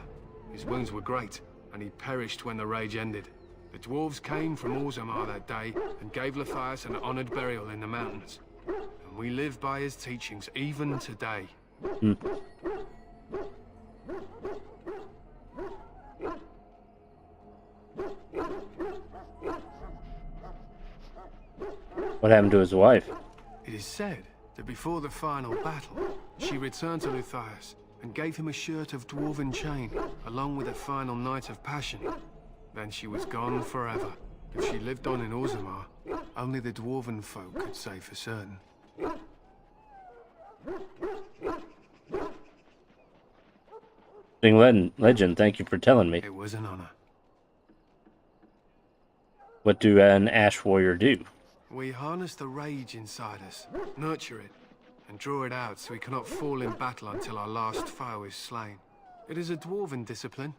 his wounds were great, and he perished when the rage ended. The dwarves came from Orzammar that day, and gave Lathias an honored burial in the mountains. And we live by his teachings even today. What happened to his wife? It is said that before the final battle, she returned to Lathias and gave him a shirt of dwarven chain, along with a final night of passion. Then she was gone forever. If she lived on in Orzammar, only the dwarven folk could say for certain. Legend, thank you for telling me. It was an honor. What do an Ash Warrior do? We harness the rage inside us, nurture it, and draw it out so we cannot fall in battle until our last foe is slain. It is a dwarven discipline.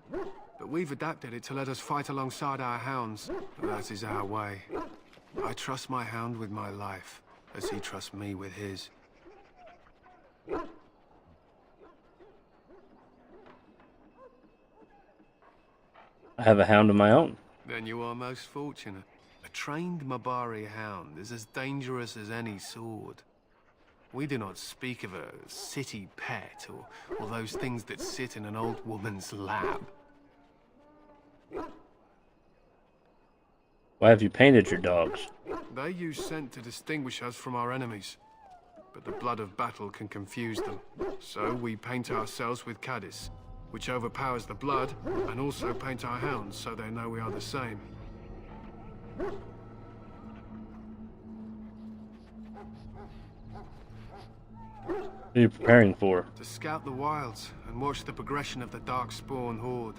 but we've adapted it to let us fight alongside our hounds. That is our way. I trust my hound with my life, as he trusts me with his. I have a hound of my own. Then you are most fortunate. A trained Mabari hound is as dangerous as any sword. We do not speak of a city pet or those things that sit in an old woman's lap. Why have you painted your dogs? They use scent to distinguish us from our enemies, but the blood of battle can confuse them. So we paint ourselves with caste, which overpowers the blood, and also paint our hounds so they know we are the same. What are you preparing for? To scout the wilds and watch the progression of the Darkspawn horde.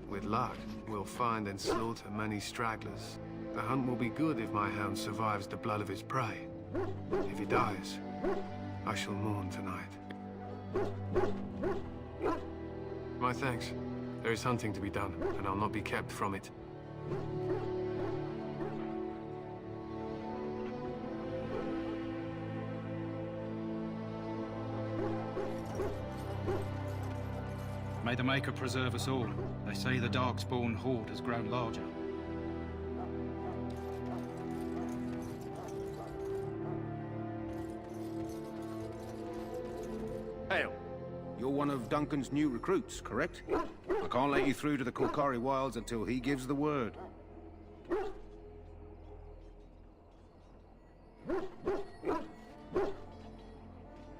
With luck, we'll find and slaughter many stragglers. The hunt will be good if my hound survives the blood of his prey. If he dies, I shall mourn tonight. My thanks. There is hunting to be done, and I'll not be kept from it. May the Maker preserve us all. They say the Darkspawn horde has grown larger. Hail. You're one of Duncan's new recruits, correct? I can't let you through to the Korkari Wilds until he gives the word.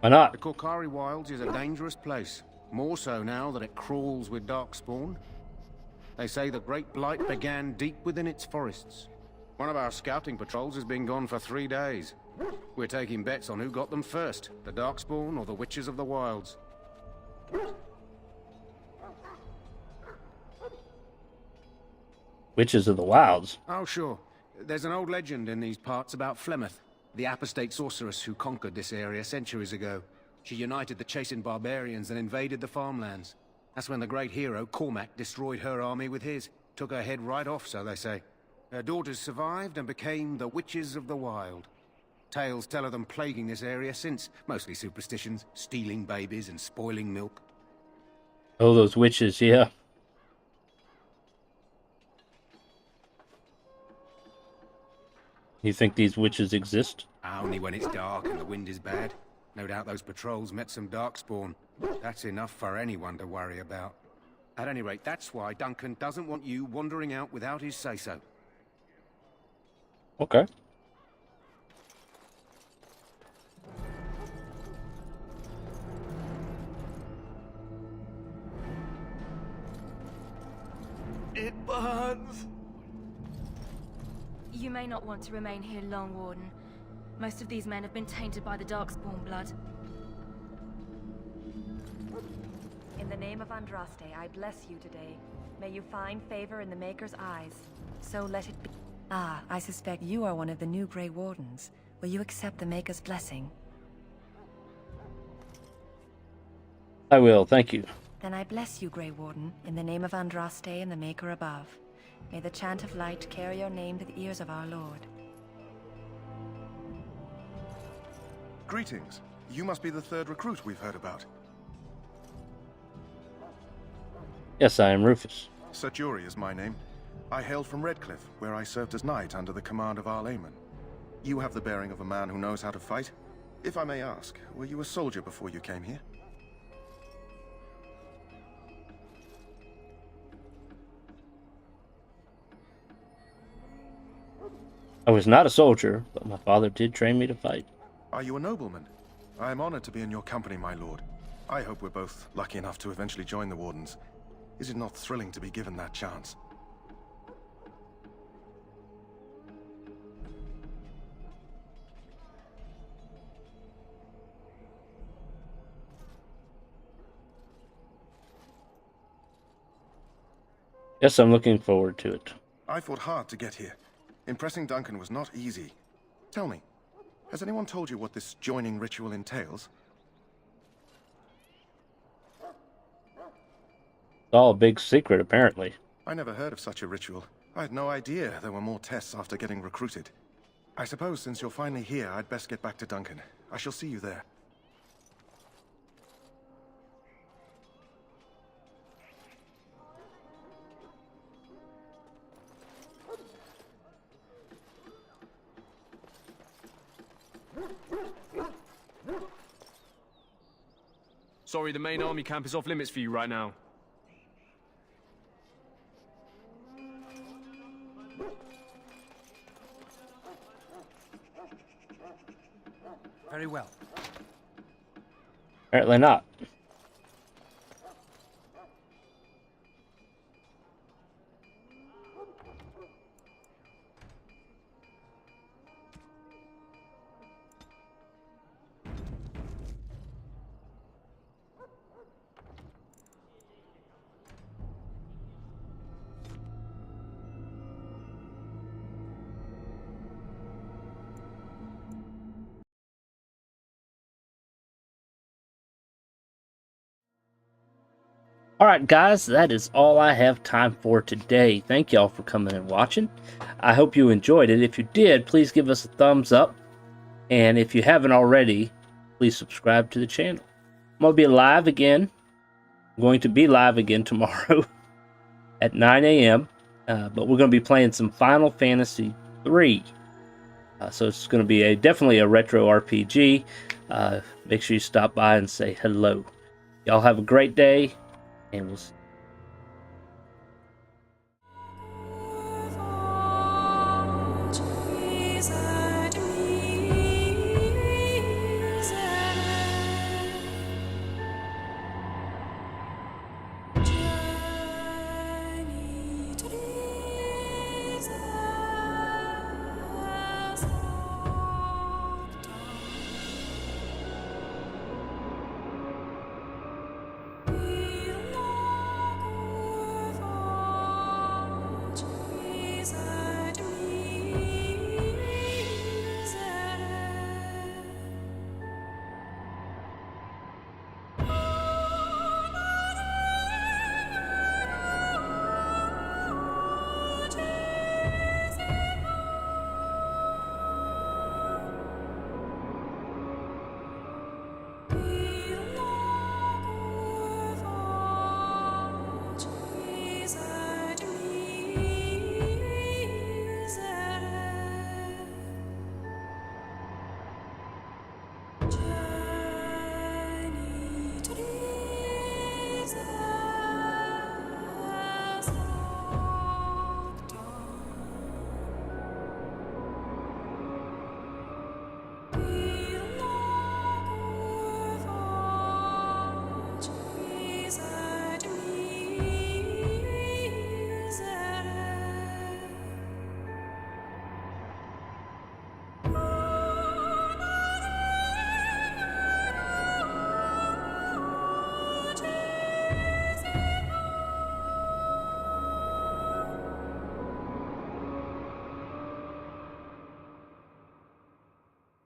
Why not? The Korkari Wilds is a dangerous place. More so now that it crawls with Darkspawn. They say the Great Blight began deep within its forests. One of our scouting patrols has been gone for 3 days. We're taking bets on who got them first, the Darkspawn or the Witches of the Wilds. Witches of the Wilds? Oh, sure. There's an old legend in these parts about Flemeth, the Apostate sorceress who conquered this area centuries ago. She united the chasing barbarians and invaded the farmlands. That's when the great hero, Cormac, destroyed her army with his. Took her head right off, so they say. Her daughters survived and became the Witches of the Wild. Tales tell of them plaguing this area since. Mostly superstitions, stealing babies and spoiling milk. Oh, those witches, yeah. You think these witches exist? Only when it's dark and the wind is bad. No doubt those patrols met some Darkspawn. That's enough for anyone to worry about. At any rate, that's why Duncan doesn't want you wandering out without his say-so. Okay. It burns! You may not want to remain here long, Warden. Most of these men have been tainted by the Darkspawn blood. In the name of Andraste, I bless you today. May you find favor in the Maker's eyes. So let it be. Ah, I suspect you are one of the new Grey Wardens. Will you accept the Maker's blessing? I will, thank you. Then I bless you, Grey Warden, in the name of Andraste and the Maker above. May the chant of light carry your name to the ears of our Lord. Greetings. You must be the third recruit we've heard about. Yes, I am Rufus. Sir Jury is my name. I hail from Redcliffe, where I served as knight under the command of Arl Aemon. You have the bearing of a man who knows how to fight. If I may ask, were you a soldier before you came here? I was not a soldier, but my father did train me to fight. Are you a nobleman? I am honored to be in your company, my lord. I hope we're both lucky enough to eventually join the Wardens. Is it not thrilling to be given that chance? Yes, I'm looking forward to it. I fought hard to get here. Impressing Duncan was not easy. Tell me, has anyone told you what this joining ritual entails? It's all a big secret, apparently. I never heard of such a ritual. I had no idea there were more tests after getting recruited. I suppose since you're finally here, I'd best get back to Duncan. I shall see you there. Sorry, the main army camp is off limits for you right now. Very well. Apparently not. Alright guys, that is all I have time for today. Thank y'all for coming and watching. I hope you enjoyed it. If you did, please give us a thumbs up. And if you haven't already, please subscribe to the channel. I'm going to be live again. I'm going to be live again tomorrow at 9 a.m. But we're going to be playing some Final Fantasy III. So it's going to be definitely a retro RPG. Make sure you stop by and say hello. Y'all have a great day. And we'll see.